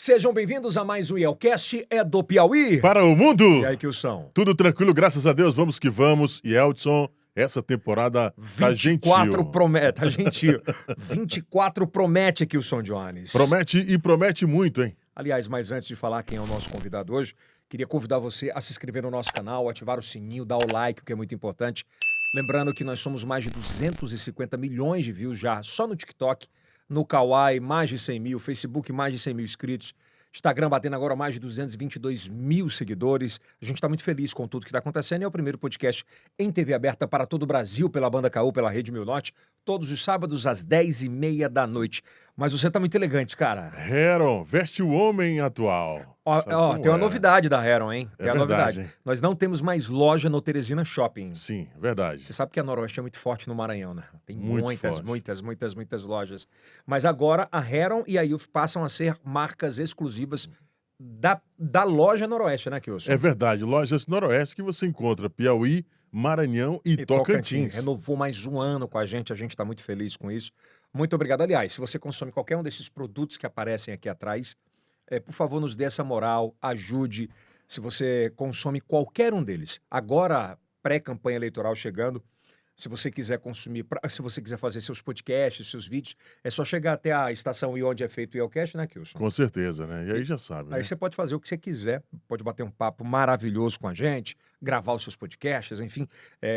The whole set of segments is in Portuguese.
Sejam bem-vindos a mais um IELCast, é do Piauí. Para o mundo! E aí, Kilson? Tudo tranquilo, graças a Deus, vamos que vamos. E Eldson, essa temporada tá 24 gentil. promete, tá gentil. 24 promete, Kilson Jones. Promete e promete muito, hein? Aliás, mas antes de falar quem é o nosso convidado hoje, queria convidar você a se inscrever no nosso canal, ativar o sininho, dar o like, o que é muito importante. Lembrando que nós somos mais de 250 milhões de views já, só no TikTok. No Kawaii, mais de 100 mil. Facebook, mais de 100 mil inscritos. Instagram batendo agora mais de 222 mil seguidores. A gente está muito feliz com tudo que está acontecendo. E é o primeiro podcast em TV aberta para todo o Brasil, pela Banda KU, pela Rede Mil Norte, todos os sábados às 10h30 da noite. Mas você tá muito elegante, cara. Heron, veste o homem atual. Ó, tem uma novidade da Heron, hein? Tem É a verdade, novidade. hein? Nós não temos mais loja no Teresina Shopping. Sim, verdade. Você sabe que a Noroeste é muito forte no Maranhão, né? Tem Muito muitas forte. lojas. Mas agora a Heron e a IUF passam a ser marcas exclusivas da loja Noroeste, né, Kilson? É verdade, lojas Noroeste que você encontra Piauí, Maranhão e Tocantins. Renovou mais um ano com a gente está muito feliz com isso. Muito obrigado. Aliás, se você consome qualquer um desses produtos que aparecem aqui atrás, por favor, nos dê essa moral, ajude. Se você consome qualquer um deles. Agora, pré-campanha eleitoral chegando, se você quiser consumir, se você quiser fazer seus podcasts, seus vídeos, é só chegar até a estação e onde é feito o IELCast, né, Kilson? Com certeza, né? E aí já sabe, né? Aí você pode fazer o que você quiser, pode bater um papo maravilhoso com a gente, gravar os seus podcasts, enfim.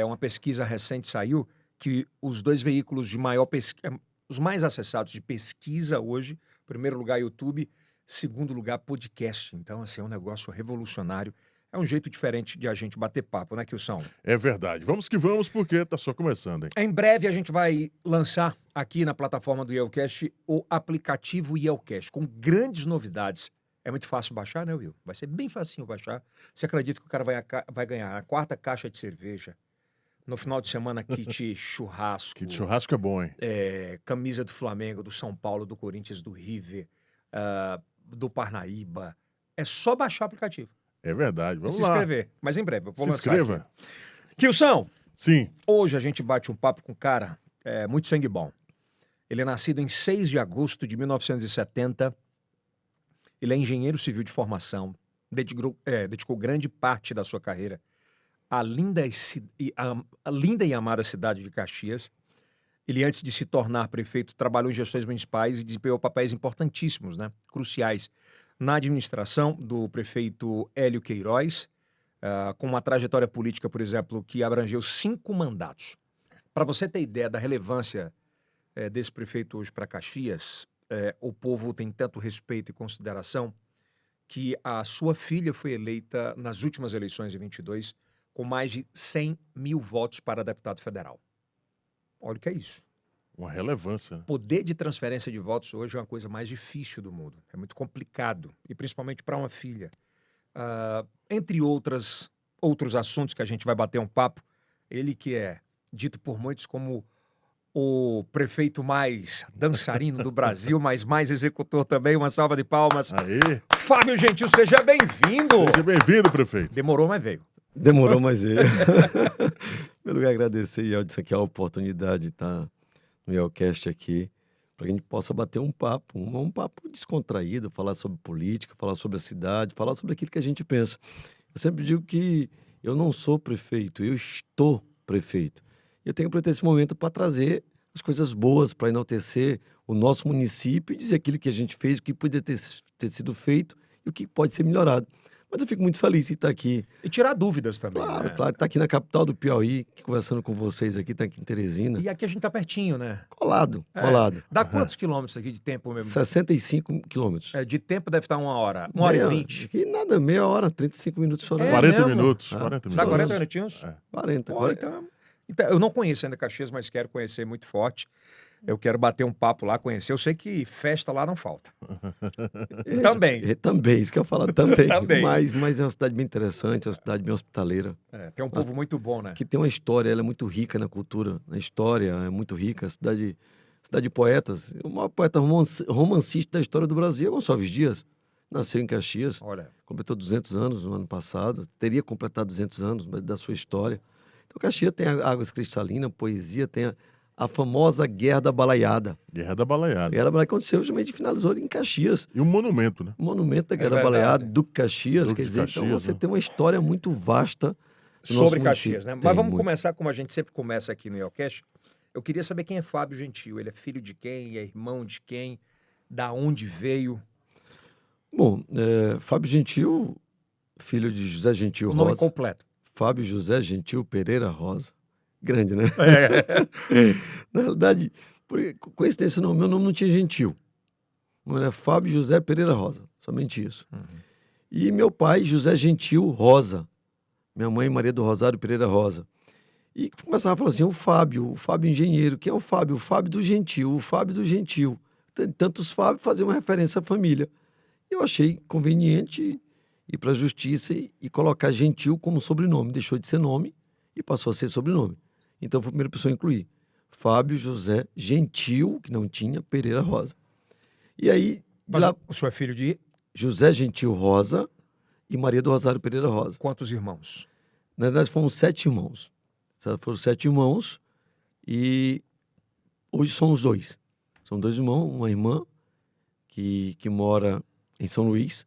Uma pesquisa recente saiu que os dois veículos de maior pesquisa, os mais acessados de pesquisa hoje, primeiro lugar YouTube, segundo lugar podcast. Então, assim, é um negócio revolucionário. É um jeito diferente de a gente bater papo, né, Kilson? É verdade. Vamos que vamos, porque tá só começando, hein? Em breve a gente vai lançar aqui na plataforma do IELCast o aplicativo IELCast, com grandes novidades. É muito fácil baixar, né, Will? Vai ser bem facinho baixar. Você acredita que o cara vai ganhar a 4ª caixa de cerveja? No final de semana, kit churrasco. Que churrasco é bom, hein? Camisa do Flamengo, do São Paulo, do Corinthians, do River, do Parnaíba. É só baixar o aplicativo. É verdade. Vamos se lá. inscrever. Mas em breve, eu vou Se lançar inscreva. aqui. Kilson, Sim. hoje a gente bate um papo com um cara muito sangue bom. Ele é nascido em 6 de agosto de 1970. Ele é engenheiro civil de formação. Dedicou grande parte da sua carreira à linda e amada cidade de Caxias. Ele, antes de se tornar prefeito, trabalhou em gestões municipais e desempenhou papéis importantíssimos, né, cruciais, na administração do prefeito Hélio Queiroz, com uma trajetória política, por exemplo, que abrangeu 5 mandatos. Para você ter ideia da relevância desse prefeito hoje para Caxias, o povo tem tanto respeito e consideração que a sua filha foi eleita nas últimas eleições de 22 com mais de 100 mil votos para deputado federal. Olha o que é isso. Uma relevância, né? Poder de transferência de votos hoje é uma coisa mais difícil do mundo. É muito complicado. E principalmente para uma filha. Entre outros assuntos que a gente vai bater um papo, ele que é dito por muitos como o prefeito mais dançarino do Brasil, mas mais executor também. Uma salva de palmas. Aí. Fábio Gentil, seja bem-vindo. Seja bem-vindo, prefeito. Demorou, mas veio. Demorou, mas veio. Em primeiro lugar, agradecer, Eldson, aqui a oportunidade de estar no IELCast aqui, para que a gente possa bater um papo descontraído, falar sobre política, falar sobre a cidade, falar sobre aquilo que a gente pensa. Eu sempre digo que eu não sou prefeito, eu estou prefeito. E eu tenho que ter esse momento para trazer as coisas boas, para enaltecer o nosso município e dizer aquilo que a gente fez, o que podia ter sido feito e o que pode ser melhorado. Mas eu fico muito feliz em estar aqui. E tirar dúvidas também. Claro, né? claro. Está aqui na capital do Piauí, conversando com vocês aqui, está aqui em Teresina. E aqui a gente tá pertinho, né? Colado. Dá quantos quilômetros aqui de tempo mesmo? 65 quilômetros. De tempo deve estar 1 hora. 1h20. Aqui nada, meia hora, 35 minutos só. 40 mesmo? minutos. Ah. 40 Dá minutos. 40 minutinhos? 40. Pô, então, eu não conheço ainda Caxias, mas quero conhecer muito forte. Eu quero bater um papo lá, conhecer. Eu sei que festa lá não falta. Também. Também, isso que eu ia falar, também. Também. Mas é uma cidade bem interessante, é uma cidade bem hospitaleira. Tem um povo muito bom, né? Que tem uma história, ela é muito rica na cultura, na história, é muito rica. Cidade de poetas. O maior poeta romancista da história do Brasil é Gonçalves Dias. Nasceu em Caxias, Olha, completou 200 anos no ano passado, teria completado 200 anos da sua história. Então, Caxias tem águas cristalinas, poesia, tem a famosa Guerra da Balaiada. Guerra da Balaiada. A Guerra da Balaiada aconteceu, justamente finalizou em Caxias. E um monumento, né? O monumento da Guerra da verdade. Balaiada, Duque Caxias, Duque quer de dizer, Caxias, então você né? tem uma história muito vasta do Sobre nosso Caxias, município. né? Tem Mas vamos muito. começar como a gente sempre começa aqui no Yelcast. Eu queria saber quem é Fábio Gentil. Ele é filho de quem? É irmão de quem? Da onde veio? Bom, Fábio Gentil, filho de José Gentil O nome Rosa. completo. Fábio José Gentil Pereira Rosa. Grande, né? É. Na realidade, por coincidência, meu nome não tinha Gentil. Meu nome era Fábio José Pereira Rosa. Somente isso. Uhum. E meu pai, José Gentil Rosa. Minha mãe, Maria do Rosário Pereira Rosa. E começava a falar assim, o Fábio engenheiro. Quem é o Fábio? O Fábio do Gentil, o Fábio do Gentil. Tantos Fábio faziam uma referência à família. Eu achei conveniente ir para a justiça e colocar Gentil como sobrenome. Deixou de ser nome e passou a ser sobrenome. Então foi a primeira pessoa a incluir. Fábio José Gentil, que não tinha, Pereira Rosa. E aí, de Mas lá, o senhor é filho de José Gentil Rosa e Maria do Rosário Pereira Rosa. quantos irmãos? Na verdade, fomos 7 irmãos. Foram 7 irmãos e hoje somos 2. São 2 irmãos, uma irmã que mora em São Luís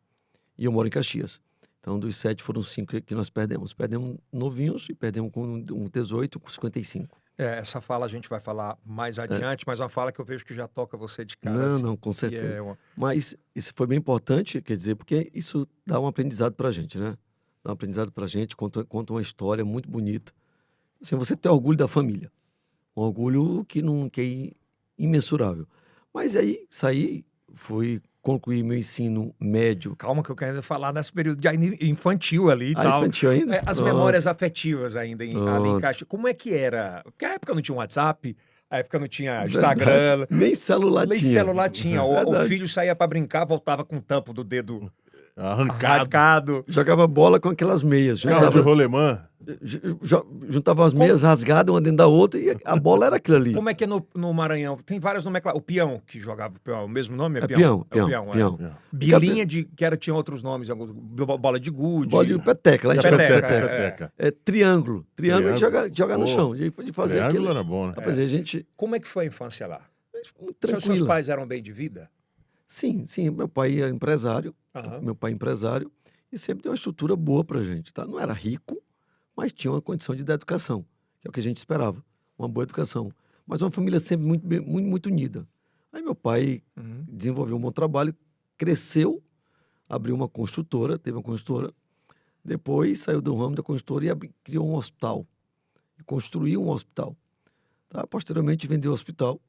e eu moro em Caxias. Então, dos 7 foram 5 que nós perdemos. Perdemos novinhos e perdemos com um 18, com 55. Essa fala a gente vai falar mais adiante, mas é uma fala que eu vejo que já toca você de cara. Não, assim, não, com que certeza. é uma- Mas isso foi bem importante, quer dizer, porque isso dá um aprendizado pra gente, né? Dá um aprendizado pra gente, conta uma história muito bonita. Assim, você tem orgulho da família. Um orgulho que é imensurável. Mas aí, saí, fui concluir meu ensino médio. Calma que eu quero falar nesse período de infantil ali e tal. Infantil ainda? As Pronto. memórias afetivas ainda ali em Pronto. Caxias. Como é que era? Porque a época não tinha WhatsApp, a época não tinha Verdade. Instagram, Nem celular nem tinha. celular tinha. O Verdade. filho saía pra brincar, voltava com o tampo do dedo Arrancado. arrancado. Jogava bola com aquelas meias. Carro de rolemã. Juntava as meias rasgadas uma dentro da outra e a bola era aquilo ali. Como é que é no Maranhão? Tem várias nomenclaturas. O peão que jogava o peão, o mesmo nome é É peão? peão, É o peão. Bilinha tinha outros nomes, bola de gude. Bola de peteca, lá a gente joga Peteca, peteca. Peteca. É triângulo. Triângulo a gente joga no Pô, chão. De fazer Triângulo aquilo. era bom, né? Rapaz, a gente. Como é que foi a infância lá? Muito Seus tranquila. pais eram bem de vida? Sim. Meu pai era empresário. Aham. Meu pai é empresário. E sempre deu uma estrutura boa pra gente, tá? Não era rico, mas tinha uma condição de dar educação, que é o que a gente esperava. Uma boa educação. Mas uma família sempre muito unida. Aí meu pai Uhum. desenvolveu um bom trabalho, cresceu, abriu uma construtora, teve uma construtora. Depois saiu do ramo da construtora e criou um hospital. Construiu um hospital. Tá? Posteriormente vendeu o hospital.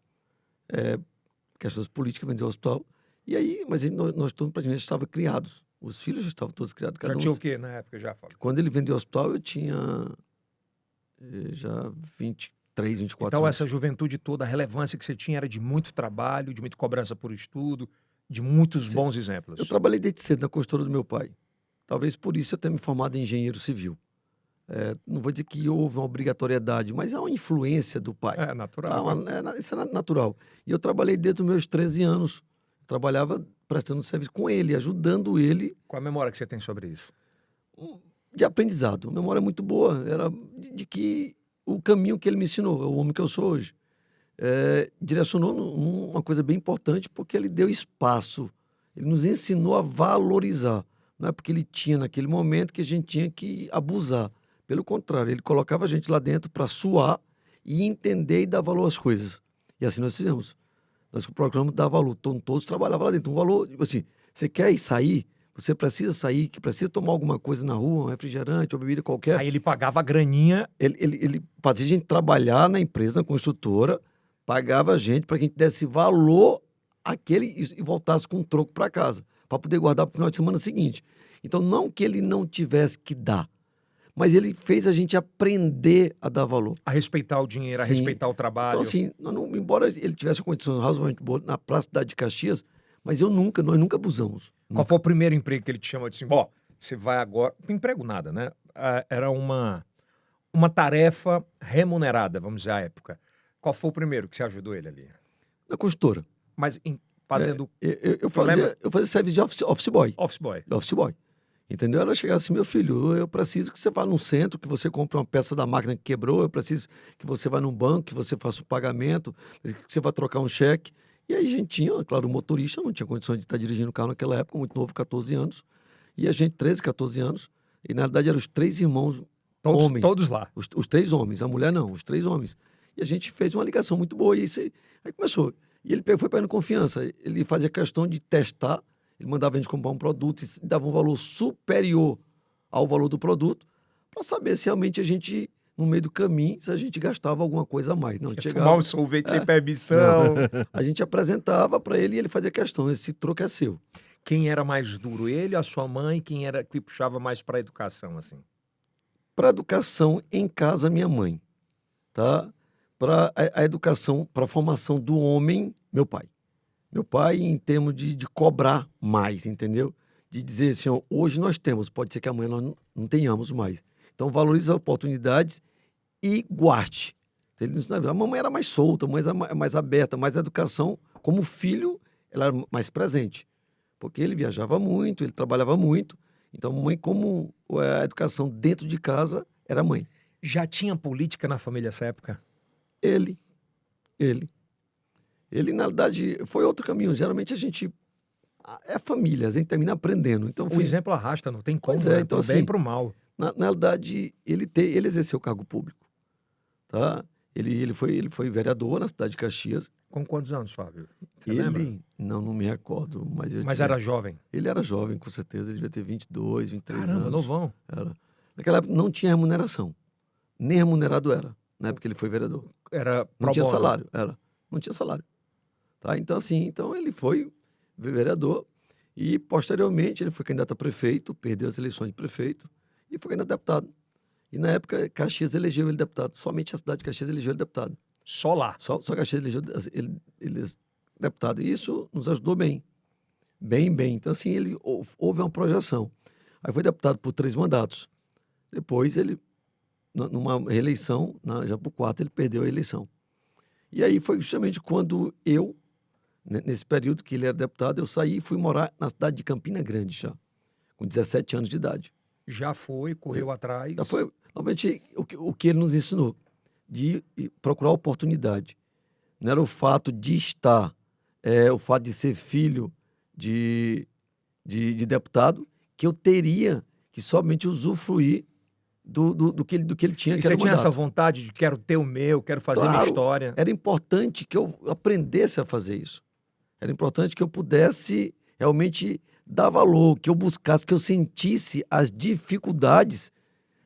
Questões políticas, vendeu o hospital. E aí, mas nós todos praticamente estávamos criados. Os filhos já estavam todos criados. Já tinha o quê na época já, Fábio? Quando ele vendeu o hospital, eu tinha já 23, 24 Então anos. essa juventude toda, a relevância que você tinha era de muito trabalho, de muita cobrança por estudo, de muitos Sim. bons exemplos. Eu trabalhei desde cedo na construtora do meu pai. Talvez por isso eu tenha me formado em engenheiro civil. Não vou dizer que houve uma obrigatoriedade, mas há uma influência do pai. É natural. Isso é natural. E eu trabalhei desde os meus 13 anos. Trabalhava prestando serviço com ele, ajudando ele. Qual a memória que você tem sobre isso? De aprendizado. Uma memória muito boa. Era de que o caminho que ele me ensinou, o homem que eu sou hoje, direcionou uma coisa bem importante, porque ele deu espaço. Ele nos ensinou a valorizar. Não é porque ele tinha naquele momento que a gente tinha que abusar. Pelo contrário, ele colocava a gente lá dentro para suar e entender e dar valor às coisas. E assim nós fizemos. Nós procuramos dar valor. Todos trabalhavam lá dentro. Um valor, tipo assim, você quer ir sair, você precisa sair, que precisa tomar alguma coisa na rua, um refrigerante, uma bebida qualquer. Aí ele pagava a graninha. Ele fazia a gente trabalhar na empresa, na construtora, pagava a gente para que a gente desse valor àquele e voltasse com um troco para casa, para poder guardar para o final de semana seguinte. Então, não que ele não tivesse que dar, mas ele fez a gente aprender a dar valor. A respeitar o dinheiro, a Sim. respeitar o trabalho. Então, assim, embora ele tivesse condições razoavelmente boas na Praça Cidade de Caxias, mas nós nunca abusamos. Qual foi o primeiro emprego que ele te chamou? Disse assim, ó, você vai agora... Emprego nada, né? Era uma tarefa remunerada, vamos dizer, à época. Qual foi o primeiro que você ajudou ele ali? Na construtora. Mas fazendo Eu fazia serviço de office boy. office boy. Office boy. Entendeu? Ela chegava assim, meu filho, eu preciso que você vá num centro, que você compre uma peça da máquina que quebrou, eu preciso que você vá num banco, que você faça o pagamento, que você vá trocar um cheque. E aí a gente tinha, claro, o motorista não tinha condições de estar dirigindo o carro naquela época, muito novo, 14 anos. E a gente, 13, 14 anos. E na verdade eram os 3 irmãos homens. Todos lá. Os 3 homens, a mulher não, os 3 homens. E a gente fez uma ligação muito boa. Aí começou. E ele foi pegando confiança. Ele fazia questão de testar. Ele mandava a gente comprar um produto e dava um valor superior ao valor do produto para saber se realmente a gente, no meio do caminho, se a gente gastava alguma coisa a mais. Não, Ia chegava, tomar um sorvete sem É. permissão. a gente apresentava para ele e ele fazia questão. Esse troco é seu. Quem era mais duro, ele ou a sua mãe? Quem era que puxava mais para a educação, assim? Para a educação em casa, minha mãe. Tá? Para a educação, para a formação do homem, meu pai. Meu pai, em termos de cobrar mais, entendeu? De dizer assim, ó, hoje nós temos, pode ser que amanhã nós não tenhamos mais. Então, valorize as oportunidades e guarde. Ele não ensinava. A mamãe era mais solta, a mãe era mais aberta, mas a educação, como filho, ela era mais presente. Porque ele viajava muito, ele trabalhava muito. Então, a mãe, como a educação dentro de casa, era a mãe. Já tinha política na família nessa época? Ele. Ele, na verdade, foi outro caminho. Geralmente a gente. É família, a gente termina aprendendo. Então, O exemplo arrasta, não tem como, Pois é, né? então, Pro bem e assim, pro mal. na realidade, ele exerceu cargo público. Tá? Ele foi vereador na cidade de Caxias. Com quantos anos, Fábio? Você lembra? Não me recordo, mas Mas era jovem. ele era jovem, com certeza. Ele devia ter 22, 23 Caramba, anos. novão. Era. Naquela época não tinha remuneração. Nem remunerado era, na época que ele foi vereador. Era Não pro tinha bono. salário, não tinha salário. Tá? Então, assim, ele foi vereador e, posteriormente, ele foi candidato a prefeito, perdeu as eleições de prefeito e foi candidato a deputado. E, na época, Caxias elegeu ele deputado. Somente a cidade de Caxias elegeu ele deputado. Só lá. Só Caxias elegeu ele deputado. E isso nos ajudou bem. Bem, bem. Então, assim, houve uma projeção. Aí foi deputado por 3 mandatos. Depois, ele, numa reeleição, já por 4, ele perdeu a eleição. E aí foi justamente quando eu, nesse período que ele era deputado, eu saí e fui morar na cidade de Campina Grande já, com 17 anos de idade. Já foi, correu atrás. Já foi, novamente, o que ele nos ensinou, de procurar oportunidade. Não era o fato de estar, o fato de ser filho de deputado, que eu teria que somente usufruir do que ele tinha. E que era você o tinha essa mandato. vontade de quero ter o meu, quero fazer minha Claro, história. Era importante que eu aprendesse a fazer isso. Era importante que eu pudesse realmente dar valor, que eu buscasse, que eu sentisse as dificuldades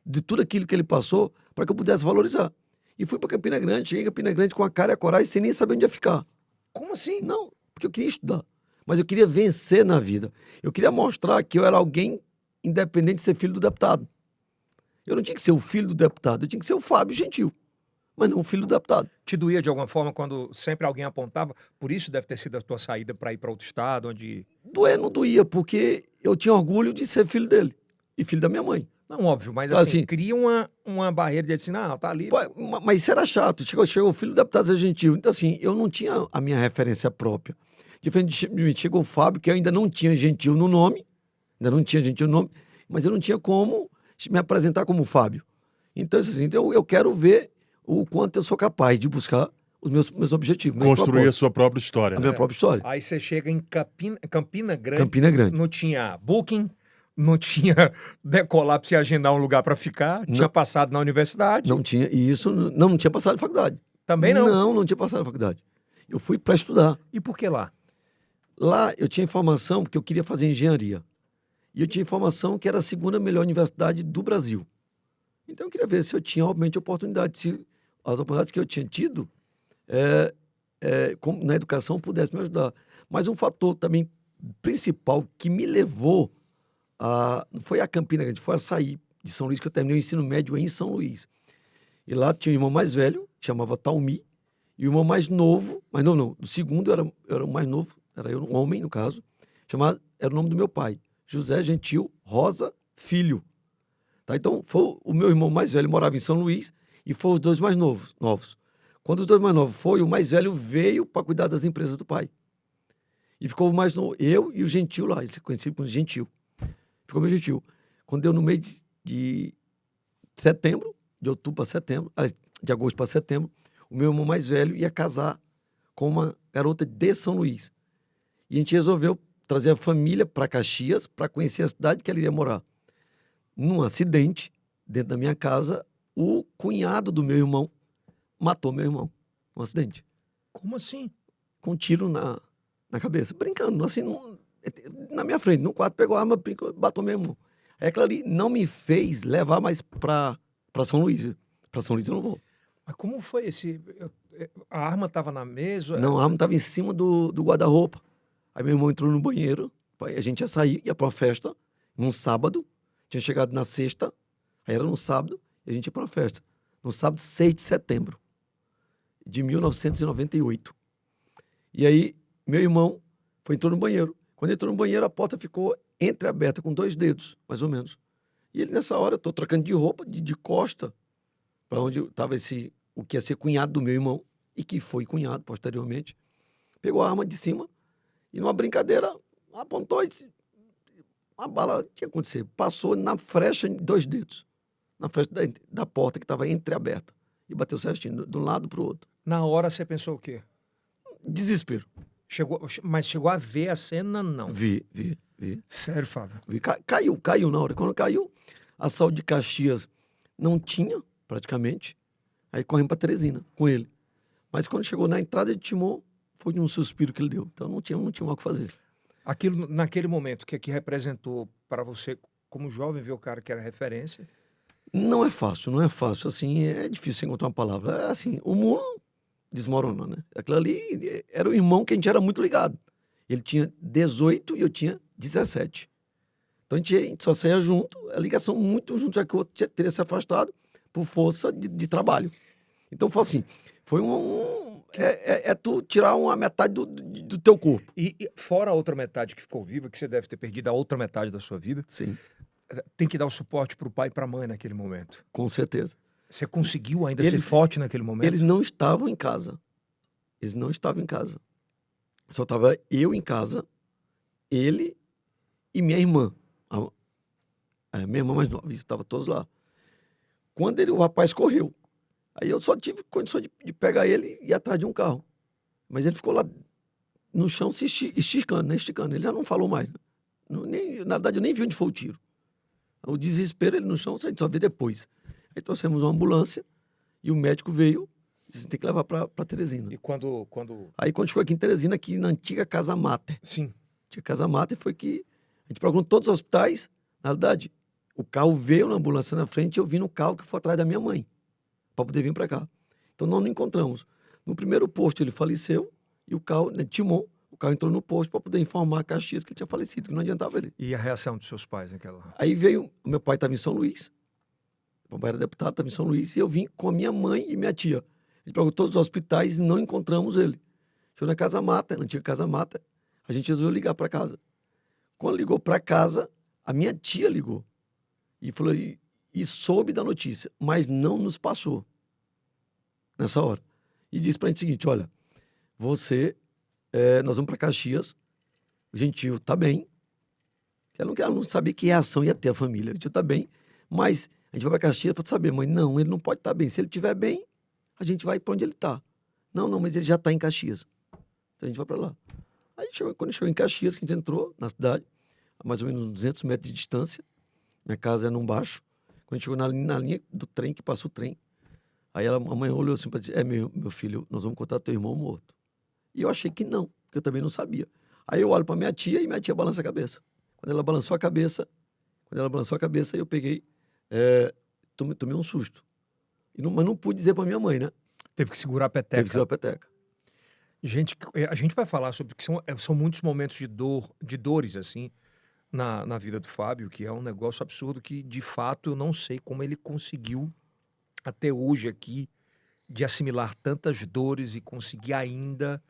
de tudo aquilo que ele passou para que eu pudesse valorizar. E fui para Campina Grande, cheguei em Campina Grande com a cara e a coragem sem nem saber onde ia ficar. Como assim? Não, porque eu queria estudar. Mas eu queria vencer na vida. Eu queria mostrar que eu era alguém independente de ser filho do deputado. Eu não tinha que ser o filho do deputado, eu tinha que ser o Fábio Gentil, mas não o filho do deputado. Te doía de alguma forma quando sempre alguém apontava? Por isso deve ter sido a tua saída para ir para outro estado, onde... Doer não doía, porque eu tinha orgulho de ser filho dele e filho da minha mãe. Não, óbvio, mas Assim, assim, cria uma barreira de assim, não, tá ali. Pô, mas isso era chato. Chegou o filho do deputado Zé Gentil. Então, assim, eu não tinha a minha referência própria. Diferente de mim, chegou o Fábio, que ainda não tinha Gentil no nome, mas eu não tinha como me apresentar como Fábio. Então, assim, eu quero ver o quanto eu sou capaz de buscar os meus objetivos. meus Construir a propósitos, sua própria história. a né? minha própria história. Aí você chega em Campina Grande, Campina Grande. não tinha booking, não tinha decolar para você agendar um lugar para ficar, tinha passado na universidade. Não tinha, e isso não tinha passado em faculdade. Também não. Não tinha passado em faculdade. Eu fui para estudar. E por que lá? Lá eu tinha informação porque eu queria fazer engenharia. E eu tinha informação que era a segunda melhor universidade do Brasil. Então eu queria ver se eu tinha realmente oportunidade, se as oportunidades que eu tinha tido na educação pudessem me ajudar. Mas um fator também principal que me levou não foi a Campina Grande, foi a sair de São Luís, que eu terminei o ensino médio em São Luís. E lá tinha um irmão mais velho, que chamava Taumi, e o irmão mais novo, mas não, do segundo eu era o mais novo, era eu, um homem no caso, era o nome do meu pai, José Gentil Rosa Filho. Tá? Então, o meu irmão mais velho morava em São Luís e foram os 2 mais novos. Quando os 2 mais novos o mais velho veio para cuidar das empresas do pai. E ficou o mais novo, eu e o Gentil lá, ele se conhecia como Gentil. ficou meu gentil. Quando deu no mês de setembro, de outubro para setembro, de agosto para setembro, o meu irmão mais velho ia casar com uma garota de São Luís. E a gente resolveu trazer a família para Caxias para conhecer a cidade que ela iria morar. Num acidente, dentro da minha casa, o cunhado do meu irmão matou meu irmão. Um acidente. Como assim? Com um tiro na cabeça. Brincando, assim, na minha frente. No quarto, pegou a arma, bateu meu irmão. Aí aquilo ali não me fez levar mais para São Luís. Para São Luís eu não vou. Mas como foi a arma estava na mesa? Não, a arma estava em cima do guarda-roupa. Aí meu irmão entrou no banheiro, a gente ia sair, ia para uma festa, num sábado, tinha chegado na sexta, aí era no sábado, e a gente ia para uma festa. No sábado, 6 de setembro de 1998. E aí, meu irmão entrou no banheiro. Quando entrou no banheiro, a porta ficou entreaberta, com 2 dedos, mais ou menos. E ele, nessa hora, eu tô trocando de roupa, de costa, para onde estava o que ia ser cunhado do meu irmão, e que foi cunhado posteriormente, pegou a arma de cima, e numa brincadeira, apontou e disse, uma bala tinha acontecido. Passou na frecha de 2 dedos. Na frecha da porta que estava entreaberta. E bateu certinho, de um lado para o outro. Na hora você pensou o quê? Desespero. Mas chegou a ver a cena, não? Vi. Sério, Fábio? Vi. Caiu na hora. Quando caiu, a saúde de Caxias não tinha, praticamente. Aí corremos para Teresina, com ele. Mas quando chegou na entrada de Timon, foi de um suspiro que ele deu. Então não tinha mais o que fazer. Aquilo, naquele momento, o que representou para você, como jovem, ver o cara que era referência? Não é fácil. Assim, é difícil encontrar uma palavra. É assim, o mundo desmoronou, né? Aquilo ali era o irmão que a gente era muito ligado. Ele tinha 18 e eu tinha 17. Então a gente só saía junto, a ligação muito junto, já que o outro teria se afastado por força de trabalho. Então foi assim, foi tu tirar uma metade do teu corpo. E fora a outra metade que ficou viva, que você deve ter perdido a outra metade da sua vida, Sim, tem que dar o suporte pro pai e pra mãe naquele momento. com certeza. Você conseguiu ainda ser forte naquele momento? Eles não estavam em casa. Só estava eu em casa, ele e minha irmã. Minha irmã mais nova, estava todos lá. Quando o rapaz correu, aí eu só tive condição de pegar ele e ir atrás de um carro. Mas ele ficou lá no chão se esticando, né? Esticando. Ele já não falou mais. Né? Na verdade, eu nem vi onde foi o tiro. O desespero, ele no chão, a gente só vê depois. Aí trouxemos uma ambulância e o médico veio e disse, tem que levar para Teresina. E quando... Aí quando chegou aqui em Teresina, aqui na antiga Casa Mater. Sim. Tinha Casa Mater, foi que a gente procurou todos os hospitais. Na verdade, o carro veio na ambulância na frente e eu vim no carro que foi atrás da minha mãe, para poder vir para cá. Então nós não encontramos. No primeiro posto ele faleceu e o carro, né, Timon, o carro entrou no posto para poder informar a Caxias que ele tinha falecido, que não adiantava ele. E a reação dos seus pais naquela... Aí veio, o meu pai estava em São Luís, o papai era deputado, estava em São Luís, e eu vim com a minha mãe e minha tia. A gente procurou todos os hospitais e não encontramos ele. Chegou na Casa Mata, na antiga Casa Mata, a gente resolveu ligar para casa. Quando ligou para casa, a minha tia ligou e falou, e soube da notícia, mas não nos passou nessa hora. E disse para a gente o seguinte, olha, nós vamos para Caxias, o Gentil tá bem, ela não sabia que reação ia ter a família, o Gentil tá bem, mas a gente vai para Caxias para saber, mãe, não, ele não pode estar bem, se ele estiver bem, a gente vai para onde ele tá. Não, mas ele já está em Caxias, então a gente vai para lá. Aí quando chegou em Caxias, que a gente entrou na cidade, a mais ou menos 200 metros de distância, minha casa é num baixo, quando a gente chegou na linha do trem, que passa o trem, aí a mãe olhou assim para dizer, meu filho, nós vamos contar teu irmão morto. E eu achei que não, porque eu também não sabia. Aí eu olho para minha tia e minha tia balança a cabeça. Quando ela balançou a cabeça, eu peguei, tomei um susto. Mas não pude dizer para minha mãe, né? Teve que segurar a peteca. Teve que segurar a peteca. Gente, a gente vai falar sobre que são muitos momentos de dores, assim, na vida do Fábio, que é um negócio absurdo que, de fato, eu não sei como ele conseguiu, até hoje aqui, de assimilar tantas dores e conseguir ainda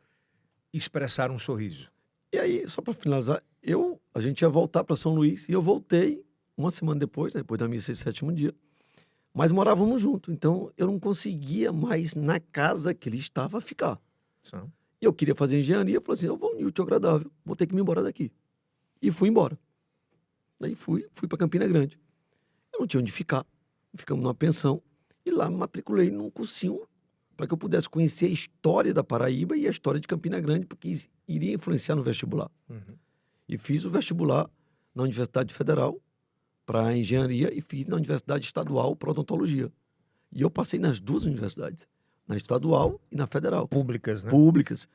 expressar um sorriso. E aí, só para finalizar, a gente ia voltar para São Luís, e eu voltei uma semana depois, né, depois da missa de 7º dia, mas morávamos juntos, então eu não conseguia mais na casa que ele estava ficar. Sim. E eu queria fazer engenharia, eu falei assim, eu vou unir o útil ao agradável, vou ter que me embora daqui. E fui embora. Daí fui para Campina Grande. Eu não tinha onde ficar. Ficamos numa pensão. E lá me matriculei num cursinho para que eu pudesse conhecer a história da Paraíba e a história de Campina Grande, porque isso iria influenciar no vestibular. Uhum. E fiz o vestibular na Universidade Federal para engenharia e fiz na Universidade Estadual para odontologia. E eu passei nas duas universidades, na estadual e na federal. Públicas, né? Públicas.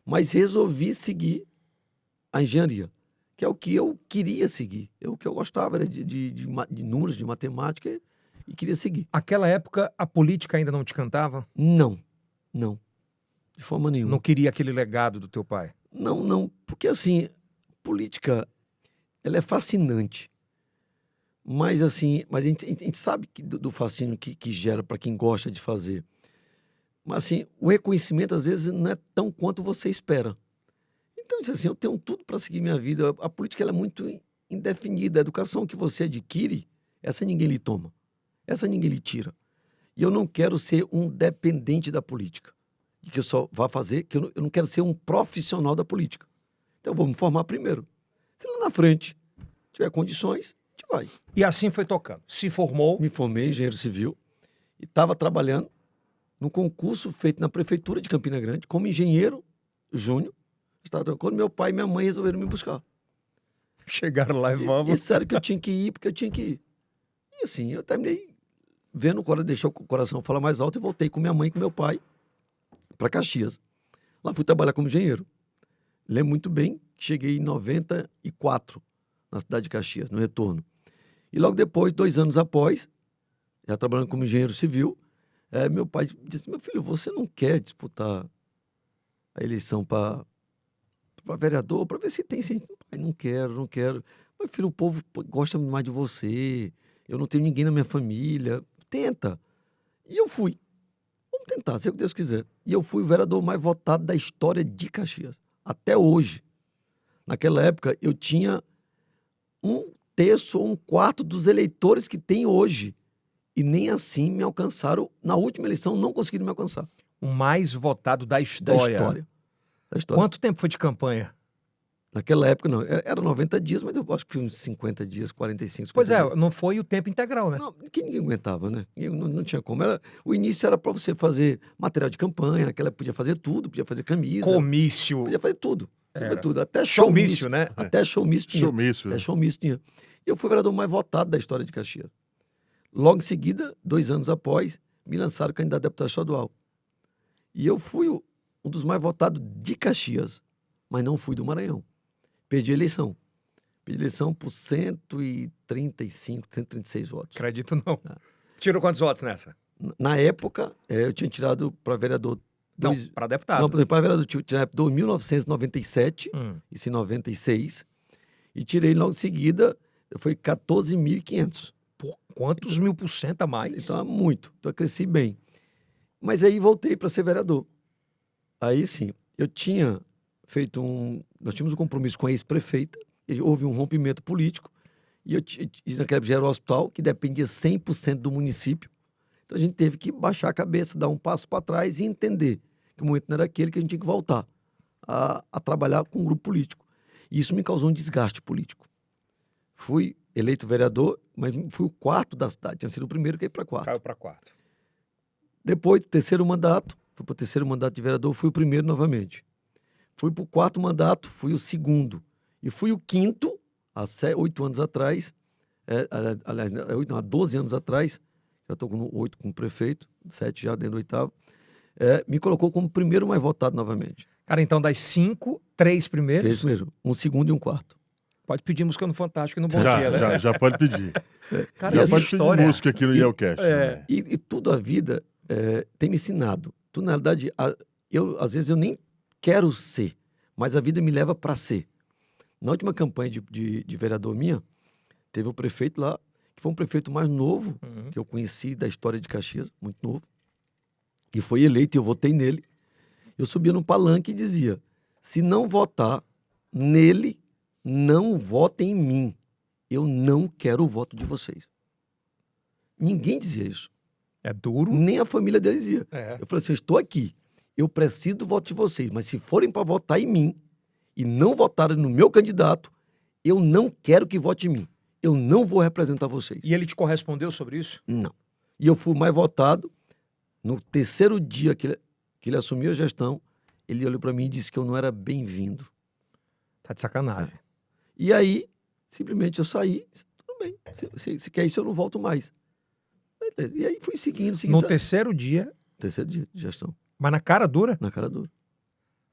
Mas resolvi seguir a engenharia, que é o que eu queria seguir. O que eu gostava era de números, de matemática e queria seguir. Aquela época, a política ainda não te cantava? Não. De forma nenhuma. Não queria aquele legado do teu pai? Não. Porque, assim, política, ela é fascinante. Mas, assim, a gente sabe do fascínio que gera para quem gosta de fazer. Mas, assim, o reconhecimento, às vezes, não é tão quanto você espera. Então, eu disse assim, eu tenho tudo para seguir minha vida. A política ela é muito indefinida. A educação que você adquire, essa ninguém lhe toma. Essa ninguém lhe tira. E eu não quero ser um dependente da política. E que eu só vá fazer, que eu não quero ser um profissional da política. Então, eu vou me formar primeiro. Se lá na frente tiver condições, a gente vai. E assim foi tocando. Se formou. Me formei em engenheiro civil e estava trabalhando num concurso feito na prefeitura de Campina Grande como engenheiro júnior. Quando meu pai e minha mãe resolveram me buscar. Chegaram lá e vamos. Disseram que eu tinha que ir, porque eu tinha que ir. E assim, eu terminei vendo o coração, deixou o coração falar mais alto e voltei com minha mãe e com meu pai para Caxias. Lá fui trabalhar como engenheiro. Lembro muito bem, cheguei em 94 na cidade de Caxias, no retorno. E logo depois, 2 anos após, já trabalhando como engenheiro civil, meu pai disse, meu filho, você não quer disputar a eleição para vereador, para ver se tem... Pai, não quero. Meu filho, o povo gosta mais de você, eu não tenho ninguém na minha família, tenta. E eu fui. Vamos tentar, seja o que Deus quiser. E eu fui o vereador mais votado da história de Caxias, até hoje. Naquela época, eu tinha 1/3 ou 1/4 dos eleitores que tem hoje. E nem assim me alcançaram. Na última eleição, não conseguiram me alcançar. O mais votado da história. Da história. Quanto tempo foi de campanha? Naquela época, não. Era 90 dias, mas eu acho que foi uns 50 dias, 45, 50 Pois é, dias. não foi o tempo integral, né? Não, que ninguém aguentava, né? Não tinha como. O início era para você fazer material de campanha, naquela época podia fazer tudo, podia fazer camisa, Comício. podia fazer tudo. Era. Tudo. Até Showmício, né? Até showmício tinha. Showmício, Até né? showmício tinha. E eu fui o vereador mais votado da história de Caxias. Logo em seguida, 2 anos após, me lançaram candidato a deputado estadual. E eu fui um dos mais votados de Caxias, mas não fui do Maranhão. Perdi a eleição. Perdi a eleição por 135, 136 votos. Acredito não. Tirou quantos votos nessa? Na época, eu tinha tirado para vereador... Não, para deputado. Não, para vereador, eu tinha 1997, isso em 96, e tirei logo em seguida, foi 14.500. Por quantos mil por cento a mais? Então, muito. Então, eu cresci bem. Mas aí voltei para ser vereador. Aí sim, eu tinha feito nós tínhamos um compromisso com a ex-prefeita, houve um rompimento político, e naquela época já era o hospital, que dependia 100% do município. Então a gente teve que baixar a cabeça, dar um passo para trás e entender que o momento não era aquele, que a gente tinha que voltar a trabalhar com um grupo político. E isso me causou um desgaste político. Fui eleito vereador, mas fui o 4º da cidade, tinha sido o primeiro que ia para 4º. Caiu para 4. Depois do 3º mandato, fui para o 3º mandato de vereador, fui o primeiro novamente. Fui para o 4º mandato, fui o 2º. E fui o 5º, há 8 anos atrás, há 12 anos atrás, já estou com 8 como prefeito, 7 já dentro do 8º, me colocou como primeiro mais votado novamente. Cara, então das 5, 3 primeiros? 3 primeiro, um 2º e um 4º. Pode pedir música no Fantástico e no Bom Dia, né? Já pode pedir. Cara, Já essa pode história... pedir música aqui no Yelcast. Né? E tudo a vida tem me ensinado. Tudo, na realidade, às vezes eu nem quero ser, mas a vida me leva para ser. Na última campanha de vereador minha, teve um prefeito lá, que foi um prefeito mais novo, que eu conheci da história de Caxias, muito novo, e foi eleito e eu votei nele. Eu subia no palanque e dizia, se não votar nele, não votem em mim. Eu não quero o voto de vocês. Ninguém dizia isso. É duro. Nem a família dele dizia. É. Eu falei assim, eu estou aqui, eu preciso do voto de vocês, mas se forem para votar em mim e não votarem no meu candidato, eu não quero que vote em mim. eu não vou representar vocês. E ele te correspondeu sobre isso? Não. E eu fui mais votado. No terceiro dia que ele assumiu a gestão, ele olhou para mim e disse que eu não era bem-vindo. Tá de sacanagem. E aí, simplesmente eu saí, disse, tudo bem, se quer isso eu não volto mais. Beleza. E aí fui seguindo. No sabe? terceiro dia, Terceiro dia de gestão, mas na cara dura? na cara dura.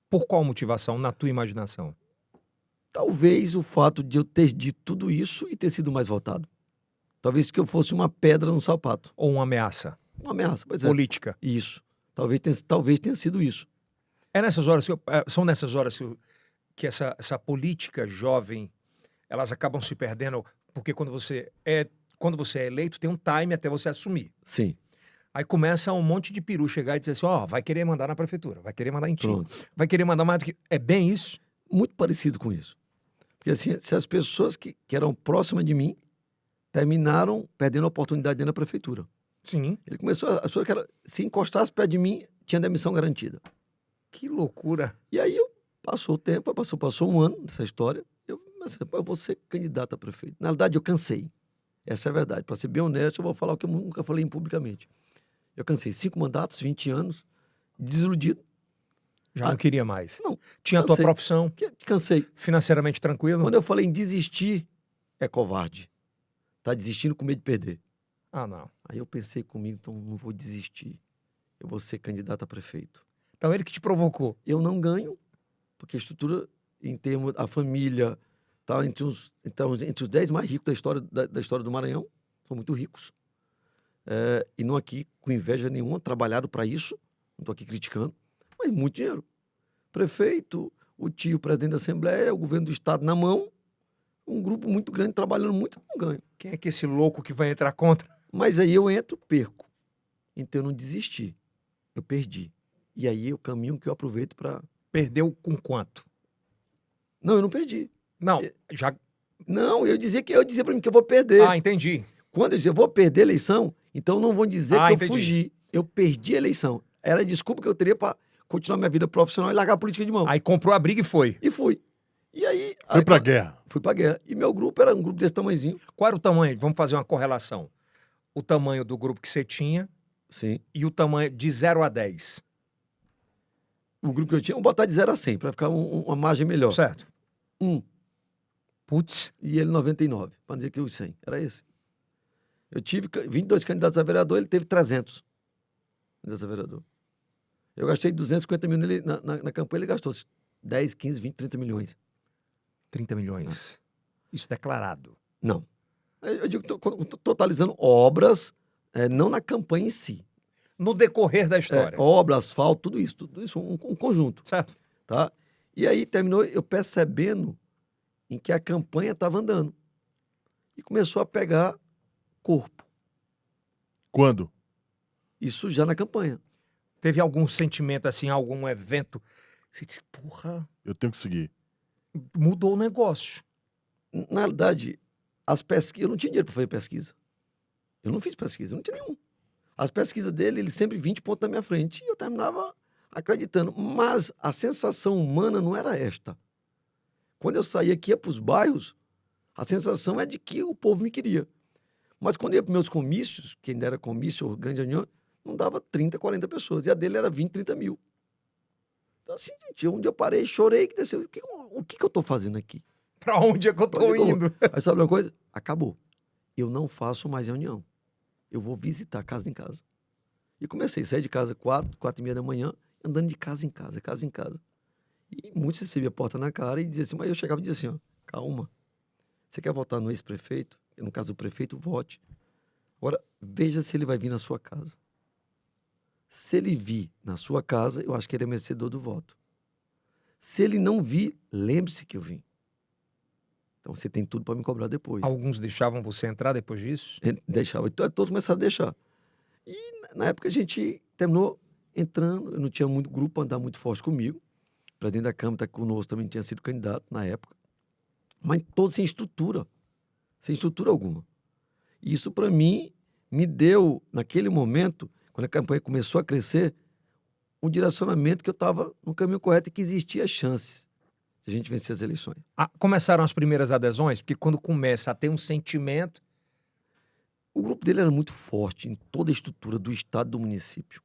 Por qual motivação, na tua imaginação? Talvez o fato de eu ter dito tudo isso e ter sido mais votado. Talvez que eu fosse uma pedra no sapato. Ou uma ameaça Uma ameaça, pois é. política? Isso. Talvez tenha sido isso. É nessas horas são nessas horas que essa política jovem, elas acabam se perdendo, porque quando você é eleito, tem um time até você assumir. Sim, Aí começa um monte de peru chegar e dizer assim, ó, vai querer mandar na prefeitura, vai querer mandar em ti, pronto. vai querer mandar mais do que... É bem isso? Muito parecido com isso. Porque assim, se as pessoas que eram próximas de mim terminaram perdendo a oportunidade dentro da prefeitura. Sim. Ele começou, as pessoas que se encostasse perto de mim, tinha demissão garantida. Que loucura. E aí passou o tempo, passou um ano nessa história, eu vou ser candidato a prefeito. Na verdade, eu cansei. Essa é a verdade. Para ser bem honesto, eu vou falar o que eu nunca falei publicamente. Eu cansei 5 mandatos, 20 anos, desiludido. Já não queria mais. Não, Tinha a tua cansei. profissão, Cansei. financeiramente tranquilo? Quando eu falei em desistir, é covarde. Tá desistindo com medo de perder. Ah, não. Aí eu pensei comigo, então não vou desistir. Eu vou ser candidato a prefeito. Então ele que te provocou. Eu não ganho, porque a estrutura, em termos da família, está entre os 10 mais ricos da história do Maranhão. São muito ricos. E não aqui com inveja nenhuma, trabalharam para isso. Não estou aqui criticando, mas muito dinheiro. Prefeito, o tio, presidente da Assembleia, o governo do Estado na mão, um grupo muito grande trabalhando muito, não ganho. Quem é que esse louco que vai entrar contra? Mas aí eu entro, perco. Então eu não desisti. Eu perdi. E aí é o caminho que eu aproveito para... Perdeu com quanto? Não, eu não perdi. Não, já... Não, eu dizia para mim que eu vou perder. Ah, entendi. Quando eu dizia, eu vou perder a eleição, então não vão dizer que eu entendi. fugi. Eu perdi a eleição. Era a desculpa que eu teria para continuar minha vida profissional e largar a política de mão. Aí comprou a briga e foi. E fui. E aí... Foi pra guerra. Fui pra guerra. E meu grupo era um grupo desse tamanhozinho. Qual era o tamanho? Vamos fazer uma correlação. O tamanho do grupo que você tinha Sim. e o tamanho de 0 a 10. O grupo que eu tinha, vou botar de 0 a 100, para ficar uma margem melhor. Certo. 1. Putz. E ele 99, para dizer que os 100. Era esse. Eu tive 22 candidatos a vereador, ele teve 300 candidatos a vereador. Eu gastei 250 mil nele, na campanha, ele gastou 10, 15, 20, 30 milhões. 30 milhões. Isso declarado. Não. Eu digo, totalizando obras, não na campanha em si. No decorrer da história. Obra, asfalto, tudo isso, um conjunto. Certo. Tá? E aí terminou eu percebendo em que a campanha estava andando. E começou a pegar corpo. Quando? Isso já na campanha. Teve algum sentimento assim, algum evento? Você disse, porra, Eu tenho que seguir. mudou o negócio. Na realidade, as pesquisas, eu não tinha dinheiro para fazer pesquisa. Eu não fiz pesquisa, eu não tinha nenhum. As pesquisas dele, ele sempre 20 pontos na minha frente. E eu terminava acreditando. Mas a sensação humana não era esta. Quando eu saía aqui, ia para os bairros, a sensação é de que o povo me queria. Mas quando eu ia para meus comícios, que ainda era comício ou grande reunião, não dava 30, 40 pessoas. E a dele era 20, 30 mil. Então, assim, gente, onde eu parei, chorei, que desceu. O que eu estou fazendo aqui? Pra onde é que eu tô indo? Aí sabe uma coisa? Acabou. Eu não faço mais reunião. Eu vou visitar casa em casa. E comecei a sair de casa 4h30 da manhã, andando de casa em casa, casa em casa. E muitos recebiam a porta na cara e diziam assim, mas eu chegava e dizia assim, ó, calma. Você quer votar no ex-prefeito? No caso, o prefeito, vote. Agora, veja se ele vai vir na sua casa. Se ele vir na sua casa, eu acho que ele é merecedor do voto. Se ele não vir, lembre-se que eu vim. Então você tem tudo para me cobrar depois. Alguns deixavam você entrar depois disso? Deixava. E todos começaram a deixar. E na época a gente terminou entrando. Eu não tinha muito grupo para andar muito forte comigo. O presidente da Câmara tá conosco, também tinha sido candidato na época. Mas todos sem estrutura. Sem estrutura alguma. E isso, para mim, me deu, naquele momento, quando a campanha começou a crescer, um direcionamento que eu estava no caminho correto e que existia chances se a gente vencer as eleições. Começaram as primeiras adesões? Porque quando começa a ter um sentimento... O grupo dele era muito forte em toda a estrutura do estado e do município.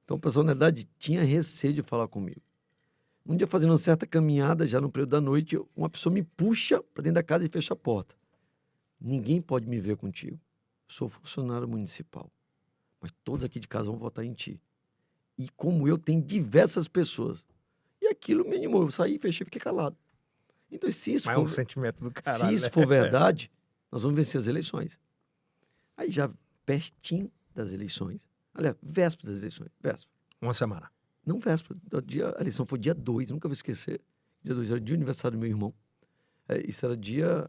Então, a personalidade tinha receio de falar comigo. Um dia, fazendo uma certa caminhada, já no período da noite, uma pessoa me puxa para dentro da casa e fecha a porta. Ninguém pode me ver contigo. Eu sou funcionário municipal. Mas todos aqui de casa vão votar em ti. E como eu, tem diversas pessoas. E aquilo me animou. Eu saí, fechei e fiquei calado. Então, se isso Mas é um sentimento do caralho. se isso for verdade, nós vamos vencer as eleições. Aí já pertinho das eleições. Aliás, véspera das eleições. Véspera. Uma semana. Não véspera. A eleição foi dia 2, nunca vou esquecer. Dia 2 era o dia do aniversário do meu irmão. Isso era dia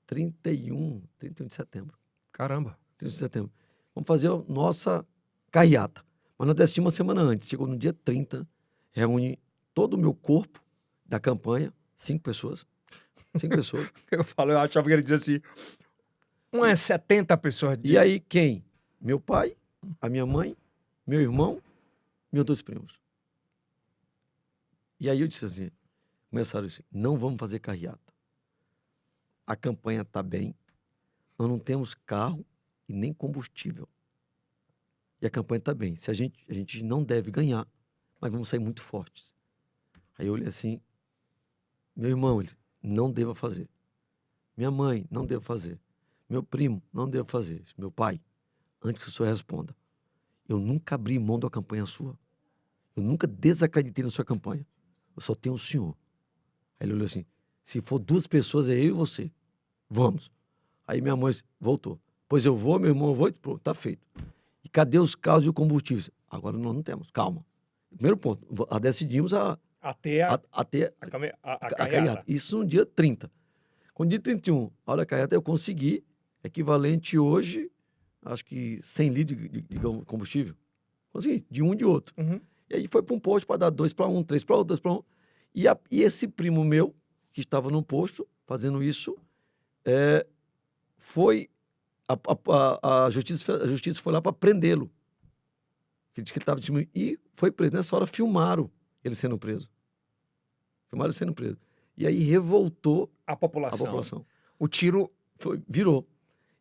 31 de setembro. Caramba. 31 de setembro. Vamos fazer a nossa carreata. Mas nós decidimos uma semana antes. Chegou no dia 30, reúne todo o meu corpo da campanha, 5 pessoas. 5 pessoas. Eu achava que ele dizia assim, umas 70 pessoas. E aí quem? Meu pai, a minha mãe, meu irmão, meus 2 primos. E aí eu disse assim, começaram assim, não vamos fazer carreata. A campanha está bem, nós não temos carro e nem combustível. E a campanha está bem. A gente não deve ganhar, mas vamos sair muito fortes. Aí eu olhei assim, meu irmão, ele não deva fazer. Minha mãe, não deva fazer. Meu primo, não deva fazer. Meu pai, antes que o senhor responda, eu nunca abri mão da campanha sua. Eu nunca desacreditei na sua campanha. Eu só tenho o senhor. Aí ele olhou assim, se for 2 pessoas, é eu e você. Vamos. Aí minha mãe voltou. Pois eu vou, meu irmão, eu vou, pronto, tá feito. E cadê os carros e o combustível? Agora nós não temos, calma. Primeiro ponto, decidimos Até a carreata. Isso no dia 30. Com o dia 31, a hora da carreata, eu consegui, equivalente hoje, acho que 100 litros de combustível. Consegui, de um e de outro. Uhum. E aí foi para um posto para dar 2 para 1, 3 para 1, 2 para 1. E esse primo meu, que estava no posto, fazendo isso, foi... A justiça foi lá para prendê-lo. Ele disse que ele estava diminuindo. E foi preso. Nessa hora filmaram ele sendo preso. Filmaram ele sendo preso. E aí revoltou a população. O tiro virou.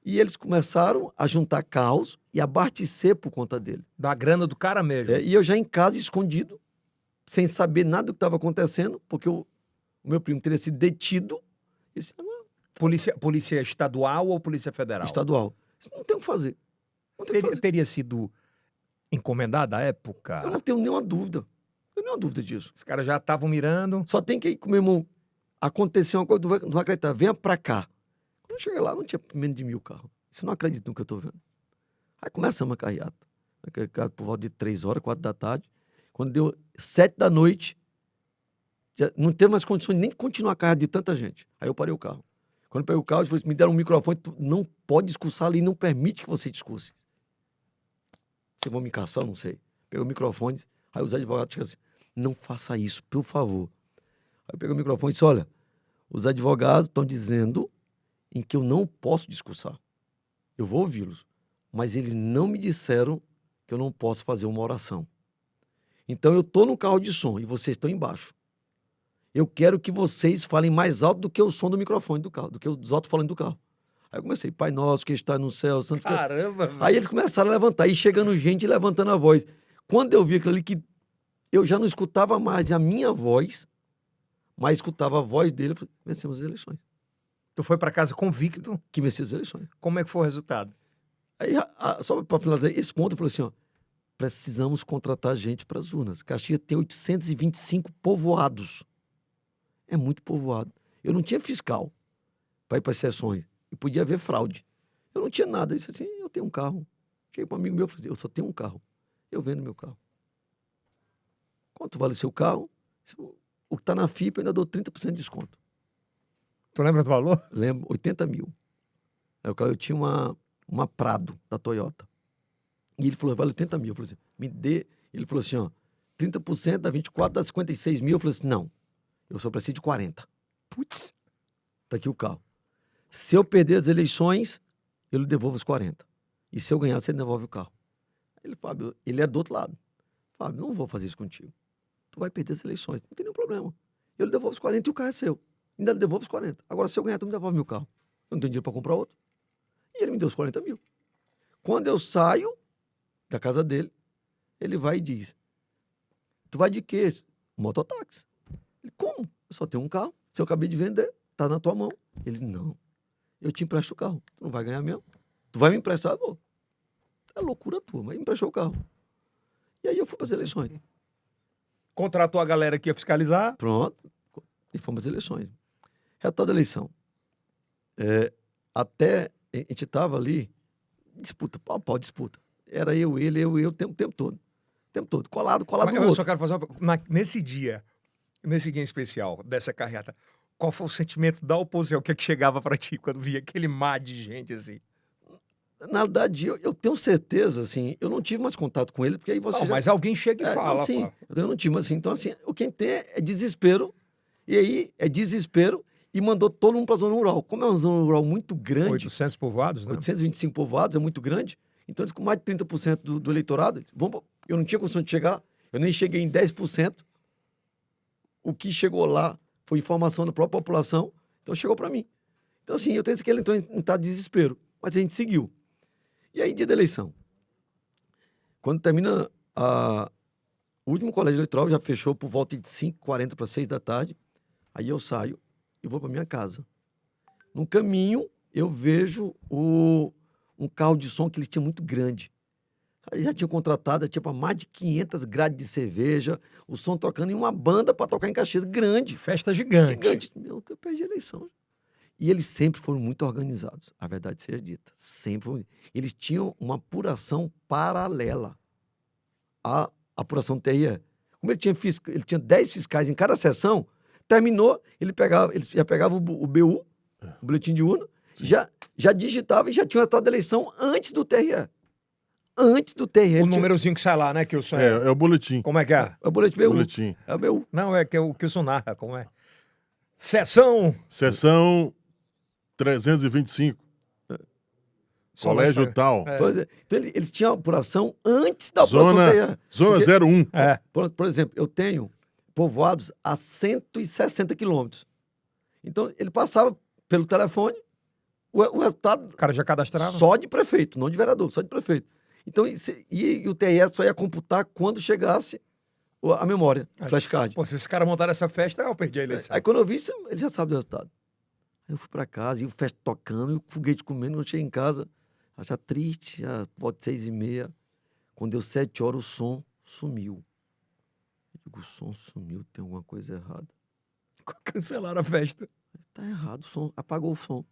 E eles começaram a juntar carros e abastecer por conta dele. Da grana do cara mesmo. E eu já em casa, escondido, sem saber nada do que estava acontecendo, porque o meu primo teria sido detido. E disse, Polícia estadual ou polícia federal? Estadual. Não tem o que fazer. Teria sido encomendada à época? Eu não tenho nenhuma dúvida. Disso. Os caras já estavam mirando. Só tem que ir com meu irmão. Aconteceu uma coisa, não vai acreditar. Venha pra cá. Quando eu cheguei lá, não tinha menos de 1000 carros. Isso não acredito no que eu tô vendo. Aí começamos a carreata. Por volta de 3 horas, 4 da tarde. Quando deu 7 da noite, já não teve mais condições de nem continuar a carreata de tanta gente. Aí eu parei o carro. Quando eu peguei o carro, eles me deram um microfone. Tu não pode discursar ali, não permite que você discurse. Vocês vão me caçar, não sei. Peguei o microfone, aí os advogados disseram assim, não faça isso, por favor. Aí eu peguei o microfone e disse, olha, os advogados estão dizendo em que eu não posso discursar. Eu vou ouvi-los, mas eles não me disseram que eu não posso fazer uma oração. Então eu estou no carro de som e vocês estão embaixo. Eu quero que vocês falem mais alto do que o som do microfone do carro, do que os outros falando do carro. Aí eu comecei, Pai Nosso que está no céu, Santo... Caramba, velho. Aí eles começaram a levantar, e chegando gente levantando a voz. Quando eu vi aquilo ali, que eu já não escutava mais a minha voz, mas escutava a voz dele, eu falei, vencemos as eleições. Tu foi para casa convicto? Que venceu as eleições. Como é que foi o resultado? Aí, só para finalizar esse ponto, eu falei assim, ó, precisamos contratar gente para as urnas. Caxias tem 825 povoados. É muito povoado. Eu não tinha fiscal para ir para as sessões. E podia haver fraude. Eu não tinha nada. Eu disse assim, eu tenho um carro. Cheguei para um amigo meu e falei, eu só tenho um carro. Eu vendo meu carro. Quanto vale o seu carro? O que está na FIPA, eu ainda dou 30% de desconto. Tu lembra do valor? Lembro, 80 mil. Aí eu tinha uma Prado da Toyota. E ele falou, vale 80 mil. Eu falei assim, me dê. Ele falou assim, ó, 30% dá 24, dá 56 mil. Eu falei assim, não, eu só preciso de 40. Putz. Tá aqui o carro. Se eu perder as eleições, eu lhe devolvo os 40. E se eu ganhar, você devolve o carro. Ele, Fábio, ele é do outro lado. Fábio, não vou fazer isso contigo. Tu vai perder as eleições, não tem nenhum problema. eu lhe devolvo os 40 e o carro é seu. Ainda lhe devolvo os 40. Agora, se eu ganhar, tu me devolve meu carro. Eu não tenho dinheiro para comprar outro. E ele me deu os 40 mil. Quando eu saio da casa dele, ele vai e diz, tu vai de quê? Mototáxi. Ele, como? Eu só tenho um carro. Se eu acabei de vender, tá na tua mão. Ele, não. Eu te empresto o carro. Tu não vai ganhar mesmo. Tu vai me emprestar? Vou. É loucura tua, mas emprestou o carro. E aí eu fui para as eleições. Contratou a galera que ia fiscalizar. Pronto. E fomos às eleições. Resultado da eleição. Até a gente estava ali, disputa, pau, disputa. Era eu, ele, o tempo todo. O tempo todo. Colado Mas no eu outro. só quero fazer nesse dia em especial, dessa carreata, qual foi o sentimento da oposição? O que é que chegava pra ti quando via aquele mar de gente assim? Na verdade, eu tenho certeza, assim, eu não tive mais contato com ele, porque aí você Não, mas alguém chega e fala, sim, pô. eu não tive, mas assim, então assim, o que tem é desespero, e aí é desespero, e mandou todo mundo para a zona rural. Como é uma zona rural muito grande, 800 povoados, né? 825 povoados, é muito grande, então eles com mais de 30% do eleitorado, eles, eu não tinha condição de chegar, eu nem cheguei em 10%, o que chegou lá foi informação da própria população, então chegou para mim. Então assim, eu tenho que ele entrou em tal desespero, mas a gente seguiu. E aí, dia da eleição, quando termina o último colégio eleitoral, já fechou por volta de 5h40 para 6 da tarde, aí eu saio e vou para minha casa. No caminho, eu vejo um carro de som que eles tinham muito grande. Aí já tinha contratado, tinha para mais de 500 grades de cerveja, o som tocando em uma banda para tocar em Caxias, grande. Festa gigante. Gigante. Meu, eu perdi a eleição. E eles sempre foram muito organizados, a verdade seja dita. Sempre foram. Eles tinham uma apuração paralela à apuração do TRE. Como ele tinha 10 fiscais em cada sessão, terminou, ele já pegava o BU, o boletim de urna, já digitava e já tinha o resultado da eleição antes do TRE. Antes do TRE. O númerozinho que sai lá, né, Kilson? É o boletim. Como é que é? É o boletim BU. Boletim. É o BU. Não, é que é o Kilson narra, como é? Sessão 325. Colégio tal. Então, eles tinham a apuração antes da apuração TRE. Zona 01. Por exemplo, eu tenho povoados a 160 quilômetros. Então, ele passava pelo telefone, o resultado... O cara já cadastrava? Só de prefeito, não de vereador, só de prefeito. Então, e o TRE só ia computar quando chegasse a memória, o flashcard. Pô, se esses caras montaram essa festa, eu perdi a eleição. Aí, quando eu vi isso, ele já sabe do resultado. Aí eu fui pra casa, e o festa tocando, e o foguete comendo, quando eu cheguei em casa, já triste, já volta 6h30. Quando deu 7 horas, o som sumiu. Eu digo, o som sumiu, tem alguma coisa errada. Cancelaram a festa. Tá errado, o som, apagou o som.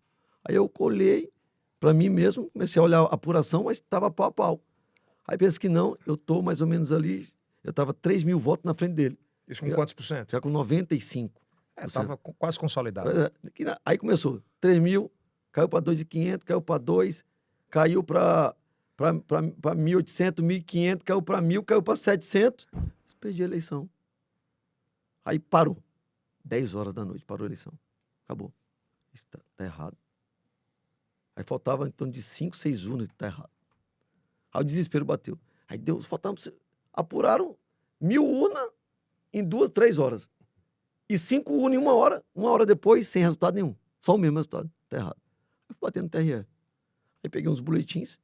Aí eu colhei pra mim mesmo, comecei a olhar a apuração, mas estava pau a pau. Aí penso que não, eu tô mais ou menos ali, eu tava 3.000 votos na frente dele. Isso com quantos por cento? Já com 95. Tava quase consolidado. Aí começou, 3.000, caiu para 2.500, caiu para 2, caiu para 1.800, 1.500, caiu para 1.000, caiu para 700. Perdi a eleição. Aí parou. 10 horas da noite, parou a eleição. Acabou. Isso tá errado. Aí faltava em torno de 5, 6 urnas, tá errado. Aí o desespero bateu. Aí apuraram 1.000 urnas em 2, 3 horas. E 5 urnas em 1 hora. 1 hora depois, sem resultado nenhum. Só o mesmo resultado. Tá errado. Aí fui batendo no TRE. Aí peguei uns boletins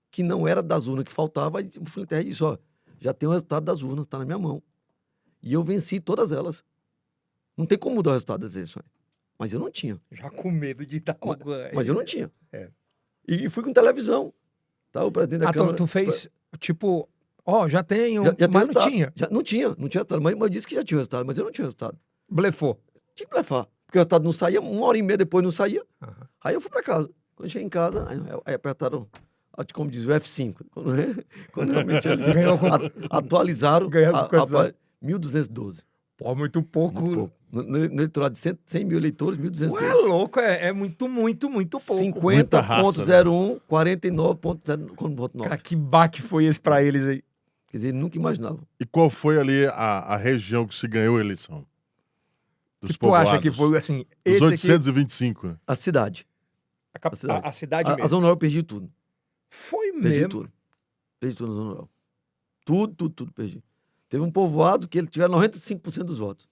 que não era das urnas que faltava. Aí fui no TRE e disse, ó, já tem o resultado das urnas, tá na minha mão. E eu venci todas elas. Não tem como mudar o resultado das eleições. Mas eu não tinha. Já com medo de dar algo. Mas eu não tinha. É. E fui com televisão. Tá, o presidente da Câmara... Tu fez, tipo, já tenho, já mas tem não tinha. Não tinha resultado. Mas eu disse que já tinha resultado, mas eu não tinha resultado. Blefou. Tinha que blefar. Porque o resultado não saía, 1h30 depois não saía. Uhum. Aí eu fui pra casa. Quando cheguei em casa, aí apertaram, como diz, o F5. Quando realmente atualizaram, ganhou 1.212. Pô, muito pouco. Muito pouco. No eleitorado de 100 mil eleitores, 1.212. Ué, louco, é muito pouco. 50,01, 49,09. Cara, que baque foi esse pra eles aí? Quer dizer, nunca imaginava. E qual foi ali a região que se ganhou a eleição? Dos que tu acha povoados? que foi, assim, Dos esse 825, né? A cidade. A cidade mesmo. A Zona Rural perdi tudo. Foi Perdi mesmo? tudo. Perdi tudo na Zona Rural. Tudo perdi. Teve um povoado que ele tiver 95% dos votos.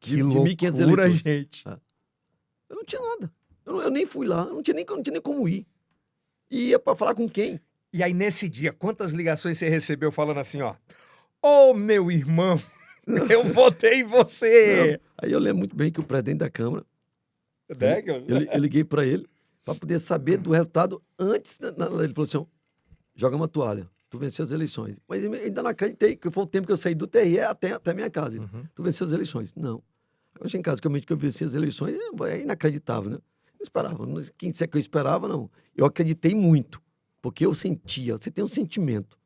Que de 1.500 loucura, eleitores. gente. Eu não tinha nada. Eu nem fui lá, eu não tinha nem como ir. E ia pra falar com quem? E aí, nesse dia, quantas ligações você recebeu falando assim, ó? Ô, meu irmão, eu votei em você! Não. Aí eu lembro muito bem que o presidente da Câmara, Né? eu liguei pra ele pra poder saber do resultado antes. Ele falou assim, ó, joga uma toalha, tu venceu as eleições. Mas eu ainda não acreditei, que foi o tempo que eu saí do TRE até a minha casa. Uhum. Tu venceu as eleições. Não. Eu achei em casa que eu venci as eleições, é inacreditável, né? Não esperava. Quem disser que eu esperava, não. Eu acreditei muito, porque eu sentia, você tem um sentimento,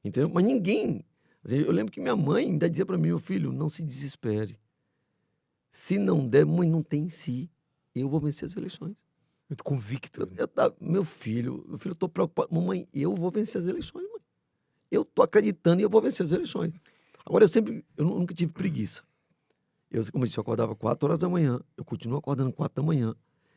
entendeu? Mas ninguém... assim, eu lembro que minha mãe ainda dizia pra mim, meu filho, não se desespere. Se não der, mãe, não tem si. Eu vou vencer as eleições. Muito convicto. Meu filho, eu tô preocupado. Mamãe, eu vou vencer as eleições, mãe. Eu tô acreditando e eu vou vencer as eleições. Agora, eu nunca tive preguiça. Como eu disse, eu acordava 4 horas da manhã, eu continuo acordando 4 da manhã,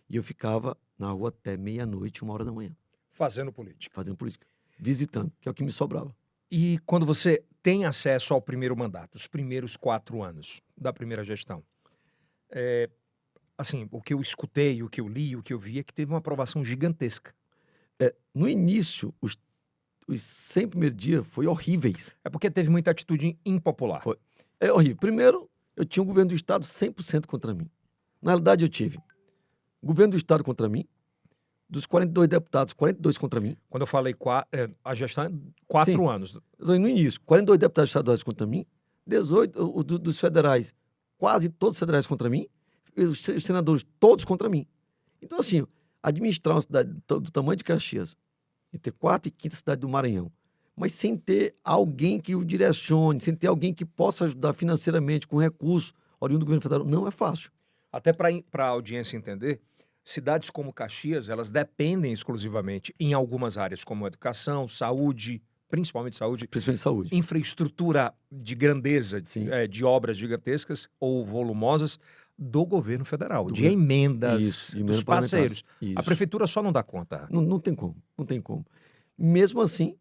e eu ficava na rua até meia-noite, 1 hora da manhã, Fazendo política. fazendo política, visitando, que é o que me sobrava. E quando você tem acesso ao primeiro mandato, os primeiros 4 anos da primeira gestão, assim, o que eu escutei, o que eu li, o que eu vi é que teve uma aprovação gigantesca. No início, os 100 primeiros dias foi horríveis. É porque teve muita atitude impopular. Foi. É horrível. Primeiro, eu tinha um governo do Estado 100% contra mim. Na realidade, eu tive governo do Estado contra mim, dos 42 deputados, 42 contra mim. Quando eu falei a gestão, 4 Sim. anos. No início, 42 deputados estaduais contra mim, 18 dos federais, quase todos os federais contra mim, e os senadores todos contra mim. Então, assim, administrar uma cidade do tamanho de Caxias, entre 4ª e 5ª cidade do Maranhão, mas sem ter alguém que o direcione, sem ter alguém que possa ajudar financeiramente com recursos oriundo do governo federal, não é fácil. Até para a audiência entender, cidades como Caxias, elas dependem exclusivamente em algumas áreas, como educação, saúde, principalmente saúde, Principalmente saúde. infraestrutura de grandeza, Sim. de obras gigantescas ou volumosas do governo federal, Do de governo. emendas Isso, de dos emendas parlamentares. parceiros. Isso. A prefeitura só não dá conta. Não tem como, não tem como. Mesmo assim,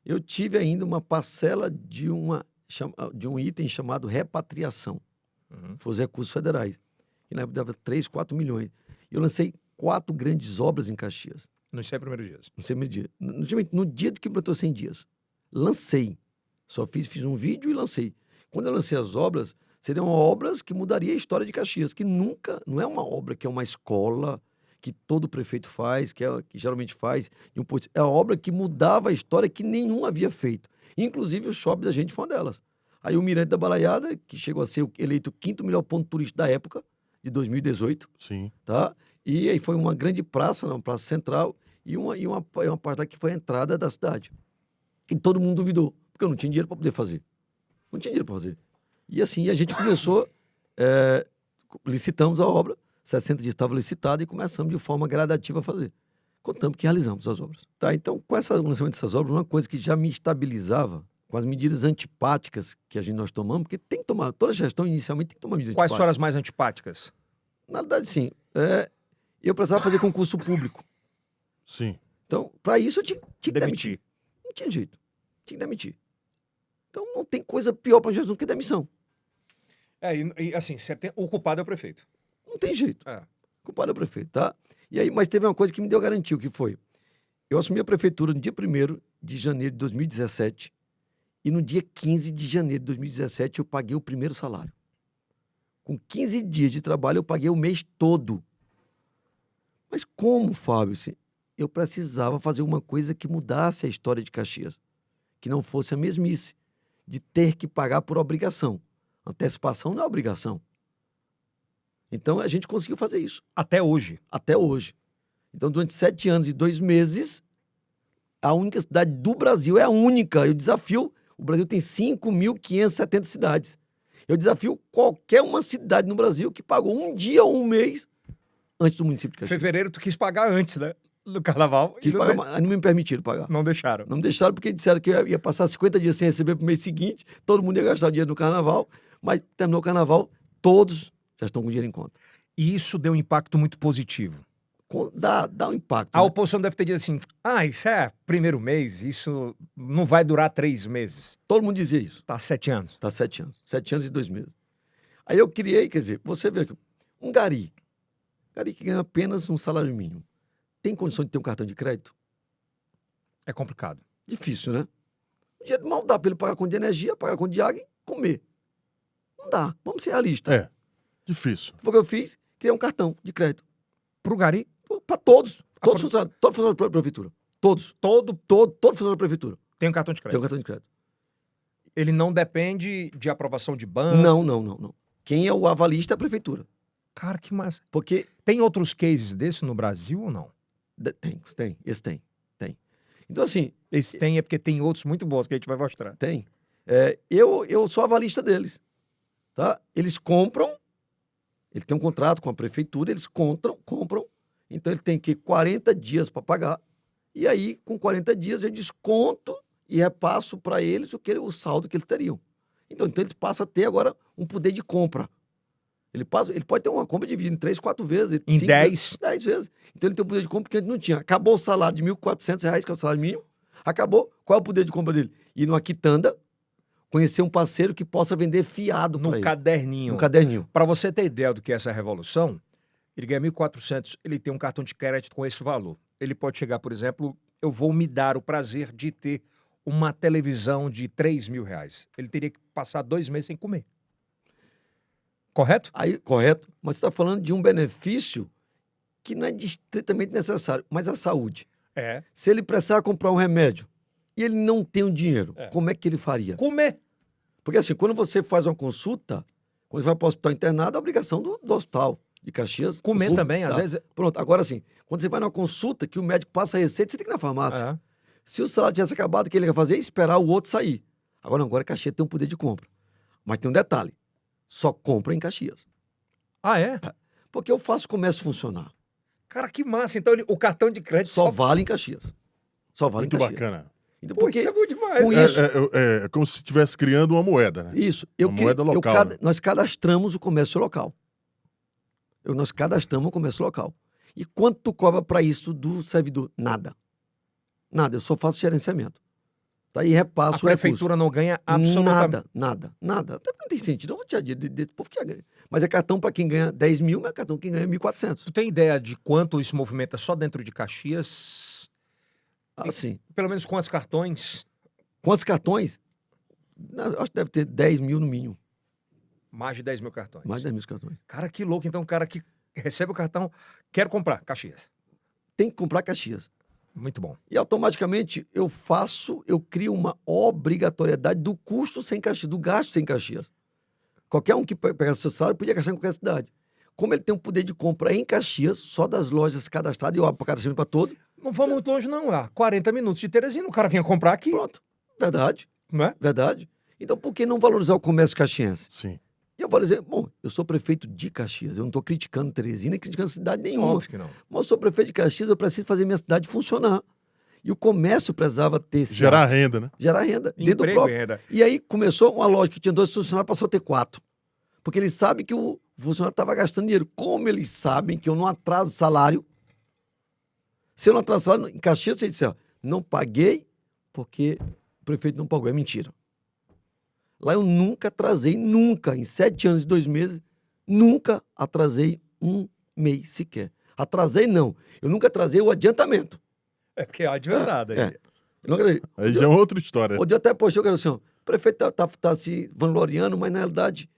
eu tive ainda uma parcela de um item chamado repatriação. Uhum. Foi os recursos federais, que na época dava 3, 4 milhões. E eu lancei 4 grandes obras em Caxias. Nos 100 primeiros dias. Não sei medir. No dia que completou 100 dias. Lancei. Só fiz um vídeo e lancei. Quando eu lancei as obras, seriam obras que mudariam a história de Caxias, que nunca, não é uma obra que é uma escola, que todo prefeito faz, que geralmente faz, de um posto. É a obra que mudava a história que nenhum havia feito. Inclusive o shopping da gente foi uma delas. Aí o Mirante da Balaiada, que chegou a ser eleito o 5º melhor ponto turístico da época, de 2018, Sim. tá? E aí foi uma grande praça, uma praça central, e uma parte lá que foi a entrada da cidade. E todo mundo duvidou, porque eu não tinha dinheiro para poder fazer. Não tinha dinheiro para fazer. E assim, a gente começou, licitamos a obra, 60 dias estava licitado e começamos de forma gradativa a fazer. Contamos que realizamos as obras. Tá? Então, com o lançamento dessas obras, uma coisa que já me estabilizava, com as medidas antipáticas que nós tomamos, porque tem que tomar, toda gestão inicialmente tem que tomar medidas Quais antipáticas. foram as mais antipáticas? Na verdade, sim. Eu precisava fazer concurso público. Sim. Então, para isso eu tinha que demitir. Demitir. Não tinha jeito. Tinha que demitir. Então, não tem coisa pior para Jesus do que demissão. Assim, o culpado é o prefeito. Não tem jeito. É. O culpado é o prefeito, tá? E aí, mas teve uma coisa que me deu garantia, o que foi? Eu assumi a prefeitura no dia 1º de janeiro de 2017 e no dia 15 de janeiro de 2017 eu paguei o primeiro salário. Com 15 dias de trabalho eu paguei o mês todo. Mas como, Fábio? Eu precisava fazer uma coisa que mudasse a história de Caxias. Que não fosse a mesmice de ter que pagar por obrigação. Antecipação não é obrigação. Então, a gente conseguiu fazer isso. Até hoje. Até hoje. Então, durante 7 anos e 2 meses, a única cidade do Brasil, é a única. Eu desafio, o Brasil tem 5.570 cidades. Eu desafio qualquer uma cidade no Brasil que pagou um dia ou um mês antes do município de Caxias. Fevereiro tu quis pagar antes, né? No carnaval. Quis pagar, mas não me permitiram pagar. Não deixaram. Não me deixaram porque disseram que eu ia passar 50 dias sem receber pro mês seguinte, todo mundo ia gastar o dinheiro no carnaval, mas terminou o carnaval, todos já estão com dinheiro em conta. E isso deu um impacto muito positivo. Dá um impacto. A né? oposição deve ter dito assim, isso é primeiro mês, isso não vai durar 3 meses. Todo mundo dizia isso. Tá 7 anos. Tá 7 anos. 7 anos e 2 meses. Aí eu criei, quer dizer, você vê que um gari que ganha apenas um salário mínimo, tem condição de ter um cartão de crédito? É complicado. Difícil, né? O dinheiro mal dá para ele pagar conta de energia, pagar conta de água e comer. Não dá. Vamos ser realistas. É, difícil. O que foi que eu fiz? Criei um cartão de crédito. Pro gari, Para todos. Ah, Todos funcionários da prefeitura. Todos. todo Todo funcionário da prefeitura tem um cartão de tem um crédito. cartão de crédito. Ele não depende de aprovação de banco. Não. Quem é o avalista é a prefeitura. Cara, que massa. Porque Tem outros cases desse no Brasil ou não? tem. Esse tem. Então, assim, Esse tem é porque tem outros muito bons que a gente vai mostrar. tem. Eu sou avalista deles. Tá? Eles compram, ele tem um contrato com a prefeitura, eles compram, então ele tem que 40 dias para pagar, e aí com 40 dias eu desconto e repasso para eles o saldo que eles teriam. Então eles passam a ter agora um poder de compra. Ele pode ter uma compra dividida em 3, 4 vezes. Em 5 10? vezes, 10 vezes. Então ele tem um poder de compra que antes não tinha. Acabou o salário de R$ 1.400, que é o salário mínimo. Acabou. Qual é o poder de compra dele? Ir numa quitanda, conhecer um parceiro que possa vender fiado para No ele. caderninho. No caderninho. Para você ter ideia do que é essa revolução, ele ganha 1.400, ele tem um cartão de crédito com esse valor. Ele pode chegar, por exemplo, eu vou me dar o prazer de ter uma televisão de R$ 3.000. Ele teria que passar 2 meses sem comer. Correto? Aí, correto, mas você está falando de um benefício que não é estritamente necessário, mas a saúde. É. Se ele precisar comprar um remédio e ele não tem o dinheiro, É. como é que ele faria? Comer. Porque assim, quando você faz uma consulta, quando você vai para o hospital internado, é obrigação do hospital de Caxias. Comer Sul, também, às tá? vezes. Pronto, agora assim, quando você vai numa consulta que o médico passa a receita, você tem que ir na farmácia. É. Se o salário tivesse acabado, o que ele ia fazer? Esperar o outro sair. Agora não, agora Caxias tem um poder de compra. Mas tem um detalhe, só compra em Caxias. Ah, é? Porque eu faço o comércio funcionar. Cara, que massa. Então o cartão de crédito Só vale em Caxias. Só vale Muito em Caxias. bacana. Então, Pô, porque isso é bom demais. com né? isso, É como se estivesse criando uma moeda, né? isso, Uma moeda local, né? nós cadastramos o comércio local. Nós cadastramos o comércio local. E quanto tu cobra para isso do servidor? Nada. Nada, eu só faço gerenciamento. Tá? E A repasso o recurso. prefeitura não ganha absolutamente. Nada. Até porque não tem sentido. Eu vou tirar dinheiro desse povo que ganha. Mas é cartão para quem ganha 10 mil, mas é cartão quem ganha 1.400. Tu tem ideia de quanto isso movimenta só dentro de Caxias? Assim, Pelo menos quantos cartões? quantos cartões? Não, eu acho que deve ter 10 mil no mínimo. Mais de 10 mil cartões. Mais de 10 mil cartões. Cara, que louco. Então, o cara que recebe o cartão, quero comprar, Caxias. Tem que comprar Caxias. Muito bom. E automaticamente eu crio uma obrigatoriedade do custo sem Caxias, do gasto sem Caxias. Qualquer um que pegasse seu salário podia gastar em qualquer cidade. Como ele tem um poder de compra em Caxias, só das lojas cadastradas, e eu abro para cadastramento para todo, Não vamos muito longe, não. 40 minutos de Teresina, o cara vinha comprar aqui, pronto. Verdade, não é? verdade. Então por que não valorizar o comércio caxiense? Sim. E eu vou dizer, bom, eu sou prefeito de Caxias, eu não estou criticando Teresina, criticando cidade nenhuma. Óbvio que não. Mas eu sou prefeito de Caxias, eu preciso fazer minha cidade funcionar. E o comércio precisava ter esse Gerar ato, renda, né? gerar renda dentro do Emprego e próprio. renda. E aí começou uma loja que tinha 2 funcionários, passou a ter 4. Porque eles sabem que o funcionário estava gastando dinheiro. Como eles sabem que eu não atraso salário? Se eu não atraso salário, em Caxias você disse, ó, não paguei porque o prefeito não pagou. É mentira. Lá eu nunca atrasei, nunca, em 7 anos e 2 meses, nunca atrasei um mês sequer. Atrasei não, eu nunca atrasei o adiantamento. É porque é adiantado. aí. É. Eu nunca atrasei. Aí já é uma outra história. O dia até postou que era assim, ó, o prefeito tá se vangloriando, mas na realidade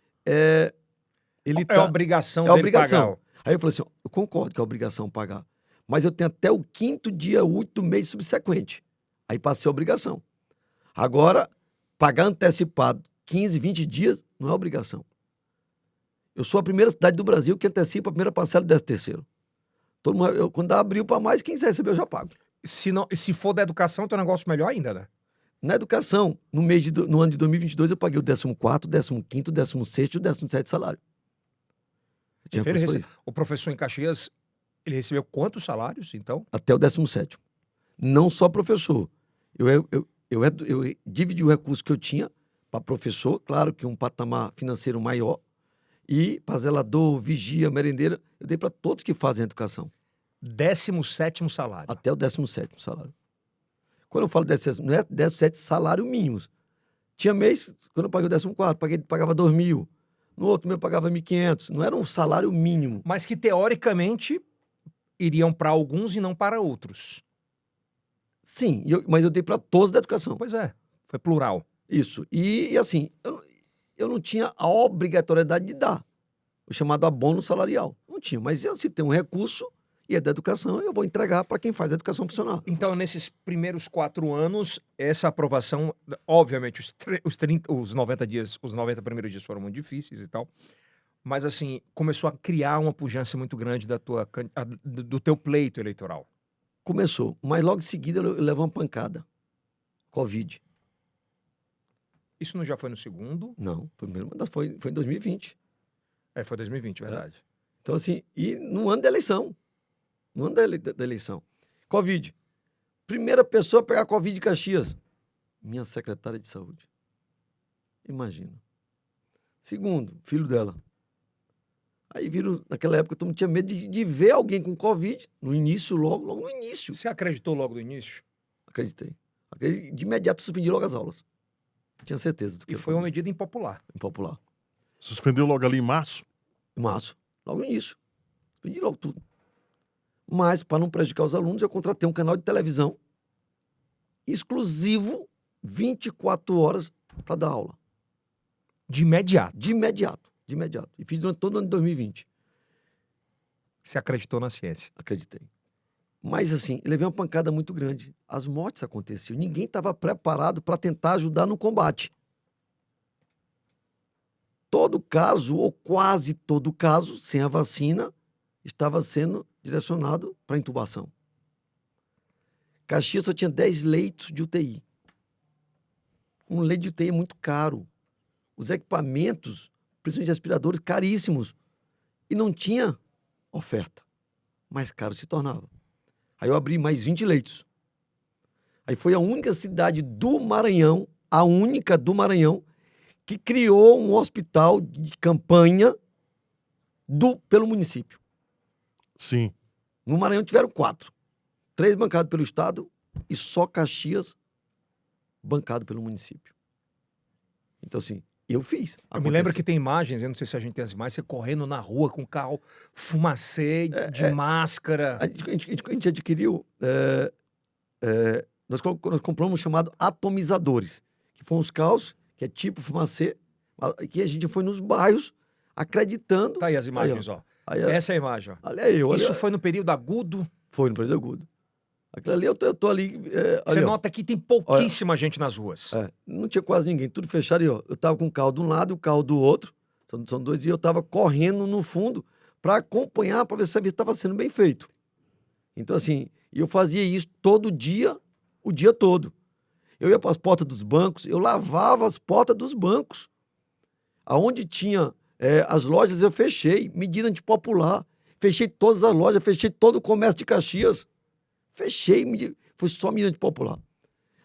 ele É obrigação é dele obrigação. pagar. Aí eu falei assim, ó, eu concordo que é obrigação pagar, mas eu tenho até o 5º dia útil do mês subsequente. Aí passei a obrigação. Agora, pagar antecipado 15, 20 dias não é obrigação. Eu sou a primeira cidade do Brasil que antecipa a primeira parcela do 13º. Todo mundo, quando dá abril para mais, quem quiser receber eu já pago. Se for da educação, tem um negócio melhor ainda, né? Na educação, no ano de 2022, eu paguei o 14º, 15º, 16º e o 17º salário. Tinha Então, recurso pra isso. o professor em Caxias, ele recebeu quantos salários, então? Até o 17º. Não só professor. Eu dividi o recurso que eu tinha para professor, claro que um patamar financeiro maior, e para zelador, vigia, merendeira, eu dei para todos que fazem educação. 17º salário. Até o 17º salário. Quando eu falo 17, não é 17 salário mínimos. Tinha mês, quando eu paguei o 14º, pagava 2 mil. no outro mês eu pagava 1.500. Não era um salário mínimo. Mas que, teoricamente, iriam para alguns e não para outros. Sim, mas eu dei para todos da educação. Pois é, foi plural. Isso. E assim, eu não tinha a obrigatoriedade de dar o chamado abono salarial. Não tinha, mas se tem um recurso e é da educação, eu vou entregar para quem faz a educação funcionar. Então, nesses primeiros 4 anos, essa aprovação, obviamente, os 90 dias, os 90 primeiros dias foram muito difíceis e tal, mas assim, começou a criar uma pujança muito grande do teu pleito eleitoral. Começou, mas logo em seguida eu levei uma pancada. Covid. Isso não já foi no segundo? Não, foi em 2020. Foi 2020, verdade. Então assim, e no ano da eleição. No ano da eleição. Covid. Primeira pessoa a pegar Covid em Caxias. Minha secretária de saúde. Imagina. Segundo, filho dela. Aí viram, naquela época, todo mundo tinha medo de ver alguém com Covid. No início, logo no início. Você acreditou logo no início? Acreditei. De imediato suspendi logo as aulas. Tinha certeza do que E foi uma medida impopular. impopular. Suspendeu logo ali em março? Em março, logo no início. Suspendi logo tudo. Mas, para não prejudicar os alunos, eu contratei um canal de televisão exclusivo, 24 horas, para dar aula. De imediato. De imediato. De imediato. E fiz durante todo o ano de 2020. Você acreditou na ciência. Acreditei. Mas, assim, eu levei uma pancada muito grande. As mortes aconteciam. Ninguém estava preparado para tentar ajudar no combate. Todo caso, ou quase todo caso, sem a vacina, estava sendo direcionado para intubação. Caxias só tinha 10 leitos de UTI. Um leito de UTI é muito caro. Os equipamentos, principalmente aspiradores, caríssimos. E não tinha oferta. Mais caro se tornava. Aí eu abri mais 20 leitos. Aí foi a única cidade do Maranhão, a única do Maranhão, que criou um hospital de campanha pelo município. Sim. No Maranhão tiveram 4. 3 bancados pelo Estado e só Caxias bancado pelo município. Então, assim, eu fiz. Eu me lembro que tem imagens, eu não sei se a gente tem as imagens, você correndo na rua com carro fumacê, de máscara. A gente adquiriu... nós compramos um chamado atomizadores, que foram os carros, que é tipo fumacê, que a gente foi nos bairros acreditando... Tá aí as imagens, ó. Essa é a imagem, ó. Olha aí, Isso foi no período agudo? Foi no período agudo. Aquilo ali, eu tô ali... Você nota que tem pouquíssima gente nas ruas. Não tinha quase ninguém, tudo fechado. E, ó, eu tava com o carro de um lado e o carro do outro, são 2, e eu tava correndo no fundo para acompanhar, para ver se a vista estava sendo bem feito. Então, assim, eu fazia isso todo dia, o dia todo. Eu ia para as portas dos bancos, eu lavava as portas dos bancos. Aonde tinha as lojas, eu fechei, medida antipopular. Fechei todas as lojas, fechei todo o comércio de Caxias. Fechei, foi só medida antipopular.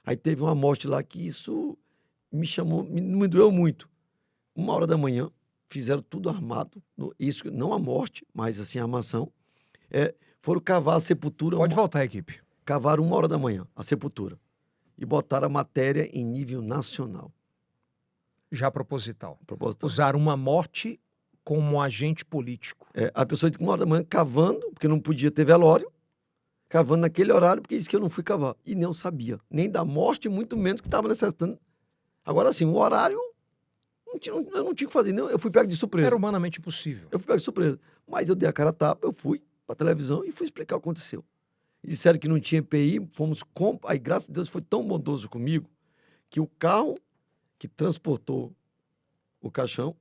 Aí teve uma morte lá que isso me doeu muito. 1h da manhã, fizeram tudo armado. Isso, não a morte, mas assim, a armação. Foram cavar a sepultura. Pode voltar, equipe. Cavaram 1h da manhã a sepultura. E botaram a matéria em nível nacional. Já proposital. Proposital. Usaram uma morte como agente político. A pessoa de 1h da manhã cavando, porque não podia ter velório, cavando naquele horário, porque disse que eu não fui cavar. E nem eu sabia. Nem da morte, muito menos que estava necessitando. Agora, assim, o horário, eu não tinha o que fazer. Eu fui pego de surpresa. Era humanamente impossível. Eu fui pego de surpresa. Mas eu dei a cara a tapa, eu fui para a televisão e fui explicar o que aconteceu. E disseram que não tinha EPI, aí, graças a Deus, foi tão bondoso comigo, que o carro que transportou o caixão,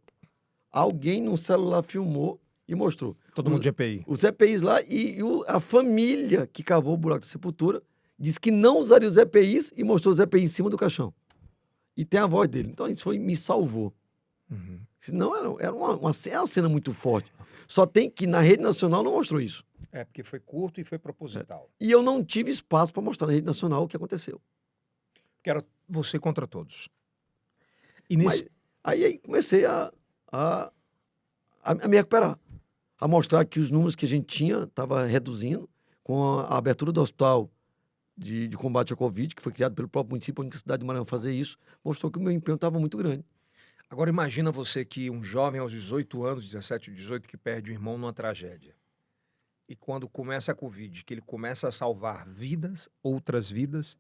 alguém no celular filmou e mostrou. Todo mundo de EPI. Os EPIs lá e a família que cavou o buraco da sepultura disse que não usaria os EPIs e mostrou os EPIs em cima do caixão. E tem a voz dele. Então isso me salvou. Uhum. Senão era uma cena muito forte. Só tem que na rede nacional não mostrou isso. Porque foi curto e foi proposital. E eu não tive espaço para mostrar na rede nacional o que aconteceu. Porque era você contra todos. E Mas aí comecei a me recuperar. A mostrar que os números que a gente tinha estavam reduzindo. Com a abertura do hospital de combate à Covid, que foi criado pelo próprio município, a única cidade do Maranhão fazer isso, mostrou que o meu empenho estava muito grande. Agora imagina você que um jovem aos 18 anos, 17, 18, que perde o irmão numa tragédia. E quando começa a Covid, que ele começa a salvar vidas, outras vidas,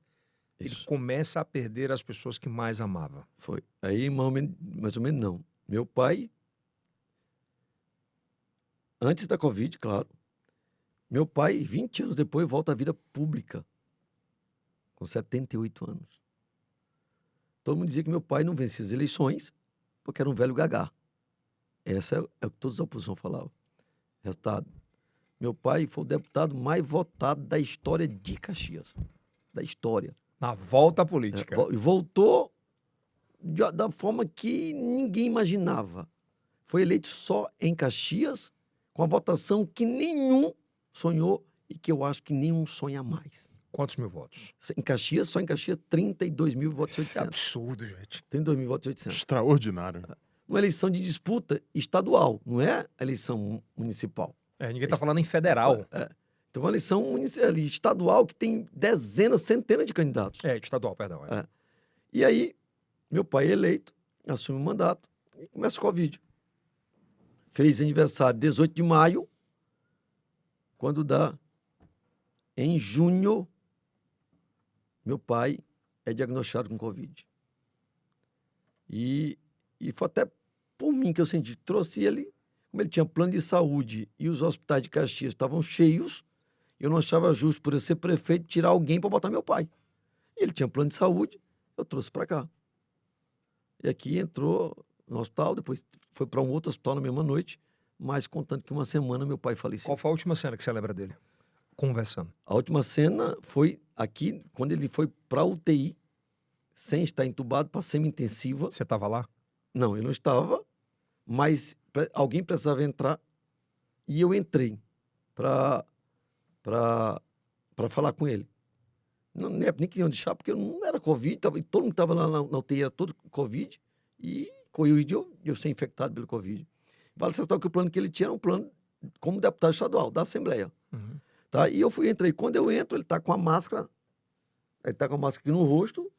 ele Isso começa a perder as pessoas que mais amava. foi. Aí, mais ou menos não. Meu pai, antes da Covid, claro. Meu pai, 20 anos depois, volta à vida pública, com 78 anos. Todo mundo dizia que meu pai não vencia as eleições porque era um velho gagá. Essa é o que todos da oposição falavam. Resultado: meu pai foi o deputado mais votado da história de Caxias. Da história. Na volta à É, política. E voltou da forma que ninguém imaginava. Foi eleito só em Caxias, com a votação que nenhum sonhou e que eu acho que nenhum sonha mais. Quantos mil votos? Em Caxias, só em Caxias, 32 mil votos e Isso é 800. absurdo, gente. 32 mil votos e 800. Extraordinário. Uma eleição de disputa estadual, não é a eleição municipal. Ninguém tá falando em federal. Então, uma eleição estadual que tem dezenas, centenas de candidatos. Estadual, perdão. É. E aí, meu pai é eleito, assume o mandato e começa o Covid. Fez aniversário 18 de maio, quando dá em junho, meu pai é diagnosticado com Covid. E foi até por mim que eu senti. Trouxe ele, como ele tinha plano de saúde e os hospitais de Caxias estavam cheios, eu não achava justo, por eu ser prefeito, tirar alguém para botar meu pai. E ele tinha plano de saúde, eu trouxe para cá. E aqui entrou no hospital, depois foi para um outro hospital na mesma noite, mas contando que uma semana meu pai faleceu. Qual foi a última cena que você lembra dele? Conversando. A última cena foi aqui, quando ele foi para UTI, sem estar entubado, para semi-intensiva. Você tava lá? Não, eu não estava, mas alguém precisava entrar e eu entrei para falar com ele. Não, nem queriam deixar, porque eu não era Covid, todo mundo que estava lá na UTI era todo Covid, e corria de eu ser infectado pelo Covid. Vale ressaltar que o plano que ele tinha era um plano como deputado estadual, da Assembleia. Uhum. Tá? E eu entrei. Quando eu entro, ele tá com a máscara, aqui no rosto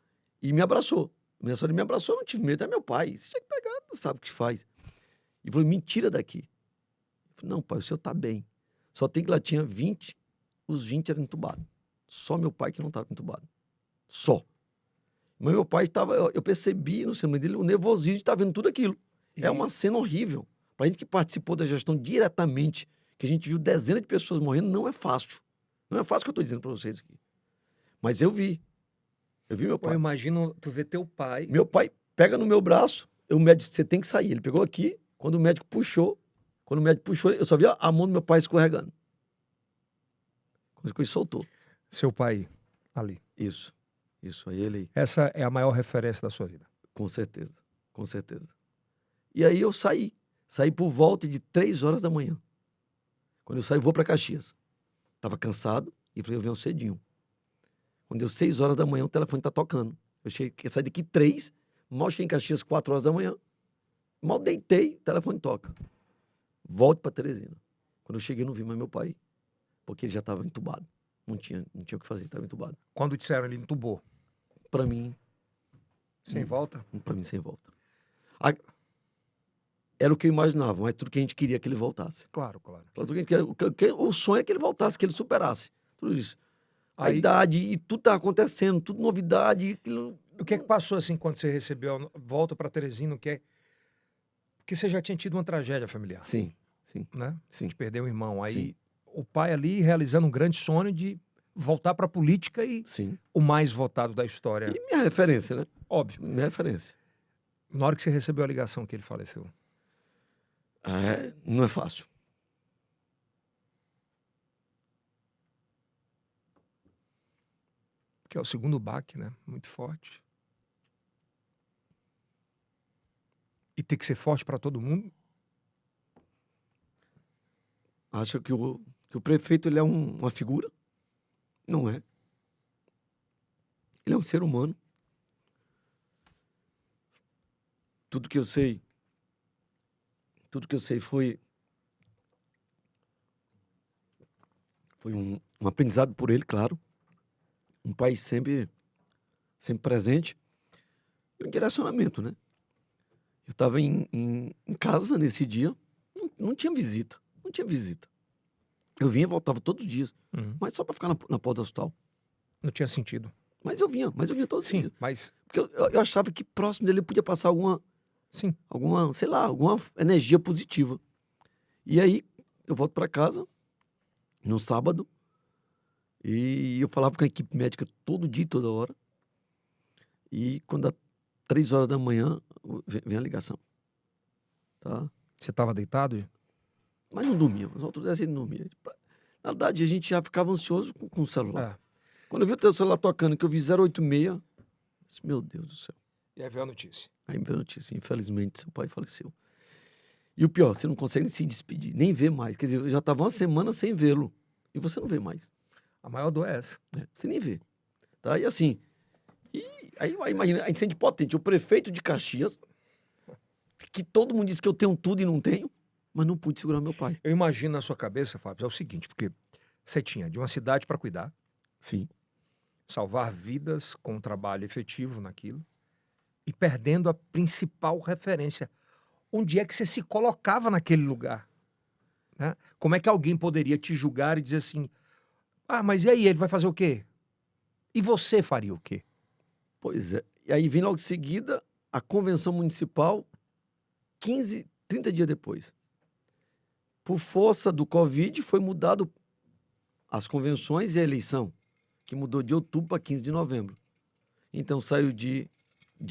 e me abraçou. Minha sogra me abraçou, eu não tive medo, é meu pai. Você tinha que pegar, não sabe o que faz. E falou, me tira daqui. Eu falei, não, pai, o senhor tá bem. Só tem que lá tinha 20, os 20 eram entubados. Só meu pai que não estava entubado. Só. Mas meu pai estava, eu percebi no semblante dele o nervosismo de estar vendo tudo aquilo. É uma cena horrível. Pra gente que participou da gestão diretamente, que a gente viu dezenas de pessoas morrendo, não é fácil. Não é fácil o que eu estou dizendo para vocês aqui. Mas eu vi. Eu vi meu pai. Eu imagino tu ver teu pai. Meu pai pega no meu braço, o médico disse, você tem que sair. Ele pegou aqui, quando o médico puxou, eu só vi a mão do meu pai escorregando. Quando ele soltou. Seu pai ali. Isso. Aí ele... Essa é a maior referência da sua vida. Com certeza. Com certeza. E aí eu saí. Saí por volta de 3 horas da manhã. Quando eu saí, vou para Caxias. Tava cansado e falei, eu venho cedinho. Quando deu 6 horas da manhã, o telefone tá tocando. Eu saí daqui 3, mal cheguei em Caxias 4 horas da manhã. Mal deitei, o telefone toca. Volto para Teresina. Quando eu cheguei, não vi mais meu pai, porque ele já estava entubado. Não tinha o que fazer, estava entubado. Quando disseram ele entubou? Para mim, Sem volta? Para mim, sem volta. Era o que eu imaginava, mas tudo que a gente queria que ele voltasse. Claro. Tudo que a gente queria, o sonho é que ele voltasse, que ele superasse. Tudo isso. A Aí, idade, e tudo tá acontecendo, tudo novidade. o que é que passou assim quando você recebeu a volta para Teresina? Porque você já tinha tido uma tragédia familiar, Sim. né? Sim. De perder um irmão. Aí Sim. o pai ali realizando um grande sonho de voltar para a política e Sim. o mais votado da história. E minha referência, né? Óbvio. Minha referência. Na hora que você recebeu a ligação que ele faleceu. Não é fácil. Que é o segundo baque, né? Muito forte. E tem que ser forte para todo mundo. Acho que o prefeito ele é uma figura. Não é. Ele é um ser humano. Tudo que eu sei foi um aprendizado por ele, claro. Um pai sempre presente. E um direcionamento, né? Eu estava em casa nesse dia, não tinha visita, não tinha visita. Eu vinha e voltava todos os dias, mas só para ficar na porta do hospital. Não tinha sentido. Mas eu vinha todos os Sim, dias. mas... Porque eu achava que próximo dele podia passar Sim. sei lá, alguma energia positiva. E aí, eu volto para casa, no sábado, e eu falava com a equipe médica todo dia, toda hora. E quando dá 3 horas da manhã, vem a ligação. Tá? Você estava deitado? Mas não dormia, mas outro dia ele não dormia. Na verdade, a gente já ficava ansioso com o celular. Quando eu vi o teu celular tocando, que eu vi 086, eu disse, meu Deus do céu. E aí veio a notícia. Aí me veio a notícia, infelizmente, seu pai faleceu. E o pior, você não consegue nem se despedir, nem ver mais. Quer dizer, eu já estava uma semana sem vê-lo. E você não vê mais. A maior dor é essa. Você nem vê. Tá? E assim, aí imagina, a gente sente potente. O prefeito de Caxias, que todo mundo diz que eu tenho tudo e não tenho, mas não pude segurar meu pai. Eu imagino na sua cabeça, Fábio, é o seguinte, porque você tinha de uma cidade para cuidar, Sim. salvar vidas com um trabalho efetivo naquilo, e perdendo a principal referência. Onde é que você se colocava naquele lugar? Né? Como é que alguém poderia te julgar e dizer assim, mas e aí, ele vai fazer o quê? E você faria o quê? Pois é. E aí vem logo em seguida a convenção municipal, 30 dias depois. Por força do Covid, foi mudado as convenções e a eleição, que mudou de outubro para 15 de novembro. Então saiu de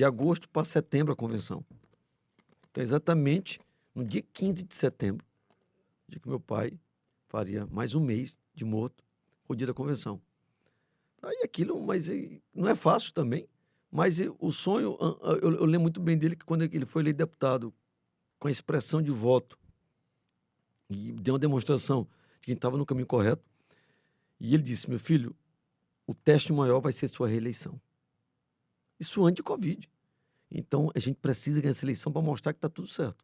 agosto para setembro a convenção. Então, exatamente no dia 15 de setembro, dia que meu pai faria mais um mês de morto, o dia da convenção. Aí aquilo, mas não é fácil também, mas o sonho, eu lembro muito bem dele, que quando ele foi eleito deputado, com a expressão de voto, e deu uma demonstração de que estava no caminho correto, e ele disse, meu filho, o teste maior vai ser sua reeleição. Isso antes de Covid. Então, a gente precisa ganhar essa eleição para mostrar que está tudo certo.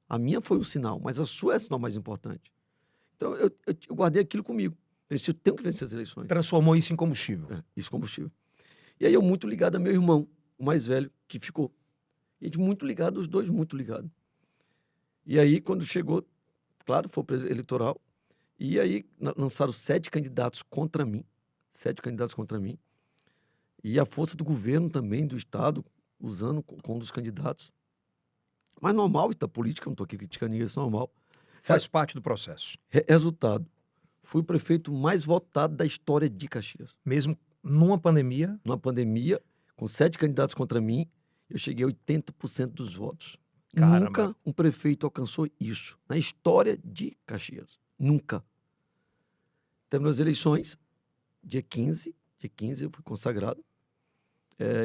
A minha foi um sinal, mas a sua é o sinal mais importante. Então, eu guardei aquilo comigo. Eu disse, eu tenho que vencer as eleições. Transformou isso em combustível. Isso, combustível. E aí, eu muito ligado a meu irmão, o mais velho, que ficou. E a gente muito ligado, os dois muito ligados. E aí, quando chegou, claro, foi o período eleitoral, e aí lançaram 7 candidatos contra mim. 7 candidatos contra mim. E a força do governo também, do Estado, usando com um dos candidatos. Mas normal, isso da política, não estou aqui criticando ninguém, isso é normal. Faz parte do processo. Resultado, fui o prefeito mais votado da história de Caxias. Mesmo numa pandemia? Numa pandemia, com 7 candidatos contra mim, eu cheguei a 80% dos votos. Caramba. Nunca um prefeito alcançou isso na história de Caxias. Nunca. Terminou as eleições, dia 15 eu fui consagrado.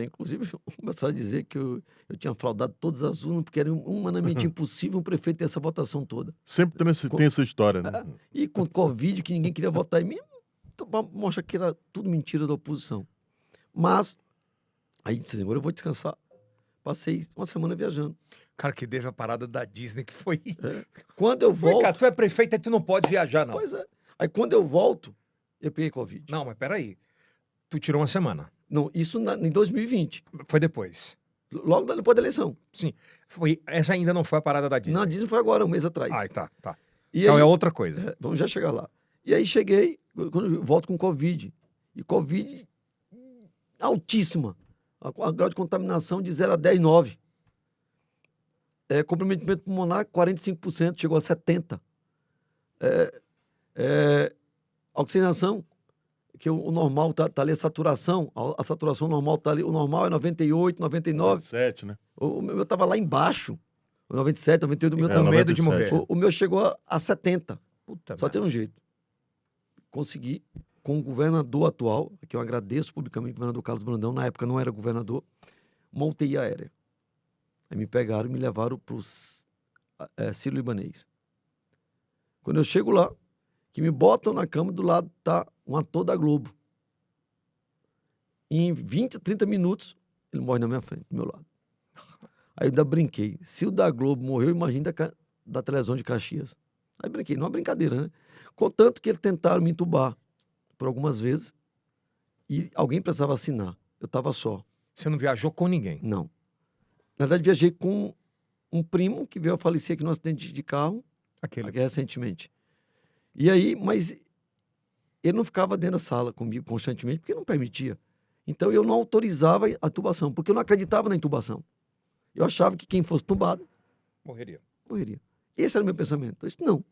Inclusive, começaram a dizer que eu tinha fraudado todas as urnas, porque era humanamente impossível um prefeito ter essa votação toda. Sempre tem essa história, né? E com Covid, que ninguém queria votar em mim, para mostrar que era tudo mentira da oposição. Mas, aí disse, agora eu vou descansar. Passei uma semana viajando. Cara, que teve a parada da Disney que foi... Quando eu volto... Cara, tu é prefeito e tu não pode viajar, não. Pois é. Aí quando eu volto, eu peguei Covid. Não, mas peraí. Tu tirou uma semana. Não, isso em 2020. Foi depois. Logo depois da eleição. Sim. Essa ainda não foi a parada da Disney. Não, a Disney foi agora, um mês atrás. Tá. E então aí, é outra coisa. Vamos já chegar lá. E aí cheguei, quando eu volto com Covid. E Covid altíssima. A grau de contaminação de 0 a 10, 9. Comprometimento pulmonar, 45%, chegou a 70%. Oxigenação, que o normal tá ali, a saturação. A saturação normal tá ali. O normal é 98, 99. 7, né? O meu tava lá embaixo. O 97, 98, o meu Com medo de morrer. O meu chegou a 70. Puta Só tem um jeito. Consegui, com o governador atual, que eu agradeço publicamente, o governador Carlos Brandão, na época não era governador, uma UTI aérea. Aí me pegaram e me levaram para o Sírio-Libanês. Quando eu chego lá, que me botam na cama, do lado tá um ator da Globo. E em 20, 30 minutos, ele morre na minha frente, do meu lado. Aí eu ainda brinquei. Se o da Globo morreu, imagina da televisão de Caxias. Aí brinquei, não é brincadeira, né? Contanto que eles tentaram me entubar por algumas vezes e alguém precisava assinar. Eu estava só. Você não viajou com ninguém? Não. Na verdade, viajei com um primo que veio a falecer aqui num acidente de carro, Aquele. aqui recentemente. E aí, mas ele não ficava dentro da sala comigo constantemente, porque não permitia. Então eu não autorizava a intubação, porque eu não acreditava na intubação. Eu achava que quem fosse tubado Morreria. morreria. Esse era o meu pensamento. Eu disse, não.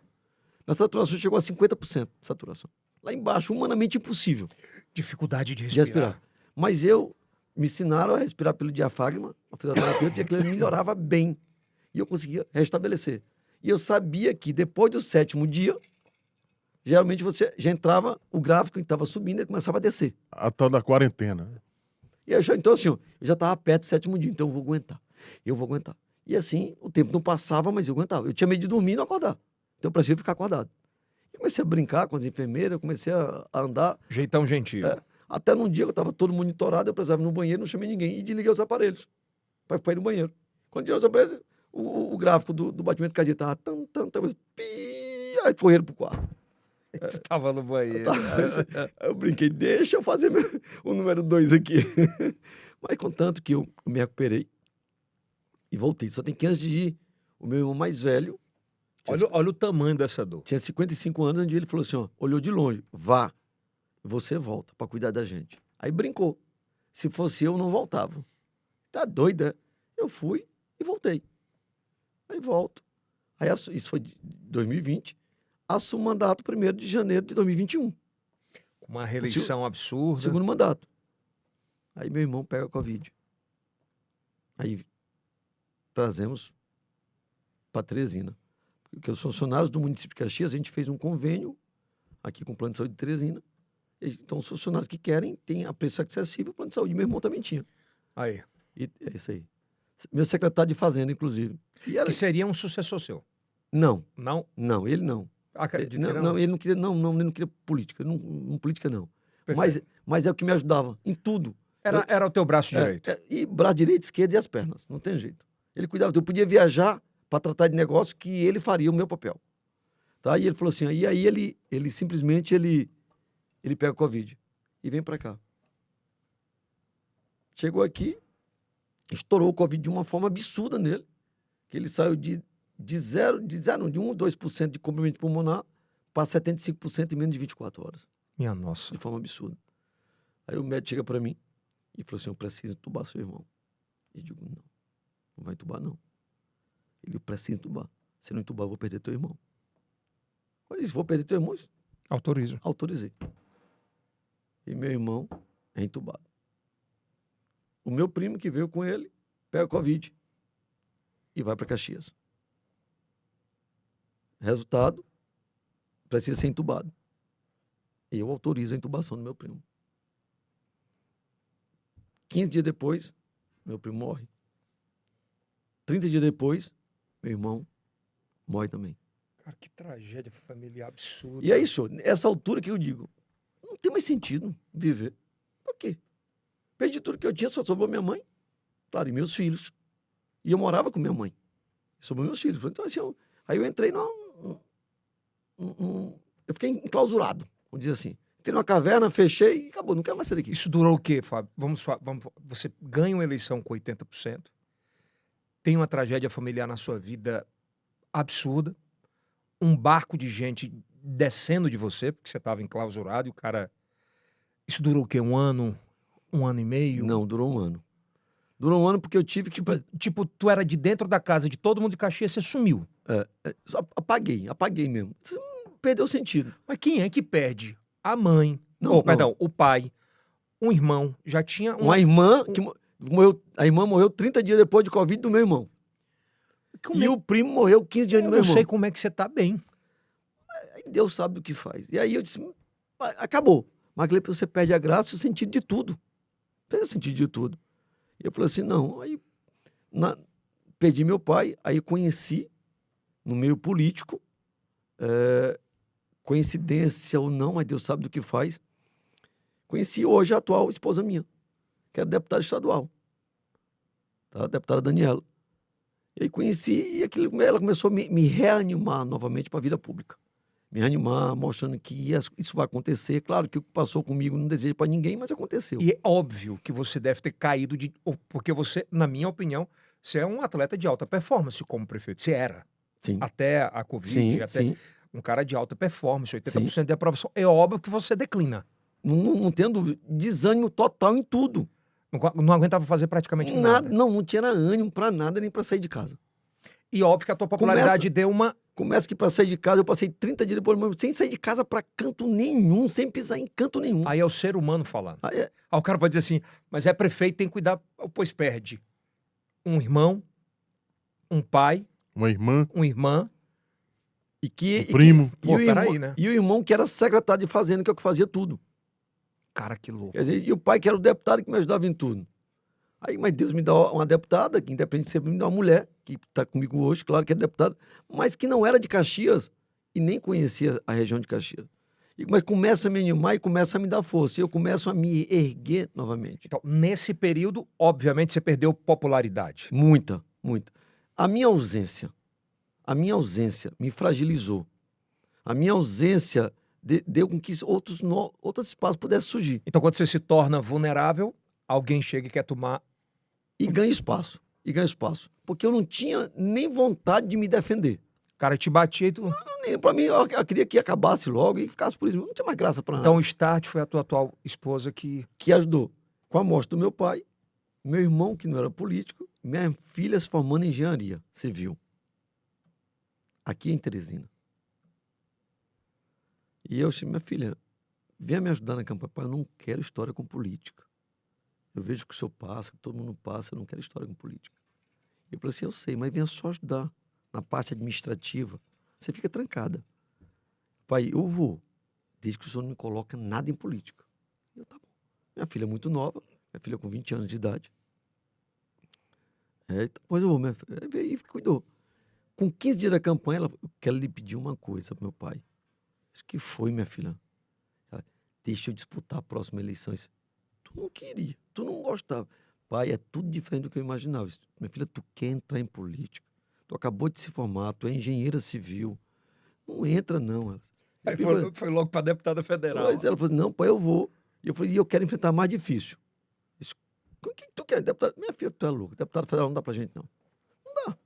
Minha saturação chegou a 50% de saturação. Lá embaixo, humanamente impossível Dificuldade de de respirar. respirar. Mas me ensinaram a respirar pelo diafragma, a fisioterapeuta, e aquilo melhorava bem. E eu conseguia restabelecer. E eu sabia que depois do 7º dia, geralmente você já entrava, o gráfico estava subindo e começava a descer. A tal da quarentena. Né? E eu então, assim, eu já estava perto do 7º dia, então eu vou aguentar. Eu vou aguentar. E assim, o tempo não passava, mas eu aguentava. Eu tinha medo de dormir e não acordar. Então eu preferia ficar acordado. E comecei a brincar com as enfermeiras, comecei a andar. Jeitão gentil. Até num dia que eu estava todo monitorado, eu precisava ir no banheiro, não chamei ninguém e desliguei os aparelhos para ir no banheiro. Quando tirei os aparelhos, o gráfico do batimento cardíaco estava aí correram pro quarto. Estava no banheiro. Eu brinquei, deixa eu fazer o número 2 aqui. Mas contanto que eu me recuperei e voltei. Só tem que antes de ir, o meu irmão mais velho Olha o tamanho dessa dor. tinha 55 anos, onde ele falou assim, ó, olhou de longe, vá, você volta para cuidar da gente. Aí brincou. Se fosse eu, não voltava. Tá doida? Eu fui e voltei. Aí volto. Aí isso foi de 2020. Assumo mandato 1º de janeiro de 2021. Uma reeleição absurda. Segundo mandato. Aí meu irmão pega a Covid. Aí trazemos para Teresina. Porque os funcionários do município de Caxias, a gente fez um convênio aqui com o Plano de Saúde de Teresina. Então, os funcionários que querem têm a preço acessível, o Plano de Saúde. Meu irmão também tinha. Aí. E é isso aí. Meu secretário de Fazenda, inclusive. E era... Que seria um sucessor seu. Não, Não? não, ele não. Acredito Não, que não. não, ele não queria, ele não queria política. Política, não. Perfeito. Mas é o que me ajudava em tudo. Era o teu braço direito. E braço direito, esquerdo e as pernas. Não tem jeito. Ele cuidava. Eu podia viajar para tratar de negócio que ele faria o meu papel. Tá? E ele falou assim, e aí ele simplesmente ele pega Covid e vem para cá. Chegou aqui, estourou o Covid de uma forma absurda nele, que ele saiu de 1 ou 2% de comprometimento pulmonar para 75% em menos de 24 horas. Minha nossa. De forma absurda. Aí o médico chega para mim e falou assim, eu preciso entubar seu irmão. Eu digo, não vai entubar não. Eu preciso entubar. Se não entubar, eu vou perder teu irmão. Quando ele disse, vou perder teu irmão, Autorizo. autorizei. E meu irmão é entubado. O meu primo que veio com ele pega Covid e vai para Caxias. Resultado, precisa ser entubado. Eu autorizo a intubação do meu primo. 15 dias depois, meu primo morre. 30 dias depois, meu irmão morre também. Cara, que tragédia familiar absurda. E é isso, essa altura que eu digo, não tem mais sentido viver. Por quê? Perdi tudo que eu tinha, só sobrou minha mãe, claro, e meus filhos. E eu morava com minha mãe. Sobrou meus filhos. Então, assim, aí eu entrei eu fiquei enclausurado, vamos dizer assim. Entrei numa caverna, fechei e acabou, não quero mais sair daqui. Isso durou o quê, Fábio? Você ganha uma eleição com 80%, tem uma tragédia familiar na sua vida absurda, um barco de gente descendo de você, porque você estava enclausurado e o cara... Isso durou o quê? Um ano e meio? Não, durou um ano. Durou um ano porque eu tive que... Tipo, tu era de dentro da casa de todo mundo de Caxias, você sumiu. Só apaguei mesmo. Perdeu o sentido. Mas quem é que perde? A mãe, Não, perdão, o pai, um irmão, já tinha uma irmã que morreu, a irmã morreu 30 dias depois de Covid do meu irmão. O primo morreu 15 dias do meu Eu irmão. não sei como é que você tá bem. Aí Deus sabe do que faz. E aí eu disse, acabou. Mas você perde a graça e o sentido de tudo. Perde o sentido de tudo. E eu falei assim, não. Aí perdi meu pai, aí conheci no meio político, coincidência ou não, mas Deus sabe do que faz. Conheci hoje a atual esposa minha, que era deputada estadual, tá? A deputada Daniela. E aí conheci e ela começou a me reanimar novamente para a vida pública. Me reanimar, mostrando que isso vai acontecer. Claro que o que passou comigo não desejo para ninguém, mas aconteceu. E é óbvio que você deve ter caído porque você, na minha opinião, Você é um atleta de alta performance como prefeito. Você era. Sim, Até a Covid, sim, até sim, um cara de alta performance, sim. 80% de aprovação. É óbvio que você declina. Não tenho dúvida. Desânimo total em tudo. Não aguentava fazer praticamente nada. Não tinha ânimo pra nada, nem pra sair de casa. E óbvio que a tua popularidade deu uma... Começa que pra sair de casa, eu passei 30 dias depois, sem sair de casa pra canto nenhum, sem pisar em canto nenhum. Aí é o ser humano falando. Aí é- Aí o cara pode dizer assim, mas é prefeito, tem que cuidar, pois perde um irmão, um pai, Uma irmã, uma irmã. um primo. Pô, o irmão, peraí, né? e o irmão que era secretário de fazenda, que é o que fazia tudo. Cara, que louco. Quer dizer, e o pai que era o deputado que me ajudava em tudo. Aí, mas Deus me dá uma deputada, que independente sempre me dá uma mulher, que está comigo hoje, claro que é deputada, mas que não era de Caxias e nem conhecia a região de Caxias. Mas começa a me animar e começa a me dar força. E eu começo a me erguer novamente. Então, nesse período, obviamente, você perdeu popularidade. Muita, muita. A minha ausência me fragilizou. A minha ausência deu com que outros espaços pudessem surgir. Então, quando você se torna vulnerável, alguém chega e quer tomar... E ganha espaço. Porque eu não tinha nem vontade de me defender. O cara te batia e tu... Pra mim, eu queria que acabasse logo e ficasse por isso. Não tinha mais graça pra nada. Então, o start foi a tua atual esposa que... Que ajudou com a morte do meu pai, meu irmão, que não era político, minha filha se formando em engenharia civil. Aqui em Teresina. E eu disse, minha filha, venha me ajudar na campanha. Pai, eu não quero história com política. Eu vejo que o senhor passa, que todo mundo passa, eu não quero história com política. E eu falei assim, eu sei, mas venha só ajudar na parte administrativa. Você fica trancada. Pai, eu vou, desde que o senhor não me coloca nada em política. Eu, tá bom. Minha filha é muito nova, minha filha com 20 anos de idade. Pois eu vou, minha filha. E cuidou. Com 15 dias da campanha, eu quero lhe pedir uma coisa pro meu pai. Isso que foi, minha filha. Ela, deixa eu disputar a próxima eleição. Isso, tu não queria, tu não gostava. Pai, é tudo diferente do que eu imaginava. Isso, minha filha, tu quer entrar em política. Tu acabou de se formar, tu é engenheira civil. Não entra, não. Aí foi logo pra deputada federal. Pois, ela falou assim, não, pai, eu vou. E eu falei, e eu quero enfrentar mais difícil. Isso, o que tu quer, deputado? Minha filha, tu é louca. Deputado federal não dá pra gente, não. Não dá.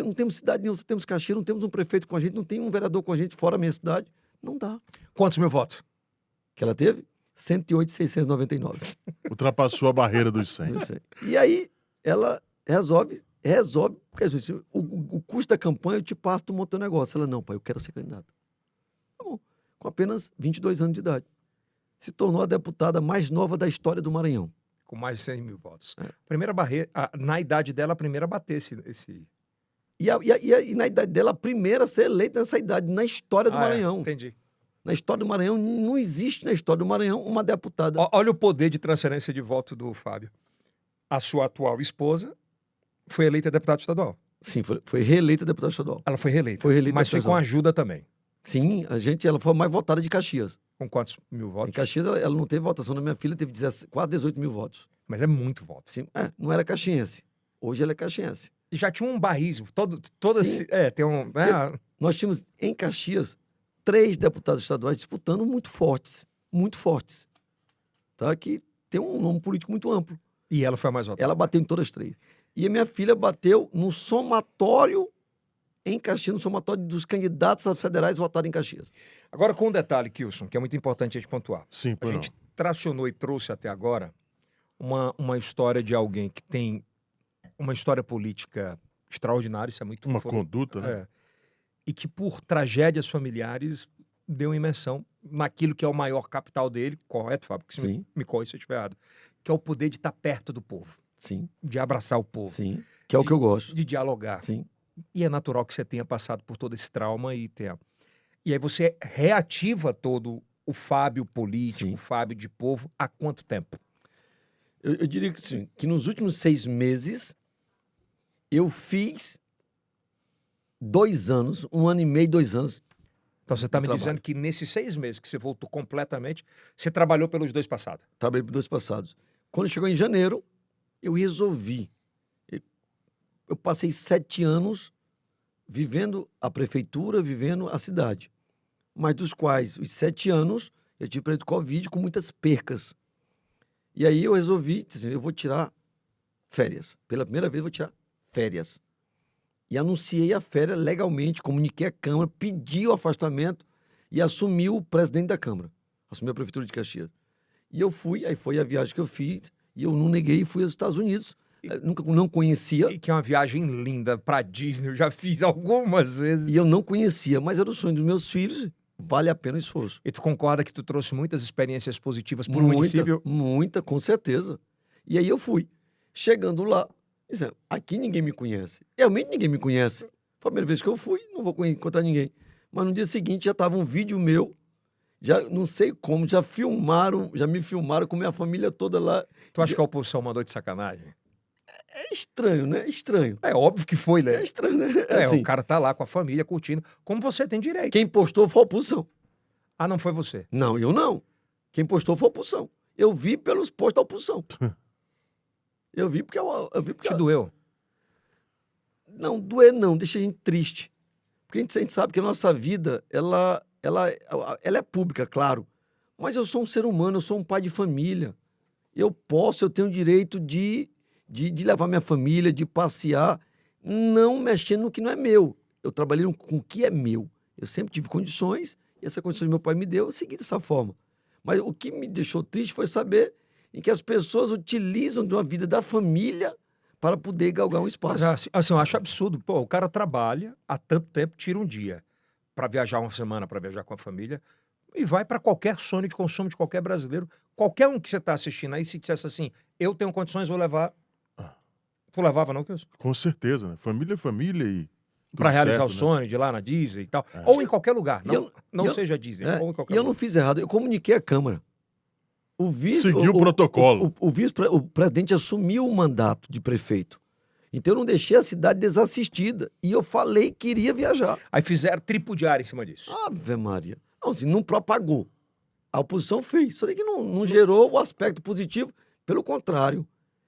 Não temos cidade nenhuma, só temos Caxias, não temos um prefeito com a gente, não tem um vereador com a gente fora a minha cidade. Não dá. Quantos mil votos? Que ela teve? 108.699. Ultrapassou a barreira dos 100. Não sei. E aí, ela resolve, porque a gente, o custo da campanha eu te passo, tu monta o negócio. Ela, não, pai, eu quero ser candidata. Tá bom. Com apenas 22 anos de idade. Se tornou a deputada mais nova da história do Maranhão. Com mais de 100 mil votos. É. Primeira barreira... na idade dela, a primeira a bater esse... E na idade dela, a primeira a ser eleita nessa idade, na história do Maranhão. Entendi. Na história do Maranhão, não existe na história do Maranhão uma deputada. Olha o poder de transferência de voto do Fábio. A sua atual esposa foi eleita deputada estadual. Sim, foi reeleita deputada estadual. Ela foi reeleita. Foi reeleita mas foi com estadual. ajuda também. Sim, ela foi a mais votada de Caxias. Com quantos mil votos? Em Caxias, ela não teve votação. Na minha filha, teve quase 18 mil votos. Mas é muito voto. Sim, não era caxiense. Hoje ela é caxiense. E já tinha um barrismo. Todo Sim. esse... tem um... Nós tínhamos, em Caxias, 3 deputados estaduais disputando muito fortes. Muito fortes. Tá? Que tem um nome político muito amplo. E ela foi a mais votada. Ela bateu em todas as 3. E a minha filha bateu no somatório em Caxias, no somatório dos candidatos a federais votados em Caxias. Agora, com um detalhe, Kilson, que é muito importante a gente pontuar. Sim, A por gente tracionou e trouxe até agora uma história de alguém que tem uma história política extraordinária, isso é muito... uma conduta, né? É. E que por tragédias familiares deu imersão naquilo que é o maior capital dele, correto, Fábio? Que Sim. me corre se eu estiver errado. Que é o poder de estar perto do povo, Sim, de abraçar o povo, sim. Que é o que eu gosto. de dialogar. Sim. E é natural que você tenha passado por todo esse trauma e tenha... E aí você reativa todo o Fábio político, Sim. o Fábio de povo, há quanto tempo? Eu diria que sim, que nos últimos 6 meses eu fiz 2 anos, 1 ano e meio, 2 anos. Então você está me trabalho. dizendo que nesses 6 meses que você voltou completamente, você trabalhou pelos 2 passados. Trabalhei por 2 passados. Quando chegou em janeiro, eu resolvi. Eu passei 7 anos vivendo a prefeitura, vivendo a cidade. Mas dos quais, os 7 anos, eu tive período de Covid com muitas percas. E aí eu resolvi, disse assim, eu vou tirar férias. Pela primeira vez, eu vou tirar férias. E anunciei a férias legalmente, comuniquei à Câmara, pedi o afastamento e assumi o presidente da Câmara. Assumi a Prefeitura de Caxias. E eu fui, aí foi a viagem que eu fiz, e eu não neguei e fui aos Estados Unidos. Nunca não conhecia. E que é uma viagem linda pra Disney. Eu já fiz algumas vezes. E eu não conhecia, mas era o sonho dos meus filhos. Vale a pena o esforço. E tu concorda que tu trouxe muitas experiências positivas para o município? Muita, com certeza. E aí eu fui. Chegando lá, dizendo, aqui ninguém me conhece. Realmente ninguém me conhece. Foi a primeira vez que eu fui, não vou encontrar ninguém. Mas no dia seguinte já estava um vídeo meu, já não sei como, já me filmaram com minha família toda lá. Tu acha que a oposição mandou de sacanagem? É estranho, né? É estranho. É óbvio que foi, né? É estranho, né? O cara tá lá com a família, curtindo, como você tem direito. Quem postou foi a oposição. Ah, não foi você? Não, eu não. Quem postou foi a oposição. Eu vi pelos posts da oposição. Eu vi porque Te doeu? Não, doer não, deixa a gente triste. Porque a gente sabe que a nossa vida, ela é pública, claro. Mas eu sou um ser humano, eu sou um pai de família. Eu tenho o direito de levar minha família, de passear, não mexendo no que não é meu. Eu trabalhei com o que é meu. Eu sempre tive condições, e essa condição que meu pai me deu, eu segui dessa forma. Mas o que me deixou triste foi saber em que as pessoas utilizam de uma vida da família para poder galgar um espaço. Mas assim, eu acho absurdo. Pô, o cara trabalha há tanto tempo, tira um dia para viajar uma semana, para viajar com a família, e vai para qualquer sonho de consumo de qualquer brasileiro. Qualquer um que você está assistindo aí, se dissesse assim, eu tenho condições, vou levar. Tu levava, não, Kilson? Com certeza, né? Família é família e. Para realizar certo, o né? sonho de ir lá na Disney e tal. Ou em qualquer lugar. Não seja Disney, ou em qualquer E eu não lugar. fiz errado, eu comuniquei à Câmara. Seguiu o protocolo. O presidente assumiu o mandato de prefeito. Então eu não deixei a cidade desassistida. E eu falei que iria viajar. Aí fizeram tripudiar em cima disso. Ave Maria. Não, assim, não propagou. A oposição fez. Só que não gerou o aspecto positivo. Pelo contrário,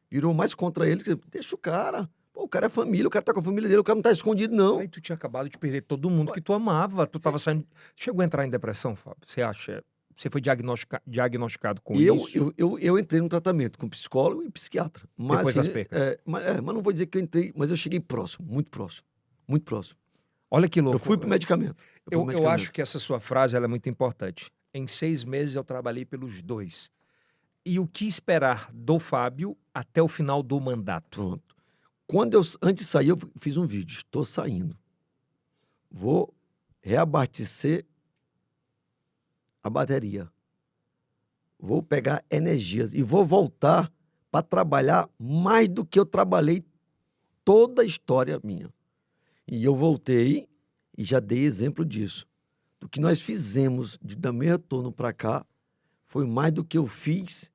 virou mais contra ele. Deixa o cara. Pô, o cara é família, o cara tá com a família dele, o cara não tá escondido, não. Aí tu tinha acabado de perder todo mundo que tu amava. Tu tava saindo. Chegou a entrar em depressão, Fábio? Você acha? Você foi diagnosticado com isso? Eu entrei no tratamento com psicólogo e psiquiatra. Mas, Depois das percas. Mas não vou dizer que eu entrei, mas eu cheguei próximo, muito próximo. Muito próximo. Olha que louco. Eu fui pro medicamento. Eu acho que essa sua frase ela é muito importante. Em 6 meses eu trabalhei pelos 2. E o que esperar do Fábio até o final do mandato? Pronto. Antes de sair, eu fiz um vídeo. Estou saindo. Vou reabastecer a bateria. Vou pegar energias e vou voltar para trabalhar mais do que eu trabalhei toda a história minha. E eu voltei e já dei exemplo disso. Do que nós fizemos da meu retorno para cá foi mais do que eu fiz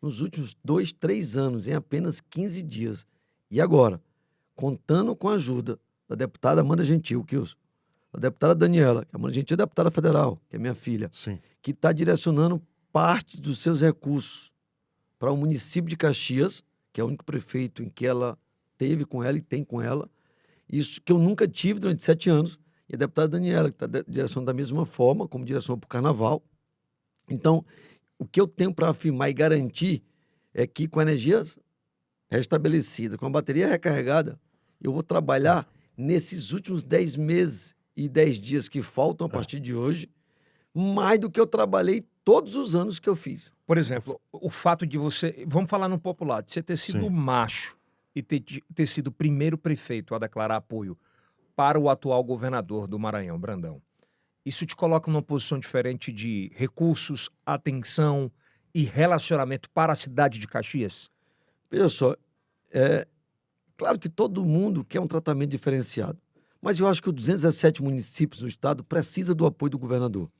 nos últimos 2, 3 anos, em apenas 15 dias. E agora, contando com a ajuda da deputada Amanda Gentil, da deputada Daniela, que a Amanda Gentil é deputada federal, que é minha filha, Sim. que está direcionando parte dos seus recursos para o município de Caxias, que é o único prefeito em que ela teve com ela e tem com ela, isso que eu nunca tive durante 7 anos, e a deputada Daniela, que está direcionando da mesma forma, como direcionou para o Carnaval. Então, o que eu tenho para afirmar e garantir é que com a energia restabelecida, com a bateria recarregada, eu vou trabalhar nesses últimos 10 meses e 10 dias que faltam a partir de hoje, mais do que eu trabalhei todos os anos que eu fiz. Por exemplo, o fato de você, vamos falar no popular, de você ter sido Sim. macho e ter sido o primeiro prefeito a declarar apoio para o atual governador do Maranhão, Brandão. Isso te coloca numa posição diferente de recursos, atenção e relacionamento para a cidade de Caxias? Veja só, claro que todo mundo quer um tratamento diferenciado, mas eu acho que os 217 municípios do estado precisam do apoio do governador.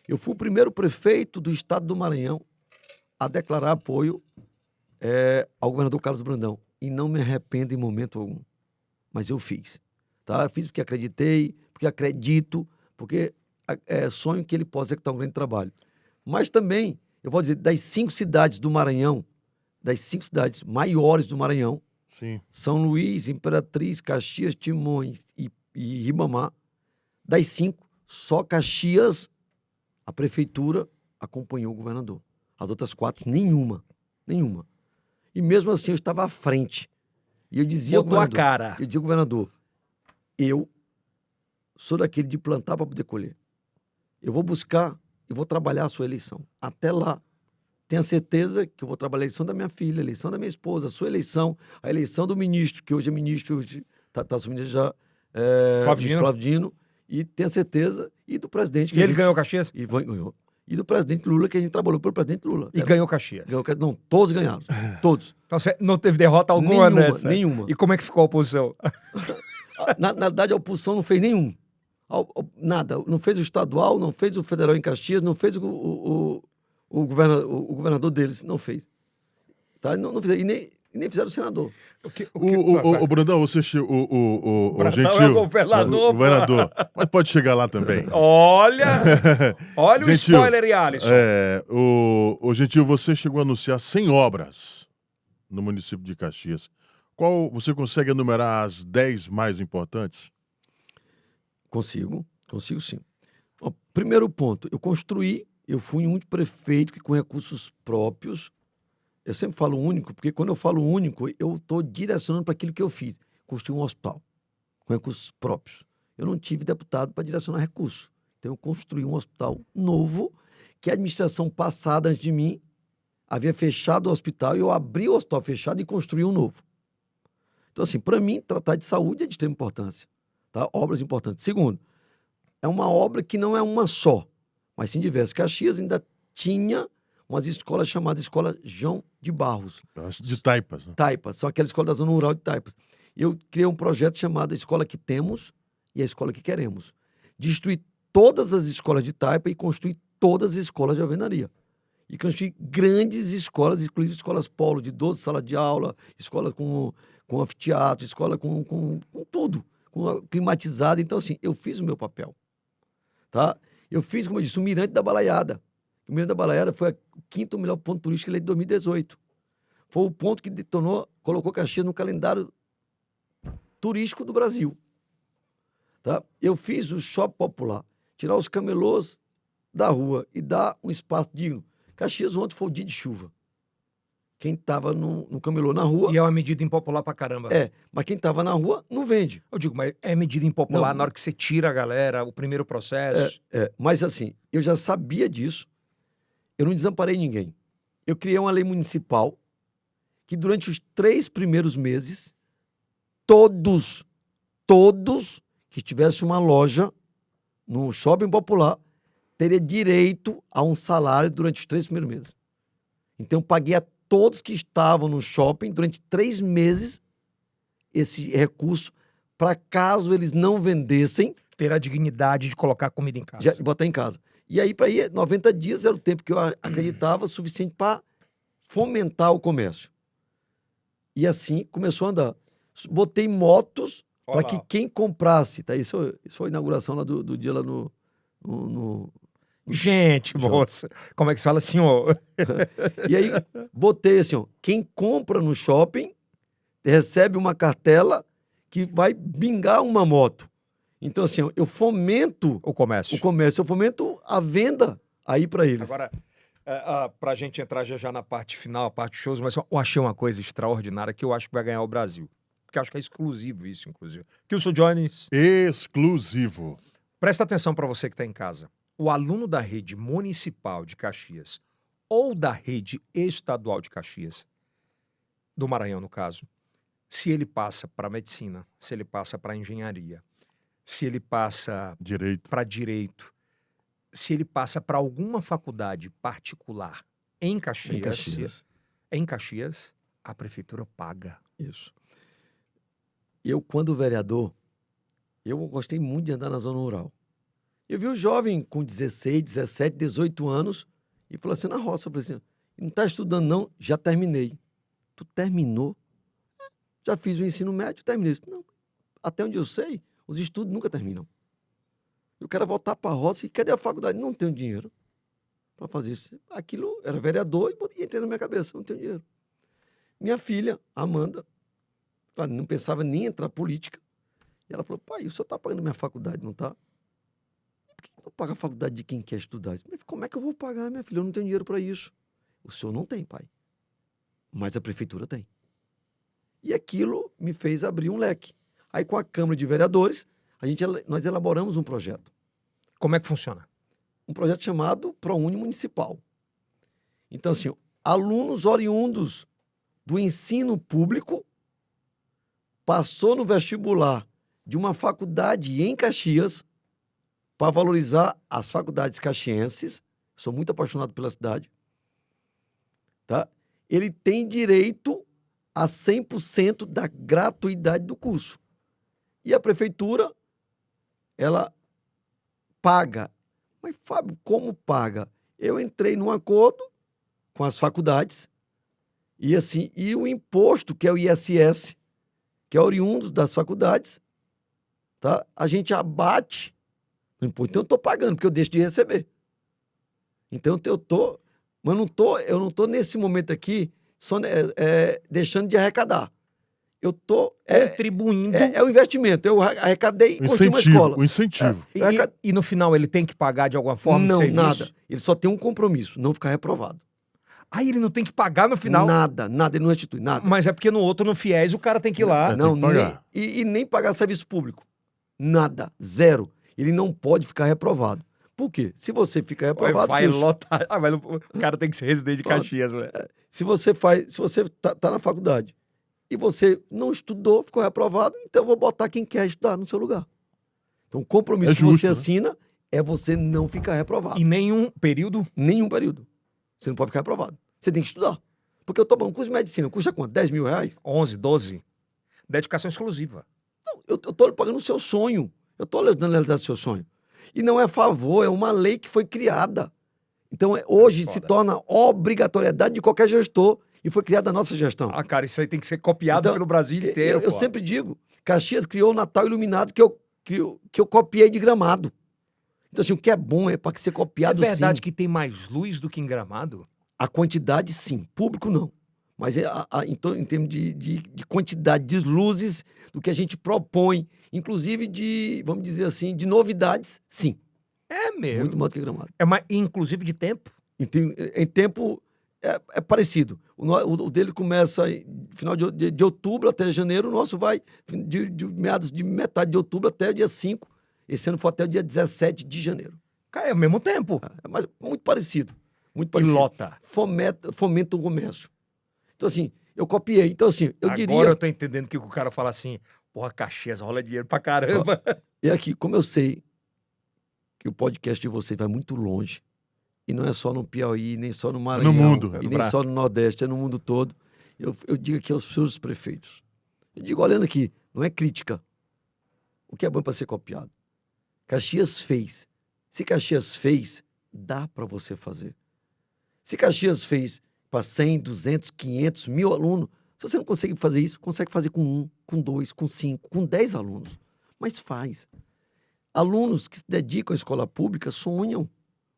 Eu fui o primeiro prefeito do estado do Maranhão a declarar apoio ao governador Carlos Brandão, e não me arrependo em momento algum, mas eu fiz. Tá? Eu fiz porque acreditei, porque acredito, porque sonho que ele possa executar um grande trabalho. Mas também, eu vou dizer, das 5 cidades do Maranhão, das 5 cidades maiores do Maranhão, Sim. São Luís, Imperatriz, Caxias, Timões e Ribamar, das 5, só Caxias, a prefeitura acompanhou o governador. As outras 4, nenhuma. E mesmo assim eu estava à frente. E eu dizia ao Botou a governador, cara. eu dizia ao governador, eu sou daquele de plantar para poder colher. Eu vou buscar, eu vou trabalhar a sua eleição. Até lá, tenha certeza que eu vou trabalhar a eleição da minha filha, a eleição da minha esposa, a sua eleição, a eleição do ministro, que hoje é ministro, hoje está assumindo já, Flávio Dino. Flávio Dino, e tenha certeza, e do presidente. Que E a ele gente- ganhou Caxias? E ganhou. E do presidente Lula, que a gente trabalhou pelo presidente Lula. E ganhou Caxias. Não, todos ganharam. Todos. Então você não teve derrota alguma nessa? Nenhuma. E como é que ficou a oposição? Na verdade, a oposição não fez nenhum. Nada. Não fez o estadual, não fez o federal em Caxias, não fez o governador deles. Não fez. Tá? Não fizeram. E nem fizeram o senador. O Brandão, você o Brandão Gentil. é o governador, pô. Governador. Mas pode chegar lá também. Olha! Olha o Gentil, spoiler aí, Alisson. O Gentil, você chegou a anunciar 100 obras no município de Caxias. Qual você consegue enumerar as 10 mais importantes? Consigo sim. Ó, primeiro ponto, eu fui um único prefeito que com recursos próprios, eu sempre falo único, porque quando eu falo único, eu estou direcionando para aquilo que eu fiz. Construí um hospital com recursos próprios. Eu não tive deputado para direcionar recursos. Então eu construí um hospital novo, que a administração passada antes de mim havia fechado o hospital, e eu abri o hospital fechado e construí um novo. Então assim, para mim, tratar de saúde é de extrema importância. Tá? Obras importantes. Segundo, é uma obra que não é uma só, mas sim diversas. Caxias ainda tinha umas escolas chamadas Escola João de Barros. De Taipas. Né? Taipas, são aquelas escolas da zona rural de Taipas. Eu criei um projeto chamado Escola que Temos e a Escola que Queremos. Destruir todas as escolas de Taipa e construir todas as escolas de alvenaria. E construir grandes escolas, inclusive escolas polo de 12 salas de aula, escola com anfiteatro, escola com tudo. Climatizada. Então, assim, eu fiz o meu papel. Tá? Eu fiz, como eu disse, o Mirante da Balaiada. O Mirante da Balaiada foi o 5º melhor ponto turístico eleito de 2018. Foi o ponto que colocou Caxias no calendário turístico do Brasil. Tá? Eu fiz o shopping popular, tirar os camelôs da rua e dar um espaço digno. Caxias ontem foi o dia de chuva. Quem estava no camelô na rua... E é uma medida impopular pra caramba. Mas quem estava na rua não vende. Eu digo, mas é medida impopular Não. na hora que você tira a galera, o primeiro processo. Mas assim, eu já sabia disso. Eu não desamparei ninguém. Eu criei uma lei municipal que durante os 3 primeiros meses, todos que tivessem uma loja no shopping popular teria direito a um salário durante os 3 primeiros meses. Então eu paguei a todos que estavam no shopping durante 3 meses esse recurso para caso eles não vendessem, Ter a dignidade de colocar comida em casa. já botar em casa. E aí, para ir, 90 dias era o tempo que eu acreditava suficiente para fomentar o comércio. E assim começou a andar. Botei motos para que quem comprasse, tá? Isso foi a inauguração lá do dia lá no Gente, moça, como é que se fala, senhor? E aí, botei assim, ó, quem compra no shopping recebe uma cartela que vai bingar uma moto. Então, assim, ó, eu fomento O comércio. eu fomento a venda aí para eles. Agora, pra gente entrar já na parte final, a parte shows, mas eu achei uma coisa extraordinária que eu acho que vai ganhar o Brasil. Porque eu acho que é exclusivo isso, inclusive. Kilson Jones, Exclusivo. presta atenção para você que está em casa. O aluno da rede municipal de Caxias ou da rede estadual de Caxias, do Maranhão no caso, se ele passa para medicina, se ele passa para engenharia, se ele passa Direito. para direito, se ele passa para alguma faculdade particular em Caxias, a prefeitura paga. Isso. Eu, quando vereador, eu gostei muito de andar na zona rural. Eu vi um jovem com 16, 17, 18 anos e falou assim, na roça, eu falei assim, não está estudando não? Já terminei. Tu terminou? Já fiz o ensino médio, terminei. Não, até onde eu sei, os estudos nunca terminam. Eu quero voltar para a roça e cadê a faculdade? Não tenho dinheiro para fazer isso. Aquilo era vereador e entrei na minha cabeça, não tenho dinheiro. Minha filha, Amanda, ela não pensava nem em entrar política. E ela falou, pai, o senhor está pagando minha faculdade, não está? Por que não paga a faculdade de quem quer estudar? Como é que eu vou pagar, minha filha? Eu não tenho dinheiro para isso. O senhor não tem, pai. mas a prefeitura tem. E aquilo me fez abrir um leque. Aí, com a Câmara de Vereadores, nós elaboramos um projeto. Como é que funciona? Um projeto chamado ProUni Municipal. Então, assim, alunos oriundos do ensino público passou no vestibular de uma faculdade em Caxias para valorizar as faculdades caxienses. Sou muito apaixonado pela cidade. Tá? Ele tem direito a 100% da gratuidade do curso. E a prefeitura, ela paga. Mas, Fábio, como paga? Eu entrei num acordo com as faculdades e, assim, e o imposto, que é o ISS, que é oriundo das faculdades, tá? A gente abate no imposto. Então, eu estou pagando, porque eu deixo de receber. Então, mas eu não estou nesse momento aqui só deixando de arrecadar. Eu estou Contribuindo. É o investimento. Eu arrecadei e construí uma escola. O incentivo. E no final ele tem que pagar de alguma forma o Não, serviço? nada. Ele só tem um compromisso, não ficar reprovado. Aí ele não tem que pagar no final? Nada, ele não restitui, nada. Mas é porque no outro, no FIES, o cara tem que ir lá. Não, tem que pagar. nem pagar serviço público. Nada, zero. Ele não pode ficar reprovado. Por quê? Se você ficar reprovado... Vai lotar. Mas o cara tem que ser residente de Pronto. Caxias, né? Se você tá na faculdade e você não estudou, ficou reprovado, então eu vou botar quem quer estudar no seu lugar. Então o compromisso que você assina é você não ficar reprovado. E nenhum período? Nenhum período. Você não pode ficar reprovado. Você tem que estudar. Porque eu tô bom, curso de medicina, custa quanto? 10 mil reais? 11, 12. Dedicação exclusiva. Não, eu tô pagando o seu sonho. Eu tô ajudando a realizar o seu sonho. E não é favor, é uma lei que foi criada. Então, hoje se torna obrigatoriedade de qualquer gestor e foi criada a nossa gestão. Ah, cara, isso aí tem que ser copiado Então, pelo Brasil inteiro. Eu sempre digo, Caxias criou o Natal Iluminado que eu copiei de Gramado. Então, assim, o que é bom é para ser copiado, sim. É verdade que tem mais luz do que em Gramado? A quantidade, sim. Público, não. Mas em termos de quantidade de luzes, do que a gente propõe, inclusive vamos dizer assim, de novidades, sim. É mesmo. Muito mais do que Gramado. Inclusive de tempo? Em tempo é parecido. O dele começa em final de outubro até janeiro, o nosso vai de meados de metade de outubro até o dia 5. Esse ano foi até o dia 17 de janeiro. Cara, é o mesmo tempo. Mas muito parecido. Muito E parecido. lota. Fomenta o comércio. Então, assim, eu copiei. Então, assim, Agora eu tô entendendo que o cara fala assim, porra, Caxias rola dinheiro pra caramba. E aqui, como eu sei que o podcast de vocês vai muito longe, e não é só no Piauí, nem só no Maranhão, no mundo, e nem só no Nordeste, é no mundo todo, eu digo aqui aos seus prefeitos. Eu digo, olhando aqui, não é crítica. O que é bom para ser copiado? Caxias fez. Se Caxias fez, dá para você fazer. Se Caxias fez para 100, 200, 500, 1000 alunos, se você não consegue fazer isso, consegue fazer com 1, com 2, com 5, com 10 alunos. Mas faz. Alunos que se dedicam à escola pública sonham,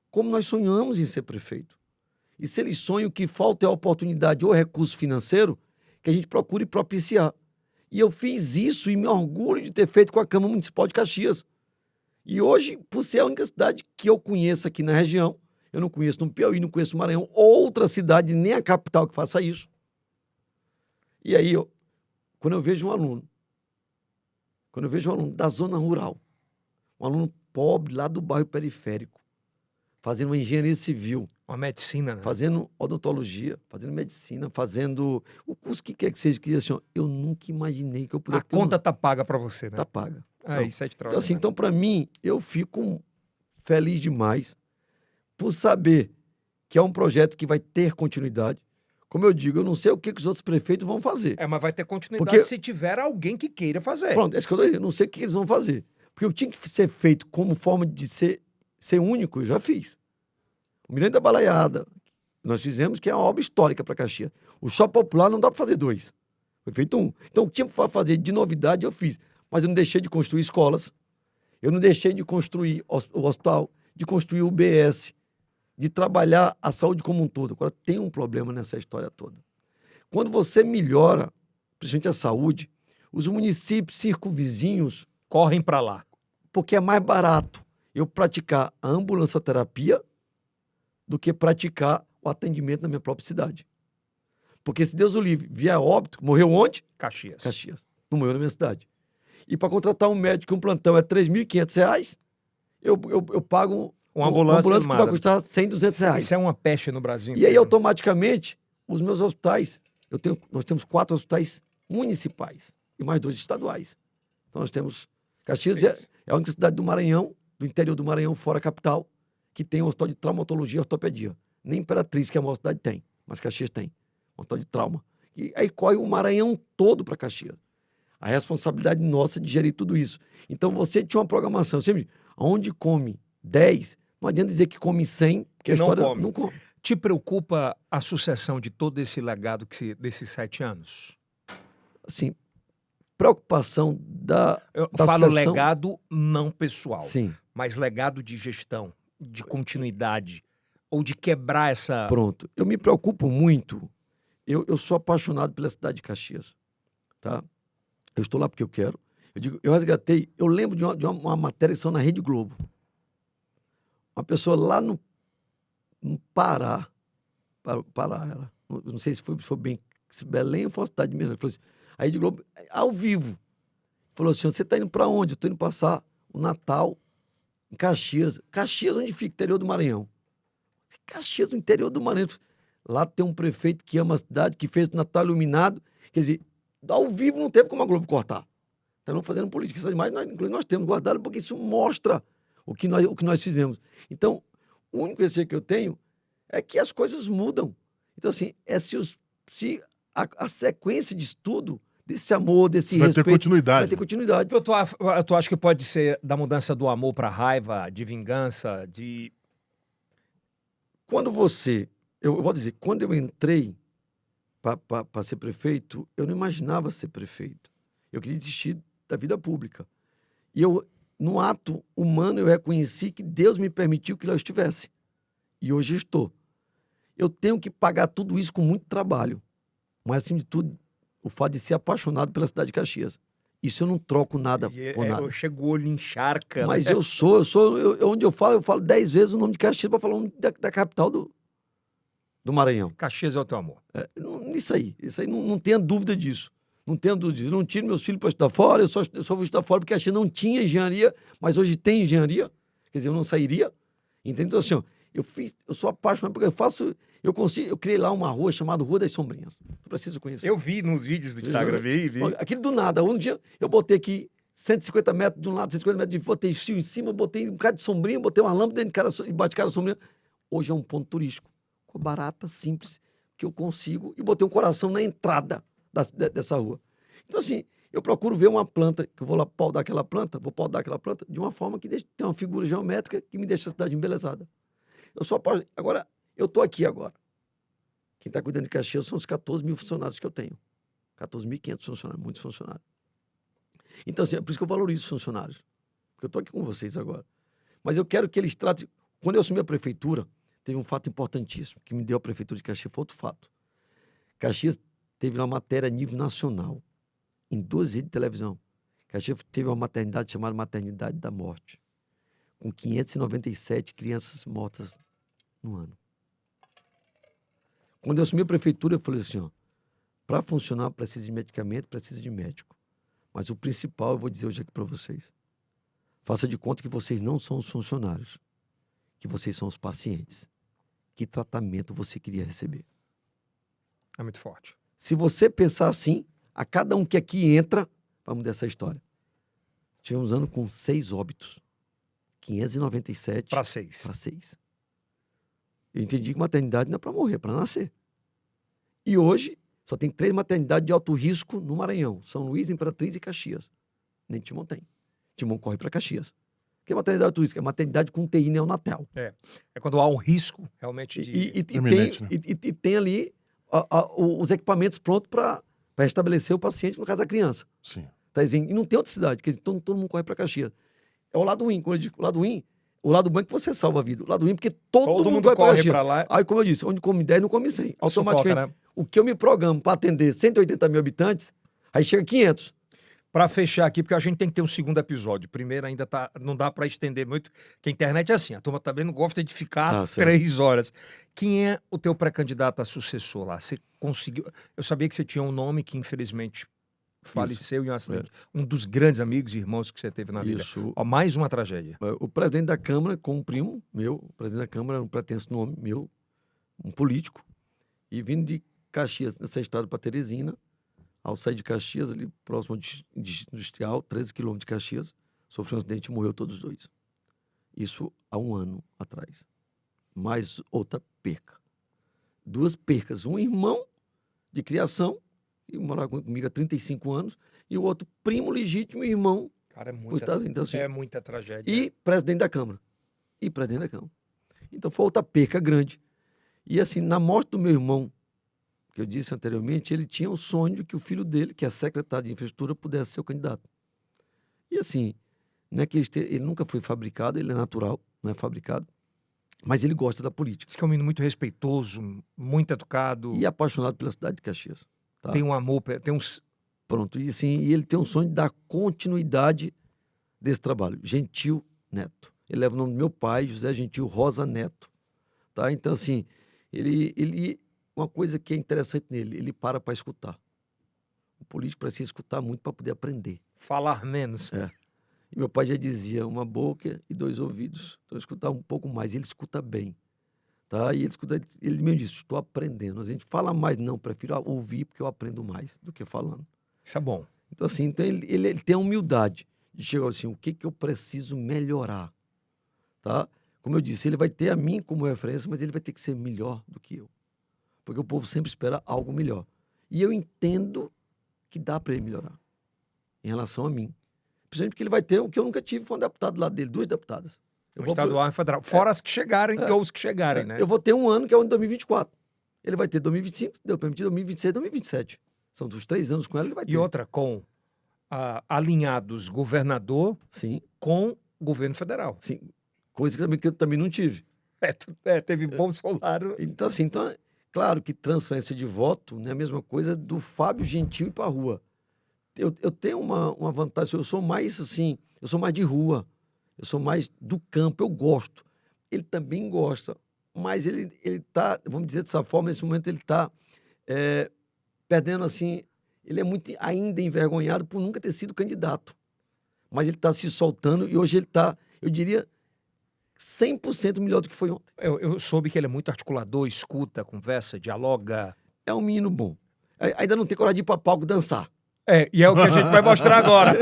como nós sonhamos em ser prefeito. E se eles sonham, que falta é a oportunidade ou recurso financeiro, que a gente procure propiciar. E eu fiz isso e me orgulho de ter feito com a Câmara Municipal de Caxias. E hoje, por ser a única cidade que eu conheço aqui na região, eu não conheço no Piauí, não conheço no Maranhão, outra cidade, nem a capital que faça isso. E aí, quando eu vejo um aluno da zona rural, um aluno pobre lá do bairro periférico, fazendo uma engenharia civil, Uma medicina, né? fazendo odontologia, fazendo medicina, fazendo o curso que quer que seja, que assim, eu nunca imaginei que eu pudesse... A conta tá paga pra você, né? tá paga. Ah, isso é de Então, assim, para mim, eu fico feliz demais por saber que é um projeto que vai ter continuidade. Como eu digo, eu não sei o que os outros prefeitos vão fazer. mas vai ter continuidade Porque- se tiver alguém que queira fazer. Pronto, é isso que eu tô dizendo. Eu não sei o que eles vão fazer. Porque o que tinha que ser feito como forma de ser único, eu já fiz. O Mirante da Balaiada, nós fizemos, que é uma obra histórica para Caxias. O Shopping Popular não dá para fazer 2. Foi feito 1. Então, o que tinha para fazer de novidade, eu fiz. Mas eu não deixei de construir escolas, eu não deixei de construir o hospital, de construir o UBS, de trabalhar a saúde como um todo. Agora, tem um problema nessa história toda. Quando você melhora, principalmente a saúde, os municípios circunvizinhos, Correm pra lá. porque é mais barato eu praticar a ambulancioterapia do que praticar o atendimento na minha própria cidade. Porque se Deus o livre vier a óbito, morreu onde? Caxias. Caxias. Não morreu na minha cidade. E para contratar um médico, um plantão é R$ 3.500, eu pago Uma ambulância que vai custar R$100, R$200. Isso é uma peste no Brasil E aí, inteiro. automaticamente, os meus hospitais, nós temos 4 hospitais municipais e mais 2 estaduais. Então, nós temos... Caxias 6. é a única cidade do Maranhão, do interior do Maranhão, fora a capital, que tem um hospital de traumatologia e ortopedia. Nem Imperatriz, que é a maior cidade, tem, mas Caxias tem. Um hospital de trauma. E aí corre o Maranhão todo para Caxias. A responsabilidade nossa de gerir tudo isso. Então, você tinha uma programação. Sempre, onde come 10, não adianta dizer que come 100, porque a Não história come. não come. Te preocupa a sucessão de todo esse legado desses 7 anos? Assim, preocupação da Eu da falo sucessão. legado não pessoal, Sim, mas legado de gestão, de continuidade, ou de quebrar essa... pronto. Eu me preocupo muito. Eu sou apaixonado pela cidade de Caxias, tá? Eu estou lá porque eu quero. Eu resgatei, eu lembro de uma matéria que saiu na Rede Globo. Uma pessoa lá no Pará, Pará era, não sei se foi bem, se Belém ou foi uma cidade de Minas. Falou assim, a Rede Globo, ao vivo, falou assim, você está indo para onde? Eu estou indo passar o Natal em Caxias. Caxias, onde fica? Interior do Maranhão. Caxias, no interior do Maranhão. Lá tem um prefeito que ama a cidade, que fez o Natal iluminado. Quer dizer, ao vivo não teve como a Globo cortar. Estamos fazendo política. Essas imagens, inclusive, nós temos guardado, porque isso mostra o que nós fizemos. Então, o único receio que eu tenho é que as coisas mudam. Então, assim, se a sequência de estudo, desse amor, desse Vai ter respeito, continuidade. vai ter continuidade. Tu acha que pode ser da mudança do amor para raiva, de vingança, de... Quando eu vou dizer, quando eu entrei para ser prefeito, eu não imaginava ser prefeito. Eu queria desistir da vida pública. E no ato humano, eu reconheci que Deus me permitiu que lá eu estivesse. E hoje eu estou. Eu tenho que pagar tudo isso com muito trabalho. Mas, acima de tudo, o fato de ser apaixonado pela cidade de Caxias. Isso eu não troco nada por nada. Chega o olho encharca, Mas né? onde eu falo 10 vezes o nome de Caxias para falar o nome da capital do Maranhão. Caxias é o teu amor. Isso aí não tenha dúvida disso. Não tenho dúvida disso. Não tiro meus filhos para estudar fora, eu só vou estudar fora porque Caxias não tinha engenharia, mas hoje tem engenharia. Quer dizer, eu não sairia. Entendeu? Então, assim, ó, eu sou apaixonado porque eu criei lá uma rua chamada Rua das Sombrinhas. Tu precisa conhecer. Eu vi nos vídeos do Instagram, vi. Aquilo do nada. Um dia eu botei aqui 150 metros de um lado, 150 metros de botei fio em cima, botei um bocado de sombrinha, botei uma lâmpada dentro de bate-cara da sombrinha. Hoje é um ponto turístico. Ficou barata, simples, que eu consigo. E botei um coração na entrada dessa rua. Então, assim, eu procuro ver uma planta, que eu vou lá podar aquela planta, de uma forma que tem uma figura geométrica que me deixa a cidade embelezada. Eu sou apaixonado. Agora, eu estou aqui agora. Quem está cuidando de Caxias são os 14 mil funcionários que eu tenho. 14.500 funcionários, muitos funcionários. Então, assim, é por isso que eu valorizo os funcionários. Porque eu estou aqui com vocês agora. Mas eu quero que eles tratem... Quando eu assumi a prefeitura, teve um fato importantíssimo, que me deu a prefeitura de Caxias, foi outro fato. Caxias teve uma matéria a nível nacional, em 2 redes de televisão. Caxias teve uma maternidade chamada Maternidade da Morte, com 597 crianças mortas no ano. Quando eu assumi a prefeitura, eu falei assim, ó, para funcionar precisa de medicamento, precisa de médico. Mas o principal, eu vou dizer hoje aqui para vocês. Faça de conta que vocês não são os funcionários, que vocês são os pacientes. Que tratamento você queria receber? É muito forte. Se você pensar assim, a cada um que aqui entra, vai mudar essa história. Tivemos um ano com 6 óbitos. 597 Para 6. para 6. Eu entendi que maternidade não é para morrer, é para nascer. E hoje, só tem 3 maternidades de alto risco no Maranhão. São Luís, Imperatriz e Caxias. Nem Timon tem. Timon corre para Caxias. Que é maternidade de alto risco? É maternidade com TI neonatal. É quando há um risco, realmente, de... E tem ali os equipamentos prontos para restabelecer o paciente, no caso, a criança. Sim. Tá dizendo? E não tem outra cidade, quer dizer, todo mundo corre para Caxias. É o lado ruim, quando eu digo o lado ruim, o lado bom é que você salva a vida. O lado ruim é porque todo mundo vai para corre Caxias. para lá. Aí, como eu disse, onde come 10, não come 100. Automaticamente, Sufoca, né? o que eu me programo para atender 180 mil habitantes, aí chega 500. Para fechar aqui, porque a gente tem que ter um segundo episódio. Primeiro ainda não dá para estender muito, que a internet é assim, a turma também não gosta de ficar Tá certo. 3 horas. Quem é o teu pré-candidato a sucessor lá? Você conseguiu... Eu sabia que você tinha um nome que infelizmente faleceu em um acidente. Um dos grandes amigos e irmãos que você teve na vida. Isso. Ó, mais uma tragédia. O presidente da Câmara, com um primo meu, o presidente da Câmara era um pretenso nome meu, um político, e vindo de Caxias, nessa estrada para Teresina, ao sair de Caxias, ali próximo ao Distrito Industrial, 13 quilômetros de Caxias, sofreu um acidente e morreu todos os dois. Isso há um ano atrás. Mais outra perca. 2 percas. Um irmão de criação, que morava comigo há 35 anos, e o outro primo legítimo, irmão. Cara, Então, assim, é muita tragédia. e presidente da Câmara. Então foi outra perca grande. E assim, na morte do meu irmão, que eu disse anteriormente, ele tinha o sonho de que o filho dele, que é secretário de infraestrutura, pudesse ser o candidato. E assim, não é que ele nunca foi fabricado, ele é natural, não é fabricado, mas ele gosta da política. Diz que é um menino muito respeitoso, muito educado, E apaixonado pela cidade de Caxias. Tá? tem um amor, tem uns... Pronto, e assim, e ele tem um sonho de dar continuidade desse trabalho. Gentil Neto. Ele leva o nome do meu pai, José Gentil Rosa Neto. Tá? Então, assim, uma coisa que é interessante nele, ele para escutar. O político precisa escutar muito para poder aprender. Falar menos. É. E meu pai já dizia, uma boca e 2 ouvidos. Então, escutar um pouco mais. Ele escuta bem. Tá? E ele mesmo disse, estou aprendendo. A gente fala mais, não, prefiro ouvir porque eu aprendo mais do que falando. Isso é bom. Então, assim, então ele tem a humildade de chegar assim, o que eu preciso melhorar, tá? Como eu disse, ele vai ter a mim como referência, mas ele vai ter que ser melhor do que eu. Porque o povo sempre espera algo melhor. E eu entendo que dá para ele melhorar em relação a mim. Principalmente porque ele vai ter o que eu nunca tive, foi um deputado lá dele, 2 deputadas. O estadual e federal. Fora as que chegarem, ou os que chegarem, né? Eu vou ter um ano que é o ano de 2024. Ele vai ter 2025, se deu permitido, 2026, 2027. São os 3 anos com ela, ele vai ter. E outra, alinhados governador Sim, com governo federal. sim. Coisa que eu também não tive. Teve Bolsonaro. Então, assim, claro que transferência de voto não é a mesma coisa do Fábio Gentil ir para a rua. Eu tenho uma vantagem, eu sou mais assim, eu sou mais de rua, eu sou mais do campo, eu gosto. Ele também gosta, mas ele tá, vamos dizer dessa forma, nesse momento ele está perdendo assim, ele é muito ainda envergonhado por nunca ter sido candidato. Mas ele está se soltando e hoje ele está, eu diria, 100% melhor do que foi ontem. Eu soube que ele é muito articulador, escuta, conversa, dialoga. É um menino bom. Ainda não tem coragem de ir para palco dançar. E é o que a gente vai mostrar agora.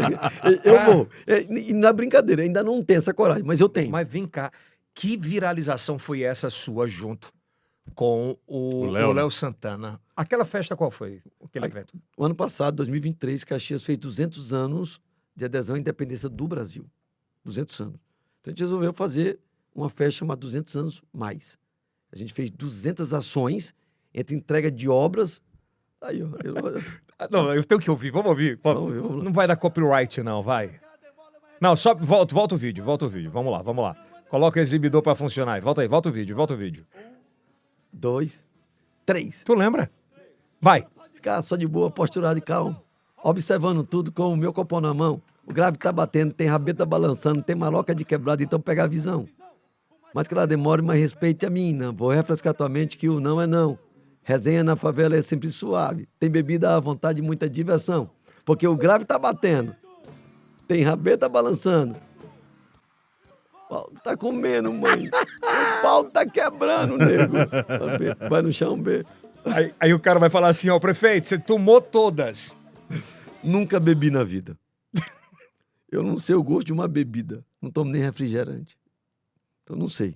Eu vou. E não é brincadeira, ainda não tenho essa coragem, mas eu tenho. Mas vem cá, que viralização foi essa sua junto com o Léo. Léo Santana? Aquela festa qual foi? Aquele evento? O ano passado, 2023, Caxias fez 200 anos de adesão à independência do Brasil. 200 anos. Então a gente resolveu fazer uma festa chamada 200 anos mais. A gente fez 200 ações entre entrega de obras. Aí, ó. Não, eu tenho que ouvir, vamos ouvir. Vamos lá. Não vai dar copyright, não, vai. Não, só volta o vídeo, Vamos lá. Coloca o exibidor pra funcionar aí. Volta o vídeo. 2, 3. Tu lembra? Vai. Ficar só de boa, posturado e calmo. Observando tudo com o meu copão na mão. O grave tá batendo, tem rabeta balançando, tem maloca de quebrada, então pega a visão. Mas que ela demore, mas respeite a mina. Vou refrescar tua mente que o não é não. Resenha na favela é sempre suave. Tem bebida à vontade e muita diversão. Porque o grave tá batendo. Tem rabeta balançando. O pau tá comendo, mãe. O pau tá quebrando, nego. Vai no chão, B. Aí o cara vai falar assim, ó, prefeito, você tomou todas. Nunca bebi na vida. Eu não sei o gosto de uma bebida. Não tomo nem refrigerante. Então, não sei.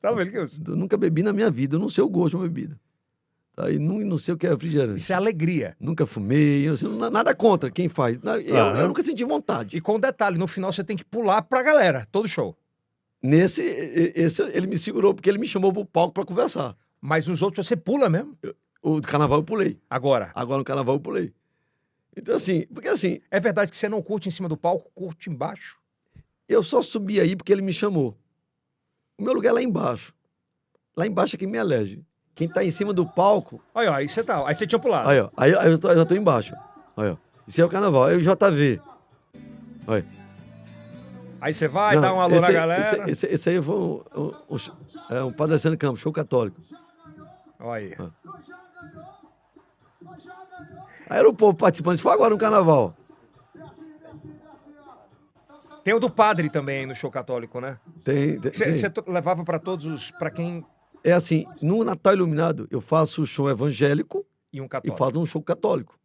Tá vendo que eu... Eu nunca bebi na minha vida. Eu não sei o gosto de uma bebida. Tá? E não sei o que é refrigerante. Isso é alegria. Nunca fumei. Nada contra quem faz. Eu nunca senti vontade. E com detalhe, no final você tem que pular pra galera, todo show. Esse ele me segurou porque ele me chamou pro palco pra conversar. Mas os outros você pula mesmo. O carnaval eu pulei. Agora no carnaval eu pulei. Então, assim, porque assim, é verdade que você não curte em cima do palco, curte embaixo? eu só subi aí porque ele me chamou. O meu lugar é lá embaixo. Lá embaixo é quem me elege. Quem tá em cima do palco... Aí você tinha pulado. Aí eu já tô embaixo. Aí, ó. Isso é o carnaval. Aí o JV. Olha. Aí você vai, Não, dá um alô na esse, galera. esse aí foi um Padre Alessandro Campos, show católico. Olha aí. Aí era o povo participando, isso foi agora no carnaval. Tem o do padre também no show católico, né? Tem. Você levava pra todos os... Pra quem... É assim, no Natal Iluminado, eu faço o show evangélico E um e católico. faço um show católico.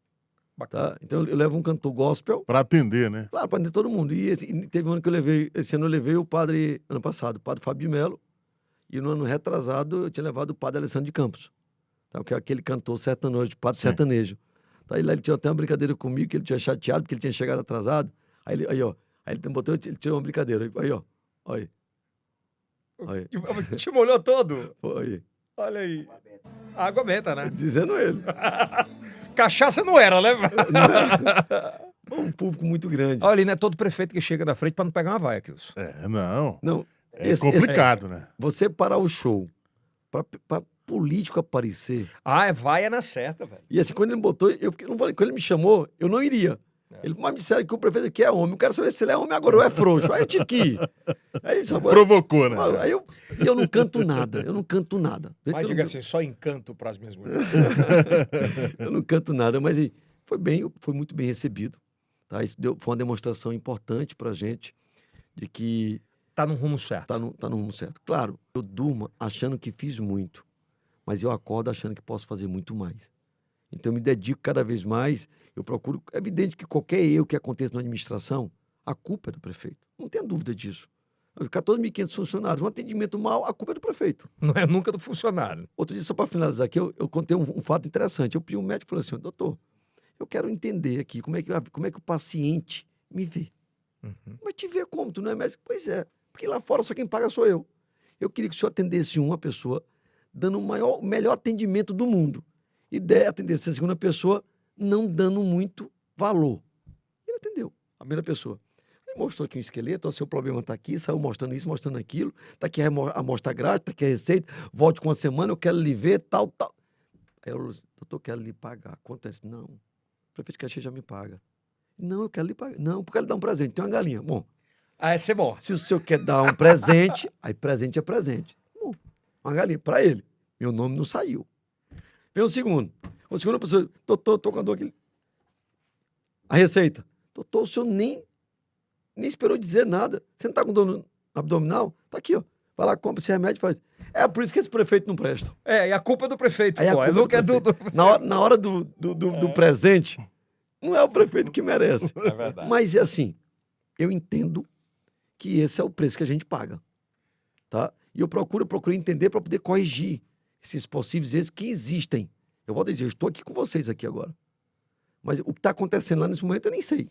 Bacana. Tá? Então eu levo um cantor gospel, Pra atender, né? claro, para atender todo mundo. E teve um ano que eu levei, esse ano eu levei ano passado, o padre Fábio de Mello, e no ano retrasado eu tinha levado o padre Alessandro de Campos, tá? Que é aquele cantor sertanejo, padre Sim. sertanejo. Tá? E lá ele tinha até uma brincadeira comigo, que ele tinha chateado, porque ele tinha chegado atrasado. Aí ele tirou uma brincadeira. Aí, ó. Aí. Te molhou todo? Aí. Olha aí. Água benta, né? Dizendo ele. Cachaça não era, né? Um público muito grande. Olha, não é todo prefeito que chega da frente pra não pegar uma vaia, Kilson. Não. Não, É complicado, né? você parar o show pra político aparecer. Ah, é vaia na certa, velho. E assim, quando ele botou, não falei, quando ele me chamou, eu não iria. Mas me disseram que o prefeito aqui é homem. Eu quero saber se ele é homem agora ou é frouxo. Aí eu tive que ir. Aí, sabe, Provocou, né? aí eu não canto nada. Eu não canto nada. Desde Mas que eu diga não- assim, só encanto pras minhas mulheres. Eu não canto nada, mas e, foi muito bem recebido. Tá? Isso foi uma demonstração importante pra gente de que Tá no rumo certo. tá no rumo certo. Claro, eu durmo achando que fiz muito, mas eu acordo achando que posso fazer muito mais. Então eu me dedico cada vez mais, eu procuro... É evidente que qualquer erro que aconteça na administração, a culpa é do prefeito. Não tenha dúvida disso. 14.500 funcionários, um atendimento mal, a culpa é do prefeito. Não é nunca do funcionário. Outro dia, só para finalizar aqui, eu contei um fato interessante. Eu pedi um médico e falei assim, doutor, eu quero entender aqui como é que o paciente me vê. Uhum. Mas te vê como? Tu não é médico? Pois é, porque lá fora só quem paga sou eu. Eu queria que o senhor atendesse uma pessoa dando o melhor atendimento do mundo. E atendesse a segunda pessoa não dando muito valor. Ele atendeu a primeira pessoa. Ele mostrou aqui um esqueleto, o seu problema está aqui, saiu mostrando isso, mostrando aquilo, está aqui a amostra grátis, está aqui a receita, volte com uma semana, eu quero lhe ver, tal. Aí eu disse, doutor, eu quero lhe pagar. Quanto é isso? Não, o prefeito de Caxias já me paga. Não, eu quero lhe pagar. Não, porque ele dá um presente, tem uma galinha. Bom, Ah, esse é bom. se o senhor quer dar um presente, aí presente é presente. Bom, uma galinha para ele. Meu nome não saiu. Vem o segundo. O segundo pessoa, doutor, tô com a dor aqui. A receita. Doutor, o senhor nem esperou dizer nada. Você não tá com dor no abdominal? Tá aqui, ó. Vai lá, compra esse remédio e faz. É por isso que esse prefeito não presta. É, e a culpa é do prefeito, Aí a pô. culpa Nunca é do... Na hora do presente, não é o prefeito que merece. É verdade. Mas é assim, eu entendo que esse é o preço que a gente paga, tá? E eu procuro entender para poder corrigir esses possíveis erros que existem. Eu vou dizer, eu estou aqui com vocês aqui agora. Mas o que está acontecendo lá nesse momento eu nem sei.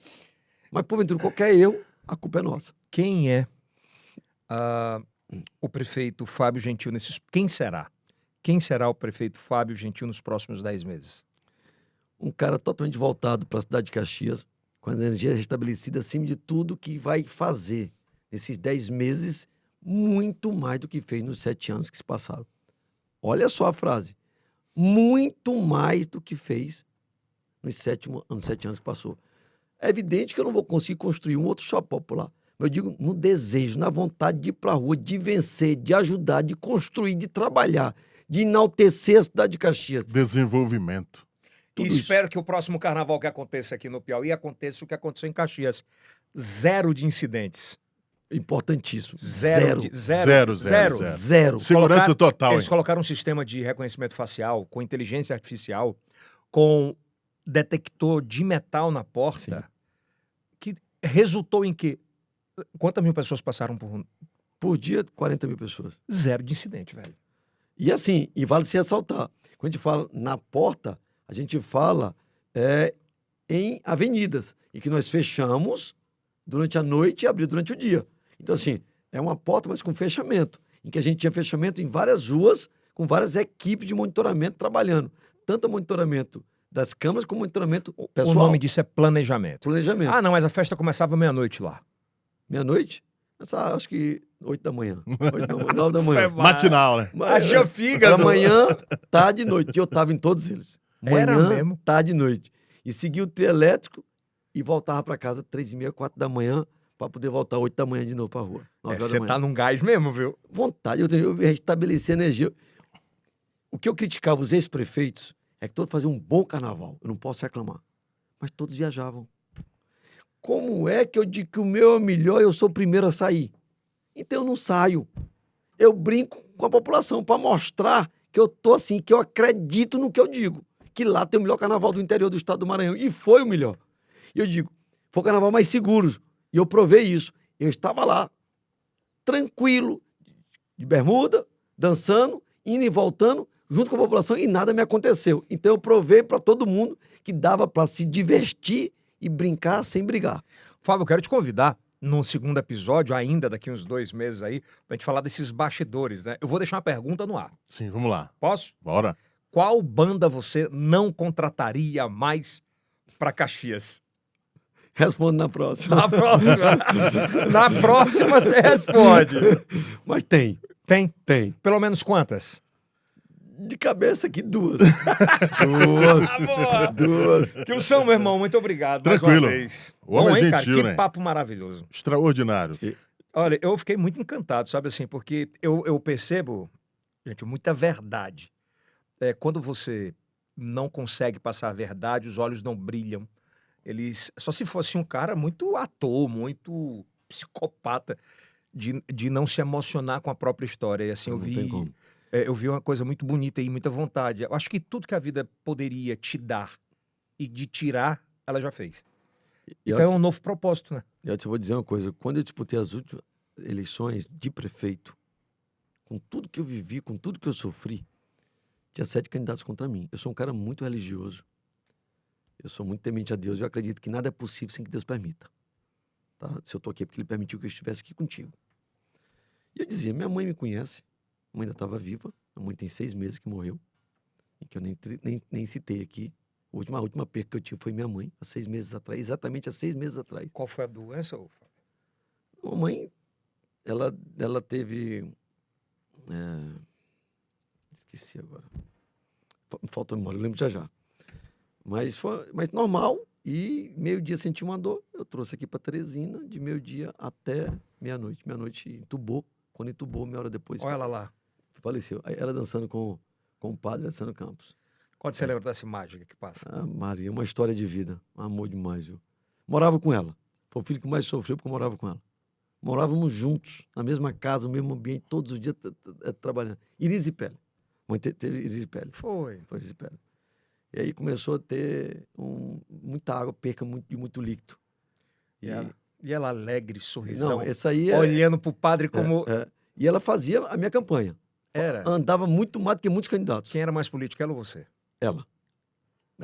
Mas, porventura, qualquer erro, a culpa é nossa. Quem é o prefeito Fábio Gentil nesses... Quem será? Quem será o prefeito Fábio Gentil nos próximos 10 meses? Um cara totalmente voltado para a cidade de Caxias, com a energia restabelecida acima de tudo que vai fazer nesses 10 meses muito mais do que fez nos 7 anos que se passaram. Olha só a frase. Muito mais do que fez nos 7 anos que passou. É evidente que eu não vou conseguir construir um outro shopping popular. Mas eu digo no desejo, na vontade de ir para a rua, de vencer, de ajudar, de construir, de trabalhar, de enaltecer a cidade de Caxias. Desenvolvimento. E Tudo isso. espero que o próximo carnaval que aconteça aqui no Piauí aconteça o que aconteceu em Caxias. 0 de incidentes. Importantíssimo. Zero. Zero. Zero. Segurança total, Eles hein? colocaram um sistema de reconhecimento facial com inteligência artificial, com detector de metal na porta, que resultou em que... Quantas mil pessoas passaram por... Por dia, 40 mil pessoas. 0 de incidente, velho. E assim, e vale se ressaltar, quando a gente fala na porta, a gente fala em avenidas, e que nós fechamos durante a noite e abrimos durante o dia. Então, assim, é uma porta, mas com fechamento, em que a gente tinha fechamento em várias ruas, com várias equipes de monitoramento trabalhando. Tanto monitoramento das câmeras como monitoramento pessoal. O nome disso é planejamento. Planejamento. Ah, não, mas a festa começava meia-noite lá. Meia-noite? Acho que 8 da manhã. 9 da manhã. Matinal, né? Haja fígado. Era manhã, tarde e noite. E eu estava em todos eles. Manhã, Era mesmo? tarde e noite. E segui o trio elétrico e voltava para casa 3h30, 4 da manhã, para poder voltar 8 da manhã de novo para a rua. 9 horas Você da manhã. tá num gás mesmo, viu? Vontade, eu restabelecer energia. O que eu criticava os ex-prefeitos é que todos faziam um bom carnaval. Eu não posso reclamar. Mas todos viajavam. Como é que eu digo que o meu é o melhor e eu sou o primeiro a sair? Então eu não saio. Eu brinco com a população para mostrar que eu tô assim, que eu acredito no que eu digo. Que lá tem o melhor carnaval do interior do estado do Maranhão. E foi o melhor. E eu digo, foi o carnaval mais seguro. E eu provei isso. Eu estava lá, tranquilo, de bermuda, dançando, indo e voltando, junto com a população, e nada me aconteceu. Então eu provei para todo mundo que dava para se divertir e brincar sem brigar. Fábio, eu quero te convidar num segundo episódio, ainda daqui uns 2 meses aí, pra gente falar desses bastidores, né? Eu vou deixar uma pergunta no ar. Sim, vamos lá. Posso? Bora. Qual banda você não contrataria mais pra Caxias? Respondo na próxima. Na próxima. Na próxima você responde. Mas tem. Tem? Pelo menos quantas? De cabeça aqui, 2. Tá boa. 2. Que o são, meu irmão. Muito obrigado. Tranquilo. Mais uma vez. O homem Bom, é hein, cara? gentil, Que né? papo maravilhoso. Extraordinário. Olha, eu fiquei muito encantado, sabe assim, porque eu percebo, gente, muita verdade. Quando você não consegue passar a verdade, os olhos não brilham. Eles, só se fosse um cara muito ator, muito psicopata, de não se emocionar com a própria história. E assim, Não tem como. eu vi uma coisa muito bonita e muita vontade. Eu acho que tudo que a vida poderia te dar e de tirar, ela já fez. Então é um novo propósito, né? Eu te vou dizer uma coisa. Quando eu disputei as últimas eleições de prefeito, com tudo que eu vivi, com tudo que eu sofri, tinha 7 candidatos contra mim. Eu sou um cara muito religioso. Eu sou muito temente a Deus. Eu acredito que nada é possível sem que Deus permita. Tá? Se eu tô aqui é porque Ele permitiu que eu estivesse aqui contigo. E eu dizia, minha mãe me conhece. A mãe ainda estava viva. A mãe tem 6 meses que morreu. E que eu nem citei aqui. A última perca que eu tive foi minha mãe, há 6 meses atrás. Exatamente há 6 meses atrás. Qual foi a doença, Ufa? A mãe, ela teve... esqueci agora. Falta memória, eu lembro já. Mas normal. E meio-dia senti uma dor. Eu trouxe aqui para Teresina, de meio-dia até meia-noite. Meia-noite entubou. Quando entubou, meia hora depois... Olha ela lá. faleceu. Aí ela dançando com o padre Alessandro Campos. Quando você lembra dessa imagem que passa? Ah, Maria, uma história de vida. Um amor demais, viu? Morava com ela. Foi o filho que mais sofreu porque eu morava com ela. Morávamos juntos, na mesma casa, no mesmo ambiente, todos os dias trabalhando. Irisipele. Mãe teve Irisipele. Foi. Foi Irisipele. E aí começou a ter muita água, perca de muito líquido. E ela alegre, sorrisão, Não, essa aí é... olhando pro padre como... E ela fazia a minha campanha. Era. Andava muito mais do que muitos candidatos. Quem era mais político, ela ou você? Ela. Que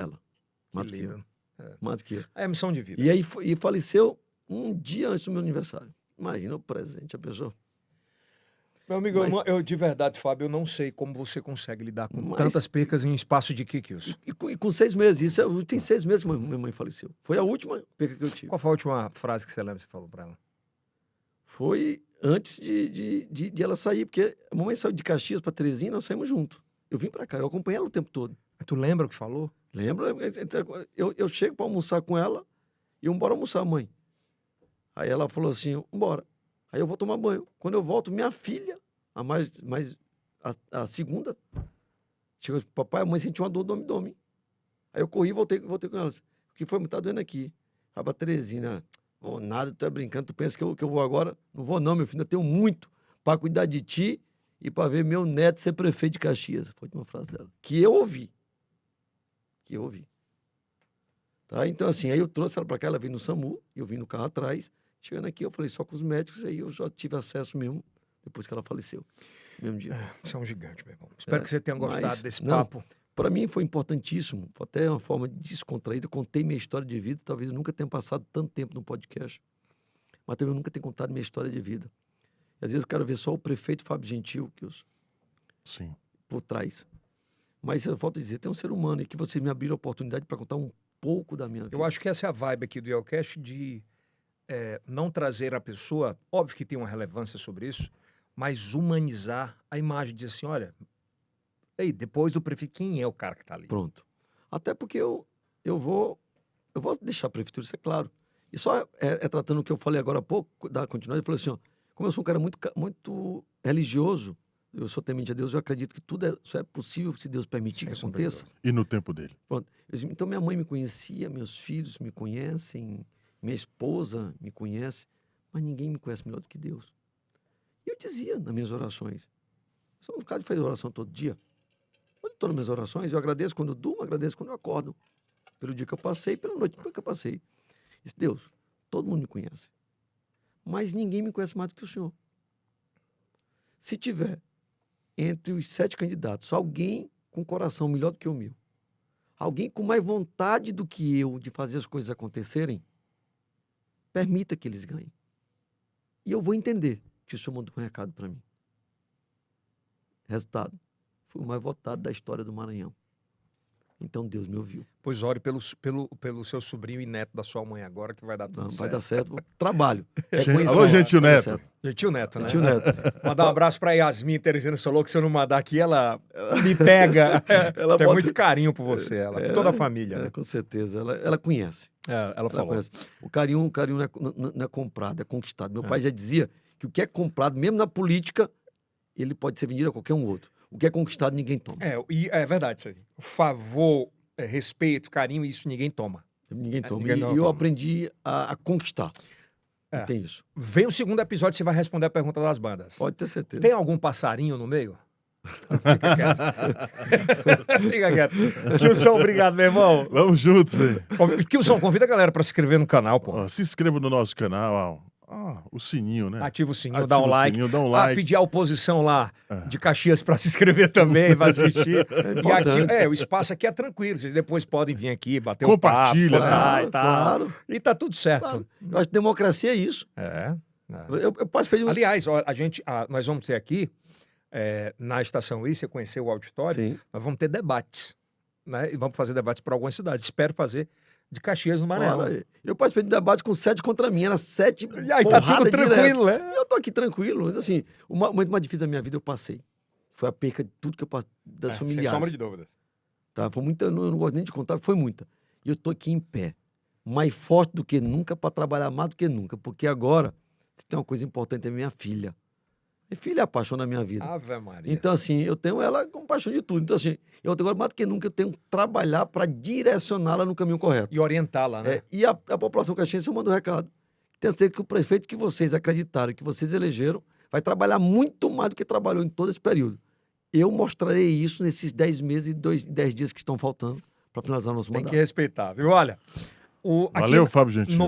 Mais do que eu. lindo. Mais do que eu. É a missão de vida. E aí e faleceu um dia antes do meu aniversário. Imagina o presente, a pessoa. Meu amigo, eu de verdade, Fábio, eu não sei como você consegue lidar com Mas- tantas percas em espaço de Kikios. E com 6 meses. Tem 6 meses que minha mãe faleceu. Foi a última perca que eu tive. Qual foi a última frase que você lembra que você falou pra ela? Foi antes de ela sair, porque a mamãe saiu de Caxias para Teresina, nós saímos juntos. Eu vim para cá, eu acompanhei ela o tempo todo. Tu lembra o que falou? Lembra? Eu chego para almoçar com ela e eu bora almoçar, mãe. Aí ela falou assim, bora. Aí eu vou tomar banho. Quando eu volto, minha filha, a segunda, chegou, papai, a mãe sentiu uma dor do abdômen. Aí eu corri e voltei com ela. O que foi? Tá doendo aqui. Vai pra Teresina. Vou nada, tu é brincando, tu pensa que eu vou agora? Não vou não, meu filho, eu tenho muito para cuidar de ti e para ver meu neto ser prefeito de Caxias. Foi uma frase dela. Que eu ouvi. Tá? Então, assim, aí eu trouxe ela para cá, ela veio no SAMU, eu vim no carro atrás. Chegando aqui, eu falei só com os médicos, aí eu só tive acesso mesmo depois que ela faleceu. Mesmo dia. Você é um gigante, meu irmão. Espero que você tenha gostado mas, desse não, papo. Para mim foi importantíssimo, foi até uma forma descontraída. Contei minha história de vida, talvez eu nunca tenha passado tanto tempo no podcast, mas também eu nunca tenho contado minha história de vida. E às vezes eu quero ver só o prefeito Fábio Gentil Sim. por trás. Mas eu volto a dizer, tem um ser humano e que vocês me abriram a oportunidade para contar um pouco da minha vida. Eu acho que essa é a vibe aqui do Yelcast de não trazer a pessoa, óbvio que tem uma relevância sobre isso, mas humanizar a imagem, dizer assim, olha, ei, depois do prefeito, quem é o cara que tá ali? Pronto. Até porque eu vou eu vou deixar a prefeitura, isso é claro. E só tratando o que eu falei agora há pouco, da continuidade, eu falei assim, ó, como eu sou um cara muito religioso, eu sou temente a Deus, eu acredito que só é possível se Deus permitir que aconteça. E no tempo dele. Pronto. Então minha mãe me conhecia, meus filhos me conhecem, minha esposa me conhece, mas ninguém me conhece melhor do que Deus. E eu dizia nas minhas orações, eu sou um cara que faz oração todo dia. Todas as minhas orações, eu agradeço quando eu durmo, agradeço quando eu acordo. Pelo dia que eu passei, pela noite que eu passei. Disse, Deus, todo mundo me conhece, mas ninguém me conhece mais do que o Senhor. Se tiver entre os 7 candidatos alguém com coração melhor do que o meu, alguém com mais vontade do que eu de fazer as coisas acontecerem, permita que eles ganhem. E eu vou entender que o Senhor mandou um recado para mim. Resultado, fui o mais votado da história do Maranhão. Então Deus me ouviu. Pois ore pelo seu sobrinho e neto da sua mãe agora, que vai dar tudo certo. Vai dar certo. Trabalho. Alô, Gentil Vai dar Neto. certo. Gentil Neto, né? Gentil Neto. Mandar um abraço pra Yasmin Teresina Solô, que se eu não mandar aqui, ela me pega. Ela Tem bota- muito carinho por você, ela, por toda a família, né? Com certeza. Ela conhece. Ela Ela falou. conhece. O carinho não é comprado, é conquistado. Meu pai já dizia que o que é comprado, mesmo na política, ele pode ser vendido a qualquer um outro. O que é conquistado, ninguém toma. É verdade isso aí. Favor, respeito, carinho, isso ninguém toma. Ninguém toma. ninguém E não eu toma. aprendi a conquistar. É. Não tem isso. Vem o segundo episódio, você vai responder a pergunta das bandas. Pode ter certeza. Tem algum passarinho no meio? Fica quieto. Fica quieto. Kilson, obrigado, meu irmão. Vamos juntos aí. Kilson, convida a galera pra se inscrever no canal, pô. Ó, se inscreva no nosso canal, ó. O sininho, né? Ativa o sininho, Ativa dá um o like. sininho, dá um like. Pedir a oposição lá de Caxias pra se inscrever também, vai assistir. E aqui, importante. o espaço aqui é tranquilo. Vocês depois podem vir aqui, bater Compartilha, um papo, contar Claro, e tal. claro. E tá tudo certo. Claro. Eu acho que democracia é isso. É. Eu participei de um... Aliás, ó, nós vamos ter aqui, na Estação I, você conheceu o auditório, Sim. nós vamos ter debates. Né? E vamos fazer debates para algumas cidades. Espero fazer de Caxias no Maranhão. Ora, eu participei de um debate com 7 contra mim, era 7 E aí tá tudo tranquilo, né? Eu tô aqui tranquilo, mas assim, o momento mais difícil da minha vida eu passei. Foi a perca de tudo que eu passei, das Sem familiares. sombra de dúvidas. Tá? Foi muita, eu não gosto nem de contar, foi muita. E eu tô aqui em pé, mais forte do que nunca, para trabalhar mais do que nunca, porque agora tem uma coisa importante, é minha filha. Minha filha é a paixão da minha vida. Ave Maria. Então, assim, eu tenho ela com paixão de tudo. Então, assim, eu agora mais do que nunca eu tenho que trabalhar para direcioná-la no caminho correto. E orientá-la, né? E a população caxiense, eu mando um recado. Tem certeza que o prefeito que vocês acreditaram, que vocês elegeram, vai trabalhar muito mais do que trabalhou em todo esse período. Eu mostrarei isso nesses 10 meses e 10 dias que estão faltando para finalizar o nosso Tem mandato. que respeitar, viu? Olha, Valeu, aqui Fábio Gentil.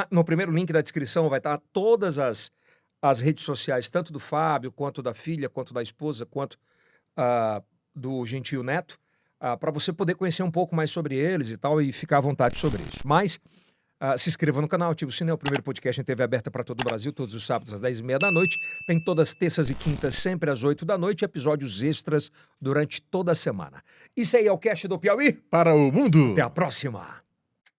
no primeiro link da descrição vai estar todas as redes sociais, tanto do Fábio, quanto da filha, quanto da esposa, quanto do Gentil Neto, para você poder conhecer um pouco mais sobre eles e tal, e ficar à vontade sobre isso. Mas se inscreva no canal, ative o sininho, é o primeiro podcast em TV aberta para todo o Brasil, todos os sábados às 10h30 da noite. Tem todas as terças e quintas, sempre às 8 da noite, episódios extras durante toda a semana. Isso aí é o Cast do Piauí. Para o mundo. Até a próxima.